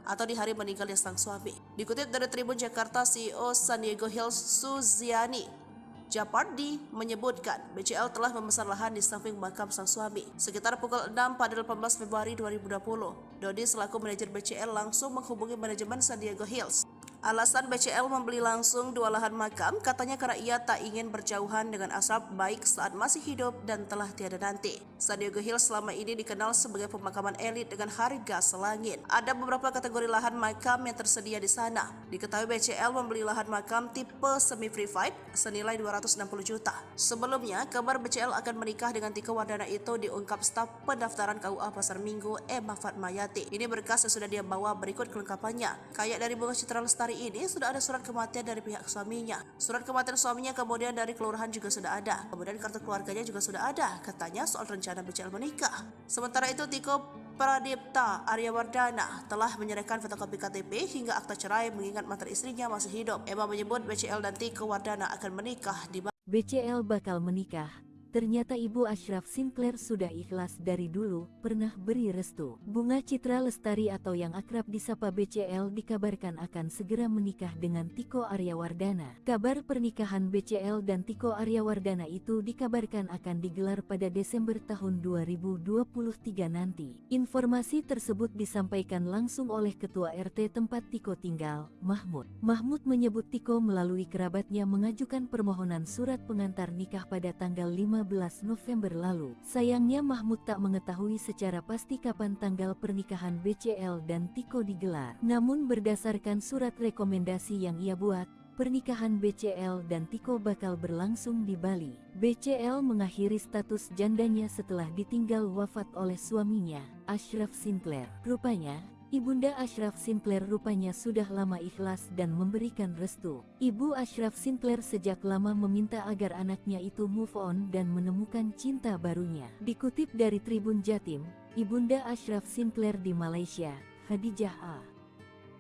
atau di hari meninggalnya sang suami. Dikutip dari Tribun Jakarta, CEO San Diego Hills Suziani Japardi menyebutkan BCL telah memesan lahan di samping makam sang suami. Sekitar pukul 6 pada 18 Februari 2020, Dodi selaku manajer BCL langsung menghubungi manajemen San Diego Hills. Alasan BCL membeli langsung 2 lahan makam katanya karena ia tak ingin berjauhan dengan Ashraf baik saat masih hidup dan telah tiada nanti. San Diego Hills selama ini dikenal sebagai pemakaman elit dengan harga selangit. Ada beberapa kategori lahan makam yang tersedia di sana. Diketahui BCL membeli lahan makam tipe semi-privat senilai 260 juta. Sebelumnya, kabar BCL akan menikah dengan Tiko Wardana itu diungkap staf pendaftaran KUA Pasar Minggu Emma Fatmayati. Ini berkas yang sudah dia bawa, berikut kelengkapannya. Kayak dari Bunga Citra Lestari ini sudah ada surat kematian dari pihak suaminya. Surat kematian suaminya kemudian dari kelurahan juga sudah ada. Kemudian kartu keluarganya juga sudah ada. Katanya soal rencana BCL menikah. Sementara itu Tiko Pradipta Aryawardana telah menyerahkan fotokopi KTP hingga akta cerai mengingat mantan istrinya masih hidup. Emma menyebut BCL dan Tiko Wardana akan menikah di BCL bakal menikah. Ternyata Ibu Ashraf Sinclair sudah ikhlas dari dulu, pernah beri restu. Bunga Citra Lestari atau yang akrab disapa BCL dikabarkan akan segera menikah dengan Tiko Aryawardana. Kabar pernikahan BCL dan Tiko Aryawardana itu dikabarkan akan digelar pada Desember tahun 2023 nanti. Informasi tersebut disampaikan langsung oleh Ketua RT tempat Tiko tinggal, Mahmud. Mahmud menyebut Tiko melalui kerabatnya mengajukan permohonan surat pengantar nikah pada tanggal 15 November lalu. Sayangnya Mahmud tak mengetahui secara pasti kapan tanggal pernikahan BCL dan Tiko digelar. Namun berdasarkan surat rekomendasi yang ia buat, pernikahan BCL dan Tiko bakal berlangsung di Bali. BCL mengakhiri status jandanya setelah ditinggal wafat oleh suaminya, Ashraf Sinclair. Rupanya, Ibunda Ashraf Sinclair rupanya sudah lama ikhlas dan memberikan restu. Ibu Ashraf Sinclair sejak lama meminta agar anaknya itu move on dan menemukan cinta barunya. Dikutip dari Tribun Jatim, Ibunda Ashraf Sinclair di Malaysia, Khadijah A.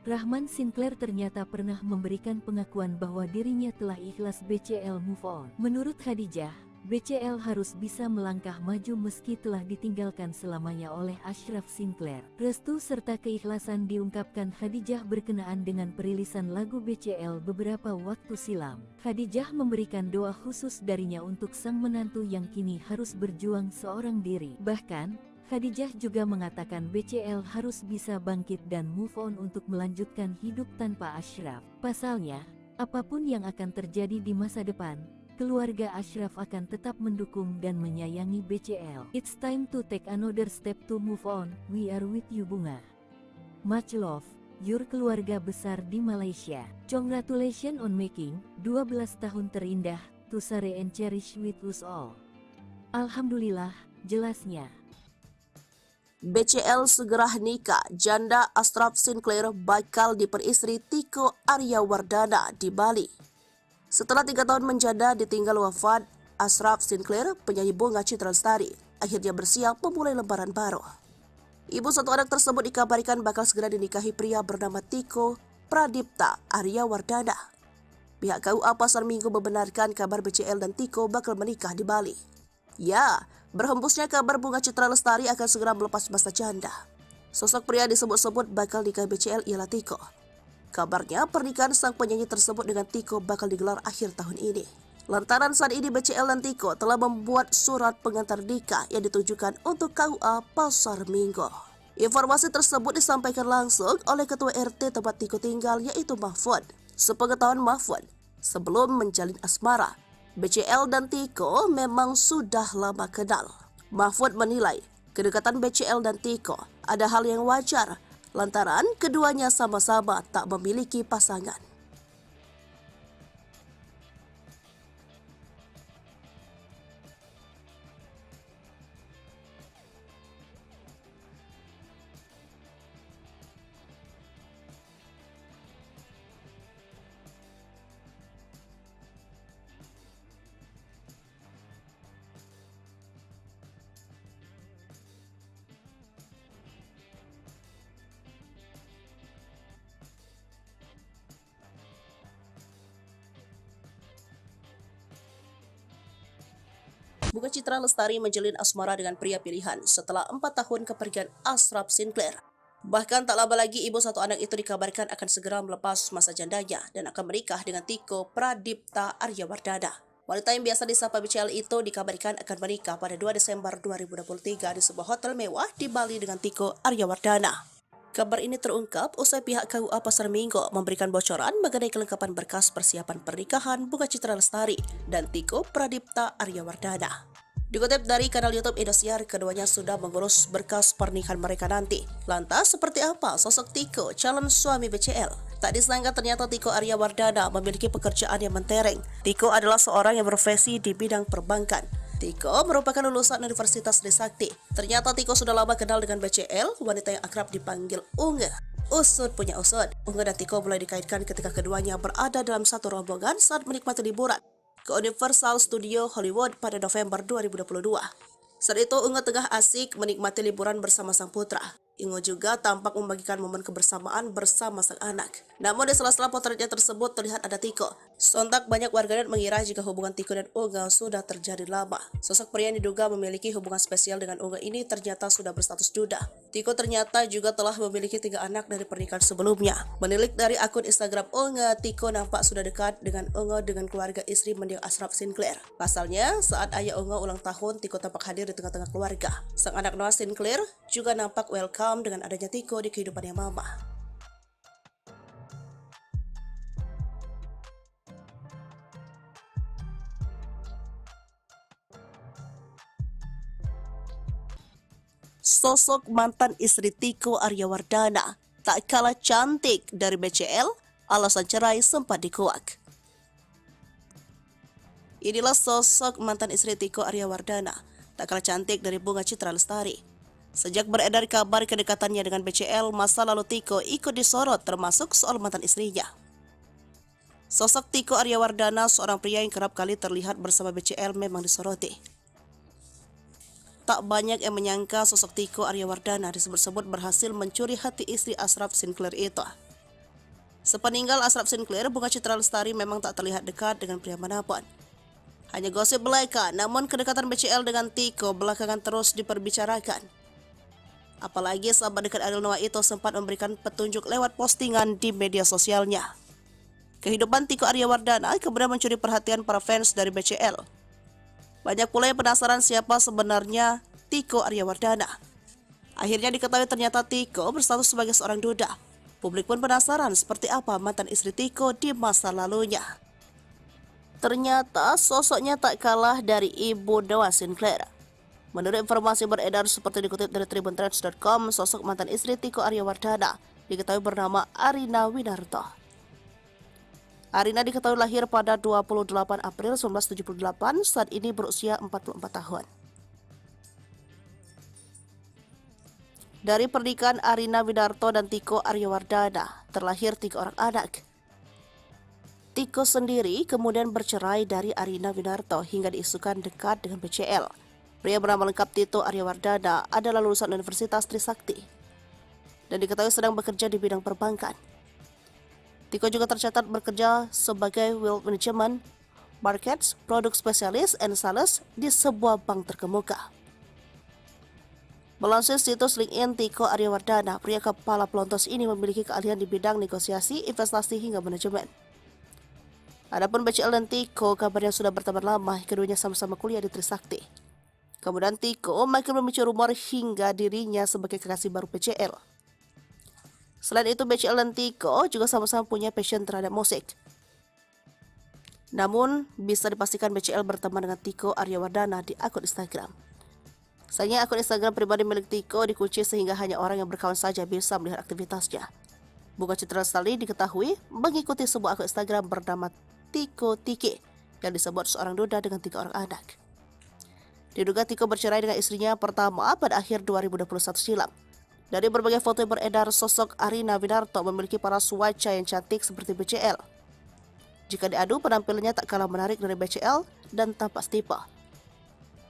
Rahman Sinclair ternyata pernah memberikan pengakuan bahwa dirinya telah ikhlas BCL move on. Menurut Khadijah, BCL harus bisa melangkah maju meski telah ditinggalkan selamanya oleh Ashraf Sinclair. Restu serta keikhlasan diungkapkan Khadijah berkenaan dengan perilisan lagu BCL beberapa waktu silam. Khadijah memberikan doa khusus darinya untuk sang menantu yang kini harus berjuang seorang diri. Bahkan, Khadijah juga mengatakan BCL harus bisa bangkit dan move on untuk melanjutkan hidup tanpa Ashraf. Pasalnya, apapun yang akan terjadi di masa depan, keluarga Ashraf akan tetap mendukung dan menyayangi BCL. It's time to take another step to move on. We are with you Bunga. Much love, your keluarga besar di Malaysia. Congratulations on making 12 tahun terindah, to share and cherish with us all. Alhamdulillah, jelasnya. BCL segera nikah, janda Ashraf Sinclair bakal diperistri Tiko Aryawardana di Bali. Setelah 3 tahun menjanda ditinggal wafat, Ashraf Sinclair, penyanyi Bunga Citra Lestari, akhirnya bersiap memulai lembaran baru. Ibu satu anak tersebut dikabarkan bakal segera dinikahi pria bernama Tiko Pradipta Aryawardana. Pihak KUA Pasar Minggu membenarkan kabar BCL dan Tiko bakal menikah di Bali. Ya, berhembusnya kabar Bunga Citra Lestari akan segera melepas masa janda. Sosok pria disebut-sebut bakal nikah BCL ialah Tiko. Kabarnya pernikahan sang penyanyi tersebut dengan Tiko bakal digelar akhir tahun ini. Lantaran saat ini BCL dan Tiko telah membuat surat pengantar nikah yang ditujukan untuk KUA Pasar Minggu. Informasi tersebut disampaikan langsung oleh Ketua RT tempat Tiko tinggal yaitu Mahfud. Sepengetahuan Mahfud, sebelum menjalin asmara, BCL dan Tiko memang sudah lama kenal. Mahfud menilai kedekatan BCL dan Tiko ada hal yang wajar lantaran keduanya sama-sama tak memiliki pasangan. Bunga Citra Lestari menjalin asmara dengan pria pilihan setelah 4 tahun kepergian Ashraf Sinclair. Bahkan tak lama lagi ibu satu anak itu dikabarkan akan segera melepas masa jandanya dan akan menikah dengan Tiko Pradipta Aryawardana. Wanita yang biasa disapa BCL itu dikabarkan akan menikah pada 2 Desember 2023 di sebuah hotel mewah di Bali dengan Tiko Aryawardana. Kabar ini terungkap usai pihak KUA Pasar Minggu memberikan bocoran mengenai kelengkapan berkas persiapan pernikahan Bunga Citra Lestari dan Tiko Pradipta Aryawardana. Dikutip dari kanal YouTube Indosiar, keduanya sudah mengurus berkas pernikahan mereka nanti. Lantas, seperti apa sosok Tiko, calon suami BCL? Tak disangka ternyata Tiko Aryawardana memiliki pekerjaan yang mentereng. Tiko adalah seorang yang berprofesi di bidang perbankan. Tiko merupakan lulusan Universitas Trisakti. Ternyata Tiko sudah lama kenal dengan BCL, wanita yang akrab dipanggil Unge. Usut punya usut. Unge dan Tiko mulai dikaitkan ketika keduanya berada dalam satu rombongan saat menikmati liburan ke Universal Studio Hollywood pada November 2022. Saat itu Unge tengah asik menikmati liburan bersama sang putra. Unge juga tampak membagikan momen kebersamaan bersama sang anak. Namun di sela-sela potretnya tersebut terlihat ada Tiko. Sontak banyak warganet mengira jika hubungan Tiko dan Unge sudah terjadi lama. Sosok pria yang diduga memiliki hubungan spesial dengan Unge ini ternyata sudah berstatus duda. Tiko ternyata juga telah memiliki 3 anak dari pernikahan sebelumnya. Menilik dari akun Instagram Unge, Tiko nampak sudah dekat dengan Unge dengan keluarga istri mendiang Ashraf Sinclair. Pasalnya, saat ayah Unge ulang tahun, Tiko tampak hadir di tengah-tengah keluarga. Sang anak Noah Sinclair juga nampak welcome dengan adanya Tiko di kehidupannya mama. Sosok mantan istri Tiko Aryawardana tak kalah cantik dari BCL, alasan cerai sempat dikuak. Inilah sosok mantan istri Tiko Aryawardana, tak kalah cantik dari Bunga Citra Lestari. Sejak beredar kabar kedekatannya dengan BCL, masa lalu Tiko ikut disorot termasuk soal mantan istrinya. Sosok Tiko Aryawardana, seorang pria yang kerap kali terlihat bersama BCL, memang disoroti. Tak banyak yang menyangka sosok Tiko Aryawardana disebut-sebut berhasil mencuri hati istri Ashraf Sinclair itu. Sepeninggal Ashraf Sinclair, Bunga Citra Lestari memang tak terlihat dekat dengan pria manapun. Hanya gosip belaka, namun kedekatan BCL dengan Tiko belakangan terus diperbicarakan. Apalagi sahabat dekat Ariel Noah itu sempat memberikan petunjuk lewat postingan di media sosialnya. Kehidupan Tiko Aryawardana kemudian mencuri perhatian para fans dari BCL. Banyak pula yang penasaran siapa sebenarnya Tiko Aryawardana. Akhirnya diketahui ternyata Tiko berstatus sebagai seorang duda. Publik pun penasaran seperti apa mantan istri Tiko di masa lalunya. Ternyata sosoknya tak kalah dari ibu Noah Sinclair. Menurut informasi beredar seperti dikutip dari tribuntrends.com, sosok mantan istri Tiko Aryawardana diketahui bernama Arina Winarto. Arina diketahui lahir pada 28 April 1978, saat ini berusia 44 tahun. Dari pernikahan Arina Winarto dan Tiko Aryawardana, terlahir 3 orang anak. Tiko sendiri kemudian bercerai dari Arina Winarto hingga diisukan dekat dengan BCL. Pria bernama lengkap Tito Aryawardana adalah lulusan Universitas Trisakti dan diketahui sedang bekerja di bidang perbankan. Tiko juga tercatat bekerja sebagai Wealth Management, Markets, Produk Spesialis, and Sales di sebuah bank terkemuka. Melansir situs LinkedIn Tiko Aryawardana, pria kepala pelontos ini memiliki keahlian di bidang negosiasi, investasi, hingga manajemen. Adapun BCL dan Tiko kabarnya sudah berteman lama, keduanya sama-sama kuliah di Trisakti. Kemudian Tiko makin memicu rumor hingga dirinya sebagai kekasih baru BCL. Selain itu, BCL dan Tiko juga sama-sama punya passion terhadap musik. Namun, bisa dipastikan BCL berteman dengan Tiko Aryawardana di akun Instagram. Sayangnya akun Instagram pribadi milik Tiko dikunci sehingga hanya orang yang berkawan saja bisa melihat aktivitasnya. Bunga Citra Lestari diketahui mengikuti sebuah akun Instagram bernama Tiko Tiki yang disebut seorang duda dengan 3 orang anak. Diduga Tiko bercerai dengan istrinya pertama pada akhir 2021 silam. Dari berbagai foto yang beredar, sosok Arina Winarto memiliki paras wajah yang cantik seperti BCL. Jika diadu, penampilannya tak kalah menarik dari BCL dan tampak tipe.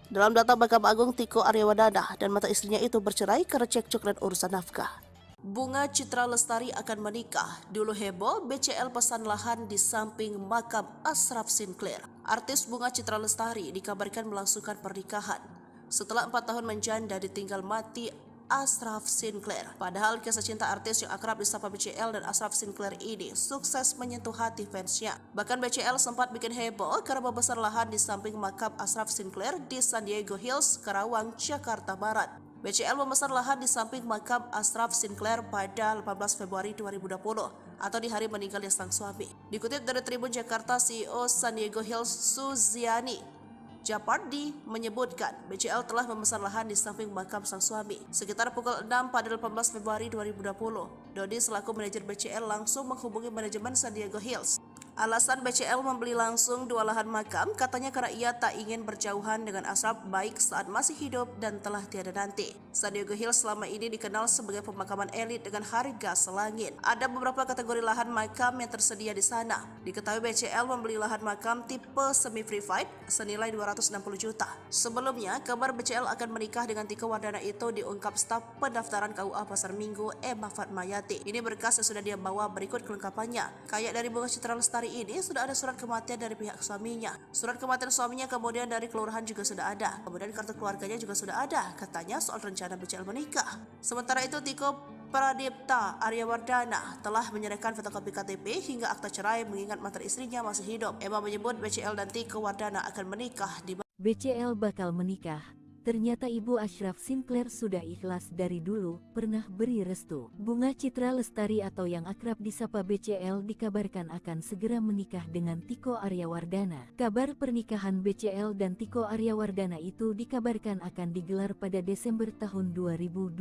Dalam data Mahkamah Agung, Tiko Aryawardana dan mantan istrinya itu bercerai karena cekcok dan urusan nafkah. Bunga Citra Lestari akan menikah. Dulu heboh, BCL pesan lahan di samping makam Ashraf Sinclair. Artis Bunga Citra Lestari dikabarkan melangsungkan pernikahan. Setelah 4 tahun menjanda ditinggal mati Ashraf Sinclair. Padahal kisah cinta artis yang akrab disapa BCL dan Ashraf Sinclair ini sukses menyentuh hati fansnya. Bahkan BCL sempat bikin heboh karena membesar lahan di samping makam Ashraf Sinclair di San Diego Hills, Karawang, Jakarta Barat. BCL memesan lahan di samping makam Ashraf Sinclair pada 18 Februari 2020 atau di hari meninggalnya sang suami. Dikutip dari Tribun Jakarta, CEO San Diego Hills Suziani Japardi menyebutkan BCL telah memesan lahan di samping makam sang suami. Sekitar pukul 6 pada 18 Februari 2020, Dodi selaku manajer BCL langsung menghubungi manajemen San Diego Hills. Alasan BCL membeli langsung 2 lahan makam katanya karena ia tak ingin berjauhan dengan Ashraf baik saat masih hidup dan telah tiada nanti. San Diego Hills selama ini dikenal sebagai pemakaman elit dengan harga selangit. Ada beberapa kategori lahan makam yang tersedia di sana. Diketahui BCL membeli lahan makam tipe semi free fight senilai 260 juta. Sebelumnya, kabar BCL akan menikah dengan Tiko Wardana itu diungkap staf pendaftaran KUA Pasar Minggu Emma Fatmayati. Ini berkas yang sudah dia bawa, berikut kelengkapannya. Kayak dari Bunga Citra Lestari ini sudah ada surat kematian dari pihak suaminya. Surat kematian suaminya kemudian dari kelurahan juga sudah ada. Kemudian kartu keluarganya juga sudah ada. Katanya soal rencana BCL menikah. Sementara itu Tiko Pradipta Aryawardana telah menyerahkan fotokopi KTP hingga akta cerai mengingat mantan istrinya masih hidup. Emma menyebut BCL dan Tiko Wardana akan menikah di BCL bakal menikah. Ternyata Ibu Ashraf Sinclair sudah ikhlas dari dulu, pernah beri restu. Bunga Citra Lestari atau yang akrab disapa BCL dikabarkan akan segera menikah dengan Tiko Aryawardana. Kabar pernikahan BCL dan Tiko Aryawardana itu dikabarkan akan digelar pada Desember tahun 2023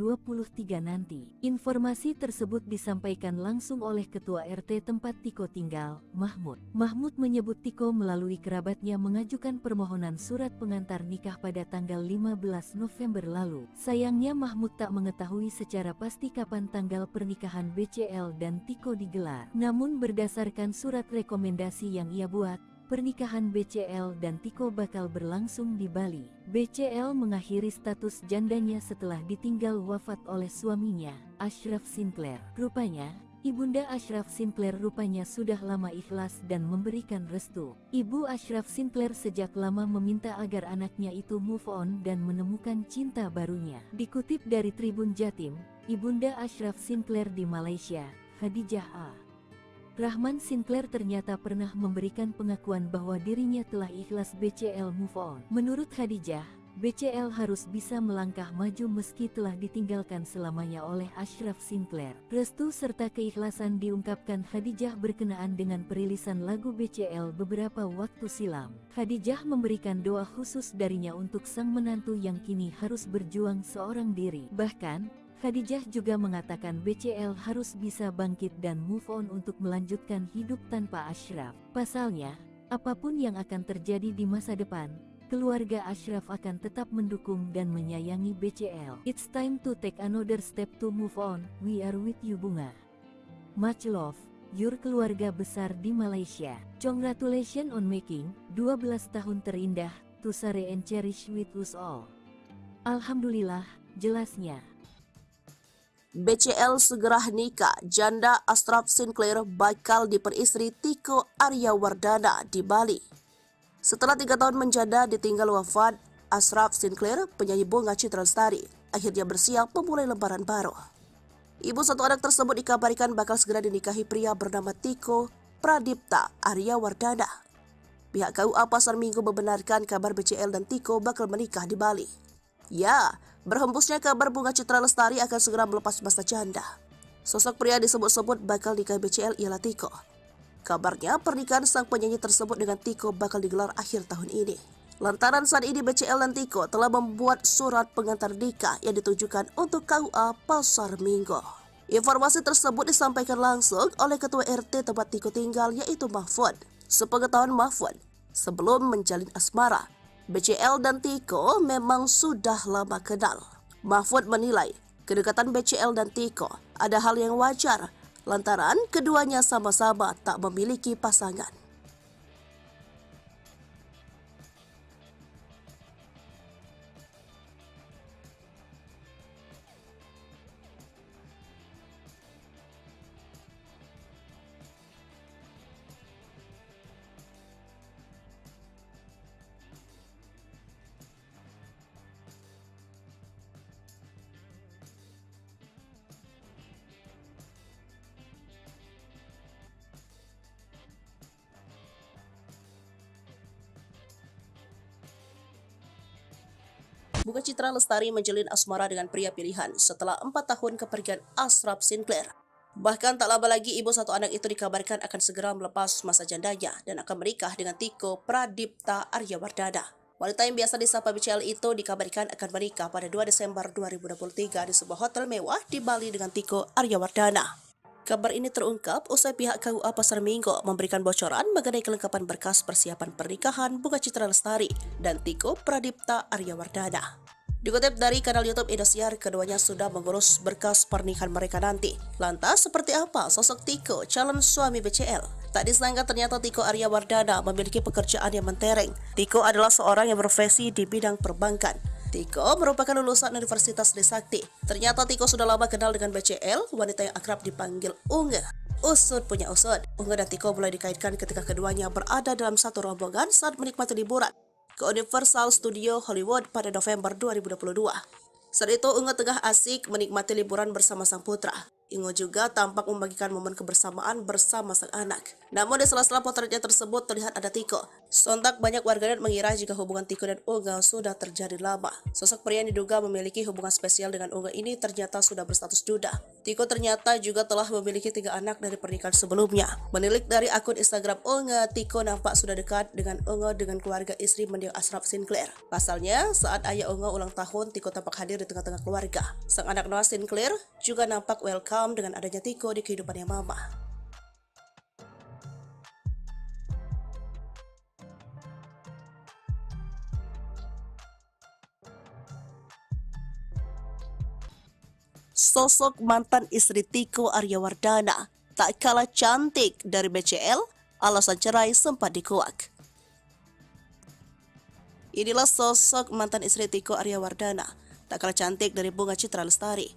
nanti. Informasi tersebut disampaikan langsung oleh Ketua RT tempat Tiko tinggal, Mahmud. Mahmud menyebut Tiko melalui kerabatnya mengajukan permohonan surat pengantar nikah pada tanggal 15 November lalu. Sayangnya Mahmud tak mengetahui secara pasti kapan tanggal pernikahan BCL dan Tiko digelar. Namun berdasarkan surat rekomendasi yang ia buat, pernikahan BCL dan Tiko bakal berlangsung di Bali. BCL mengakhiri status jandanya setelah ditinggal wafat oleh suaminya, Ashraf Sinclair. Rupanya, Ibunda Ashraf Sinclair rupanya sudah lama ikhlas dan memberikan restu. Ibu Ashraf Sinclair sejak lama meminta agar anaknya itu move on dan menemukan cinta barunya. Dikutip dari Tribun Jatim, Ibunda Ashraf Sinclair di Malaysia, Khadijah A. Rahman Sinclair ternyata pernah memberikan pengakuan bahwa dirinya telah ikhlas BCL move on. Menurut Khadijah, BCL harus bisa melangkah maju meski telah ditinggalkan selamanya oleh Ashraf Sinclair. Restu serta keikhlasan diungkapkan Khadijah berkenaan dengan perilisan lagu BCL beberapa waktu silam. Khadijah memberikan doa khusus darinya untuk sang menantu yang kini harus berjuang seorang diri. Bahkan, Khadijah juga mengatakan BCL harus bisa bangkit dan move on untuk melanjutkan hidup tanpa Ashraf. Pasalnya, apapun yang akan terjadi di masa depan, keluarga Ashraf akan tetap mendukung dan menyayangi BCL. It's time to take another step to move on. We are with you Bunga. Much love, your keluarga besar di Malaysia. Congratulations on making 12 tahun terindah, to share and cherish with us all. Alhamdulillah, jelasnya. BCL segera nikah, janda Ashraf Sinclair bakal diperistri Tiko Aryawardana di Bali. Setelah 3 tahun menjanda ditinggal wafat, Ashraf Sinclair, penyanyi Bunga Citra Lestari, akhirnya bersiap memulai lembaran baru. Ibu satu anak tersebut dikabarkan bakal segera dinikahi pria bernama Tiko Pradipta Aryawardana. Pihak KUA Pasar Minggu membenarkan kabar BCL dan Tiko bakal menikah di Bali. Ya, berhembusnya kabar Bunga Citra Lestari akan segera melepas masa janda. Sosok pria disebut-sebut bakal nikah BCL ialah Tiko. Kabarnya pernikahan sang penyanyi tersebut dengan Tiko bakal digelar akhir tahun ini. Lantaran saat ini BCL dan Tiko telah membuat surat pengantar nikah yang ditujukan untuk KUA Pasar Minggu. Informasi tersebut disampaikan langsung oleh Ketua RT tempat Tiko tinggal yaitu Mahfud. Sepengetahuan Mahfud, sebelum menjalin asmara, BCL dan Tiko memang sudah lama kenal. Mahfud menilai kedekatan BCL dan Tiko ada hal yang wajar lantaran keduanya sama-sama tak memiliki pasangan. Bunga Citra Lestari menjalin asmara dengan pria pilihan setelah 4 tahun kepergian Ashraf Sinclair. Bahkan tak lama lagi ibu satu anak itu dikabarkan akan segera melepas masa jandanya dan akan menikah dengan Tiko Pradipta Aryawardana. Wanita yang biasa disapa BCL itu dikabarkan akan menikah pada 2 Desember 2023 di sebuah hotel mewah di Bali dengan Tiko Aryawardana. Kabar ini terungkap usai pihak KUA Pasar Minggu memberikan bocoran mengenai kelengkapan berkas persiapan pernikahan Bunga Citra Lestari dan Tiko Pradipta Aryawardana. Dikutip dari kanal YouTube Indosiar, keduanya sudah mengurus berkas pernikahan mereka nanti. Lantas, seperti apa sosok Tiko, calon suami BCL? Tak disangka ternyata Tiko Aryawardana memiliki pekerjaan yang mentereng. Tiko adalah seorang yang berprofesi di bidang perbankan. Tiko merupakan lulusan Universitas Trisakti. Ternyata Tiko sudah lama kenal dengan BCL, wanita yang akrab dipanggil Unge. Usut punya usut. Unge dan Tiko mulai dikaitkan ketika keduanya berada dalam satu rombongan saat menikmati liburan ke Universal Studio Hollywood pada November 2022. Saat itu Unge tengah asik menikmati liburan bersama sang putra. Unge juga tampak membagikan momen kebersamaan bersama sang anak. Namun di sela-sela potretnya tersebut terlihat ada Tiko. Sontak banyak warganet mengira jika hubungan Tiko dan Unge sudah terjadi lama. Sosok pria yang diduga memiliki hubungan spesial dengan Unge ini ternyata sudah berstatus duda. Tiko ternyata juga telah memiliki 3 anak dari pernikahan sebelumnya. Menilik dari akun Instagram Unge, Tiko nampak sudah dekat dengan Unge dengan keluarga istri mendiang Ashraf Sinclair. Pasalnya, saat ayah Unge ulang tahun, Tiko tampak hadir di tengah-tengah keluarga. Sang anak Noah Sinclair juga nampak welcome dengan adanya Tiko di kehidupannya mama. Sosok mantan istri Tiko Aryawardana tak kalah cantik dari BCL, alasan cerai sempat dikuak. Inilah sosok mantan istri Tiko Aryawardana, tak kalah cantik dari Bunga Citra Lestari.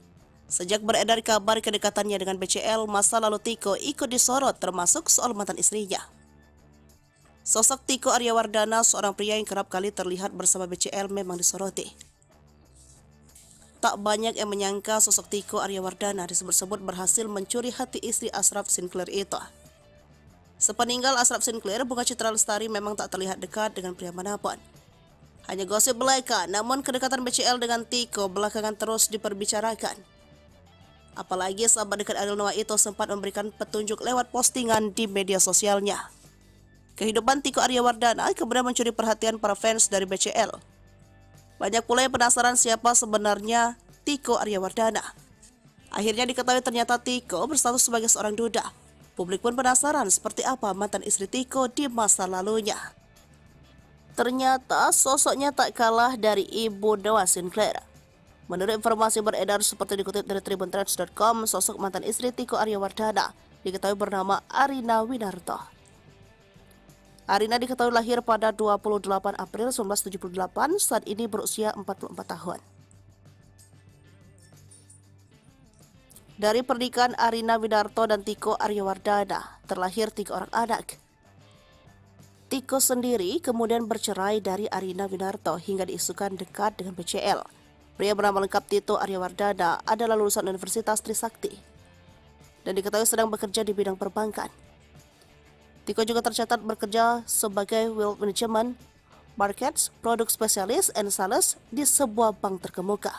Sejak beredar kabar kedekatannya dengan BCL, masa lalu Tiko ikut disorot termasuk soal mantan istrinya. Sosok Tiko Aryawardana, seorang pria yang kerap kali terlihat bersama BCL, memang disoroti. Tak banyak yang menyangka sosok Tiko Aryawardana disebut-sebut berhasil mencuri hati istri Ashraf Sinclair itu. Sepeninggal Ashraf Sinclair, Bunga Citra Lestari memang tak terlihat dekat dengan pria manapun. Hanya gosip belaka, namun kedekatan BCL dengan Tiko belakangan terus diperbicarakan. Apalagi sahabat dekat Ariel Noah itu sempat memberikan petunjuk lewat postingan di media sosialnya. Kehidupan Tiko Aryawardana kemudian mencuri perhatian para fans dari BCL. Banyak pula yang penasaran siapa sebenarnya Tiko Aryawardana. Akhirnya diketahui ternyata Tiko berstatus sebagai seorang duda. Publik pun penasaran seperti apa mantan istri Tiko di masa lalunya. Ternyata sosoknya tak kalah dari ibu Noah Sinclair. Menurut informasi beredar seperti dikutip dari tribuntrends.com, sosok mantan istri Tiko Aryawardana diketahui bernama Arina Winarto. Arina diketahui lahir pada 28 April 1978, saat ini berusia 44 tahun. Dari pernikahan Arina Winarto dan Tiko Aryawardana, terlahir 3 orang anak. Tiko sendiri kemudian bercerai dari Arina Winarto hingga diisukan dekat dengan BCL. Pria bernama lengkap Tito Aryawardana adalah lulusan Universitas Trisakti dan diketahui sedang bekerja di bidang perbankan. Tiko juga tercatat bekerja sebagai Wealth Management, Markets, Produk Spesialis, and Sales di sebuah bank terkemuka.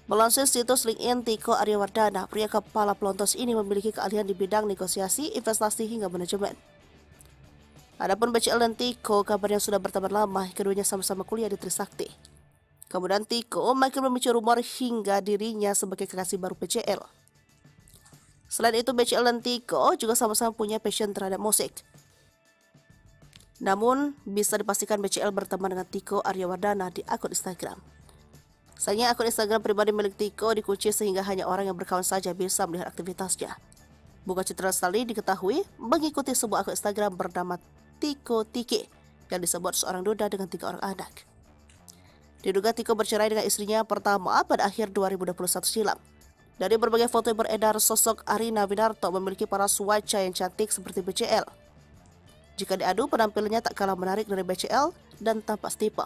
Melansir situs LinkedIn Tiko Aryawardana, pria kepala pelontos ini memiliki keahlian di bidang negosiasi, investasi, hingga manajemen. Adapun BCL dan Tiko kabarnya sudah berteman lama, keduanya sama-sama kuliah di Trisakti. Kemudian Tiko makin memicu rumor hingga dirinya sebagai kekasih baru BCL. Selain itu, BCL dan Tiko juga sama-sama punya passion terhadap musik. Namun, bisa dipastikan BCL berteman dengan Tiko Aryawardana di akun Instagram. Sayangnya akun Instagram pribadi milik Tiko dikunci sehingga hanya orang yang berkawan saja bisa melihat aktivitasnya. Bunga Citra Lestari diketahui mengikuti sebuah akun Instagram bernama Tiko Tiki yang disebut seorang duda dengan 3 orang anak. Diduga Tiko bercerai dengan istrinya pertama pada akhir 2021 silam. Dari berbagai foto yang beredar, sosok Arina Winarto memiliki paras wajah yang cantik seperti BCL. Jika diadu, penampilannya tak kalah menarik dari BCL dan tampak setipe.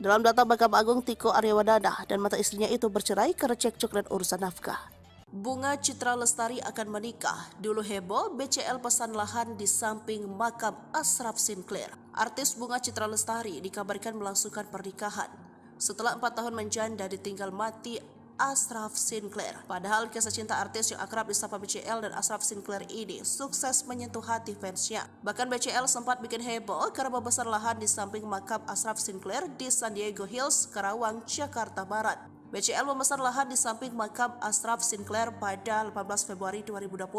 Dalam data Mahkamah Agung, Tiko Aryawardana dan mantan istrinya itu bercerai karena cekcok dan urusan nafkah. Bunga Citra Lestari akan menikah. Dulu heboh, BCL pesan lahan di samping makam Ashraf Sinclair. Artis Bunga Citra Lestari dikabarkan melangsungkan pernikahan setelah 4 tahun menjanda ditinggal mati Ashraf Sinclair. Padahal kisah cinta artis yang akrab disapa BCL dan Ashraf Sinclair ini sukses menyentuh hati fansnya. Bahkan BCL sempat bikin heboh karena membesar lahan di samping makam Ashraf Sinclair di San Diego Hills, Karawang, Jakarta Barat. BCL memesan lahan di samping makam Ashraf Sinclair pada 18 Februari 2020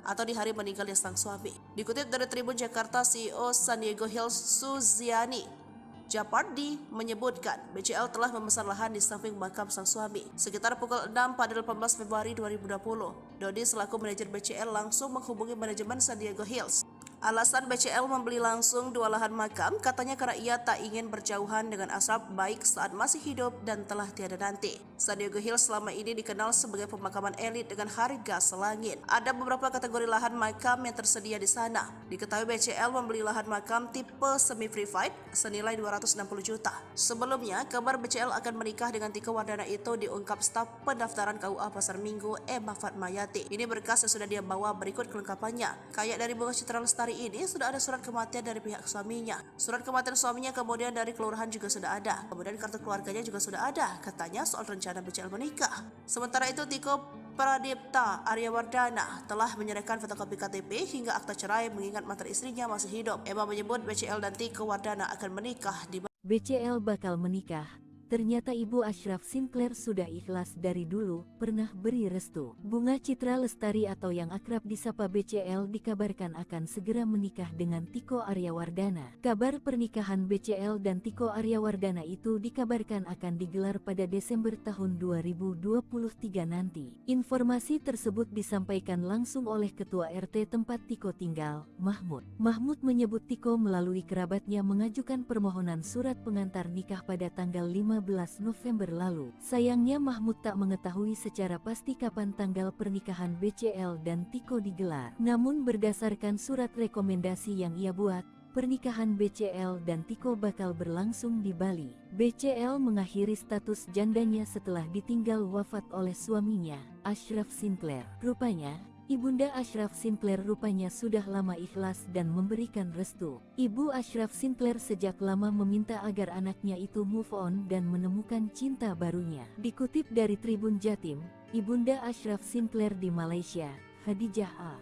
atau di hari meninggalnya sang suami. Dikutip dari Tribun Jakarta, CEO San Diego Hills Suziani Japardi menyebutkan BCL telah memesan lahan di samping makam sang suami. Sekitar pukul 6 pada 18 Februari 2020, Dodi selaku manajer BCL langsung menghubungi manajemen San Diego Hills. Alasan BCL membeli langsung 2 lahan makam katanya karena ia tak ingin berjauhan dengan Ashraf baik saat masih hidup dan telah tiada nanti. San Diego Hills selama ini dikenal sebagai pemakaman elit dengan harga selangit. Ada beberapa kategori lahan makam yang tersedia di sana. Diketahui BCL membeli lahan makam tipe semi-private senilai 260 juta. Sebelumnya, kabar BCL akan menikah dengan Tiko Wardana itu diungkap staf pendaftaran KUA Pasar Minggu Emma Fatmayati. Ini berkas yang sudah dia bawa, berikut kelengkapannya. Kayak dari Bunga Citra Lestari ini sudah ada surat kematian dari pihak suaminya. Surat kematian suaminya kemudian dari kelurahan juga sudah ada. Kemudian kartu keluarganya juga sudah ada. Katanya soal rencana BCL menikah. Sementara itu Tiko Pradipta Aryawardana telah menyerahkan fotokopi KTP hingga akta cerai mengingat mantan istrinya masih hidup. Emma menyebut BCL dan Tiko Wardana akan menikah di BCL bakal menikah. Ternyata Ibu Ashraf Sinclair sudah ikhlas dari dulu, pernah beri restu. Bunga Citra Lestari atau yang akrab disapa BCL dikabarkan akan segera menikah dengan Tiko Aryawardana. Kabar pernikahan BCL dan Tiko Aryawardana itu dikabarkan akan digelar pada Desember tahun 2023 nanti. Informasi tersebut disampaikan langsung oleh Ketua RT tempat Tiko tinggal, Mahmud. Mahmud menyebut Tiko melalui kerabatnya mengajukan permohonan surat pengantar nikah pada tanggal 15 November lalu. Sayangnya Mahmud tak mengetahui secara pasti kapan tanggal pernikahan BCL dan Tiko digelar. Namun berdasarkan surat rekomendasi yang ia buat, pernikahan BCL dan Tiko bakal berlangsung di Bali. BCL mengakhiri status jandanya setelah ditinggal wafat oleh suaminya, Ashraf Sinclair. Rupanya, Ibunda Ashraf Sinclair rupanya sudah lama ikhlas dan memberikan restu. Ibu Ashraf Sinclair sejak lama meminta agar anaknya itu move on dan menemukan cinta barunya. Dikutip dari Tribun Jatim, Ibunda Ashraf Sinclair di Malaysia, Khadijah A.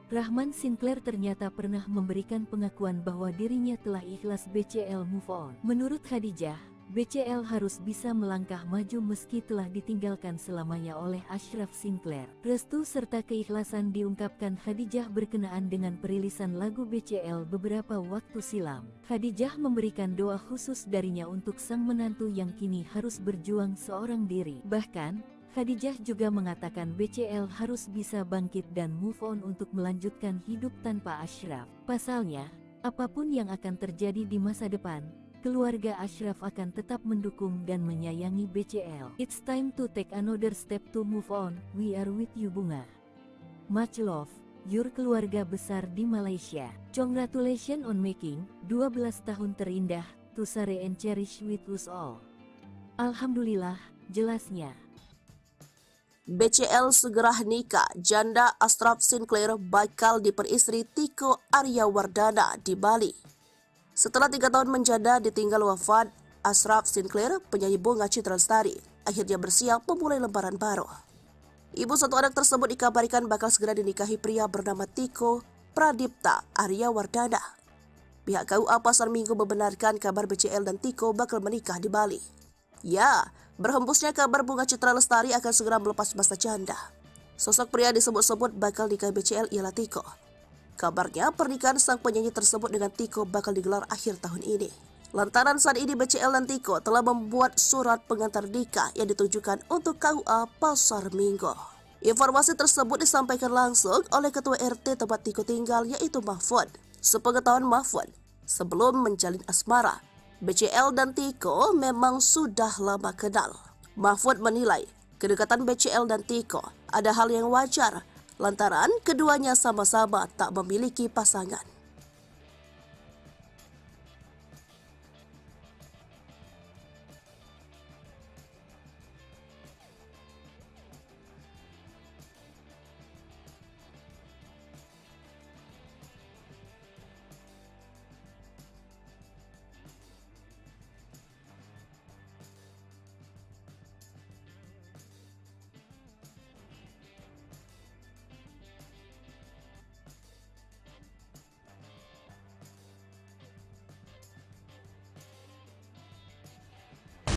Rahman Sinclair ternyata pernah memberikan pengakuan bahwa dirinya telah ikhlas BCL move on. Menurut Khadijah, BCL harus bisa melangkah maju meski telah ditinggalkan selamanya oleh Ashraf Sinclair. Restu serta keikhlasan diungkapkan Khadijah berkenaan dengan perilisan lagu BCL beberapa waktu silam. Khadijah memberikan doa khusus darinya untuk sang menantu yang kini harus berjuang seorang diri. Bahkan, Khadijah juga mengatakan BCL harus bisa bangkit dan move on untuk melanjutkan hidup tanpa Ashraf. Pasalnya, apapun yang akan terjadi di masa depan, keluarga Ashraf akan tetap mendukung dan menyayangi BCL. It's time to take another step to move on. We are with you Bunga. Much love, your keluarga besar di Malaysia. Congratulations on making 12 tahun terindah, to share and cherish with us all. Alhamdulillah, jelasnya. BCL segera nikah, janda Ashraf Sinclair bakal diperistri Tiko Aryawardana di Bali. Setelah 3 tahun menjanda ditinggal wafat, Ashraf Sinclair, penyanyi Bunga Citra Lestari, akhirnya bersiap memulai lembaran baru. Ibu satu anak tersebut dikabarkan bakal segera dinikahi pria bernama Tiko Pradipta Aryawardana. Pihak KUA Pasar Minggu membenarkan kabar BCL dan Tiko bakal menikah di Bali. Ya, berhembusnya kabar Bunga Citra Lestari akan segera melepas masa janda. Sosok pria disebut-sebut bakal nikah BCL ialah Tiko. Kabarnya pernikahan sang penyanyi tersebut dengan Tiko bakal digelar akhir tahun ini. Lantaran saat ini BCL dan Tiko telah membuat surat pengantar nikah yang ditujukan untuk KUA Pasar Minggu. Informasi tersebut disampaikan langsung oleh Ketua RT tempat Tiko tinggal yaitu Mahfud. Sepengetahuan Mahfud, sebelum menjalin asmara, BCL dan Tiko memang sudah lama kenal. Mahfud menilai kedekatan BCL dan Tiko ada hal yang wajar lantaran keduanya sama-sama tak memiliki pasangan.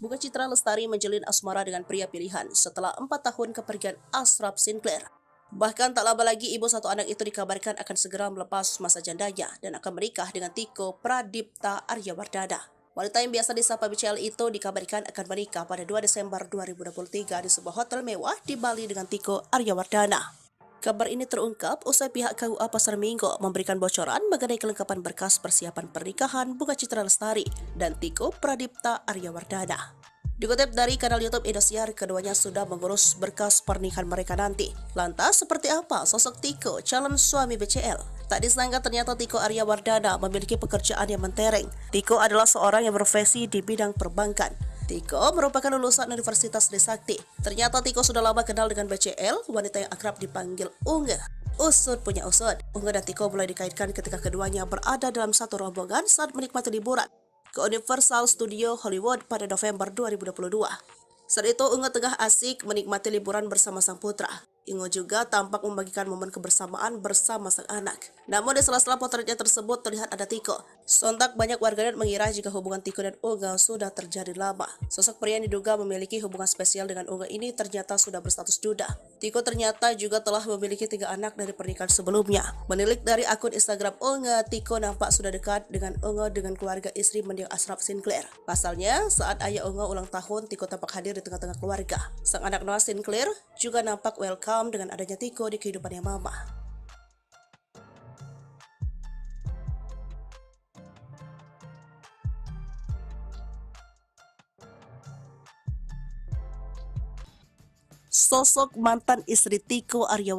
Bunga Citra Lestari menjalin asmara dengan pria pilihan setelah 4 tahun kepergian Ashraf Sinclair. Bahkan tak lama lagi ibu satu anak itu dikabarkan akan segera melepas masa jandanya dan akan menikah dengan Tiko Pradipta Aryawardana. Wanita yang biasa disapa BCL itu dikabarkan akan menikah pada 2 Desember 2023 di sebuah hotel mewah di Bali dengan Tiko Aryawardana. Kabar ini terungkap usai pihak KUA Pasar Minggu memberikan bocoran mengenai kelengkapan berkas persiapan pernikahan Bunga Citra Lestari dan Tiko Pradipta Aryawardana. Dikutip dari kanal YouTube Indosiar, keduanya sudah mengurus berkas pernikahan mereka nanti. Lantas, seperti apa sosok Tiko, calon suami BCL? Tak disangka ternyata Tiko Aryawardana memiliki pekerjaan yang mentereng. Tiko adalah seorang yang berprofesi di bidang perbankan. Tiko merupakan lulusan Universitas Trisakti. Ternyata Tiko sudah lama kenal dengan BCL, wanita yang akrab dipanggil Unge. Usut punya usut, Unge dan Tiko mulai dikaitkan ketika keduanya berada dalam satu rombongan saat menikmati liburan ke Universal Studio Hollywood pada November 2022. Saat itu Unge tengah asik menikmati liburan bersama sang putra. Unge juga tampak membagikan momen kebersamaan bersama sang anak. Namun di sela-sela potretnya tersebut terlihat ada Tiko. Sontak banyak warganet mengira jika hubungan Tiko dan Unge sudah terjadi lama. Sosok pria yang diduga memiliki hubungan spesial dengan Unge ini ternyata sudah berstatus duda. Tiko ternyata juga telah memiliki 3 anak dari pernikahan sebelumnya. Menilik dari akun Instagram Unge, Tiko nampak sudah dekat dengan Unge dengan keluarga istri mendiang Ashraf Sinclair. Pasalnya, saat ayah Unge ulang tahun, Tiko tampak hadir di tengah-tengah keluarga. Sang anak Noah Sinclair juga nampak welcome dengan adanya Tiko di kehidupannya mama. Sosok mantan istri Tiko Aryawardana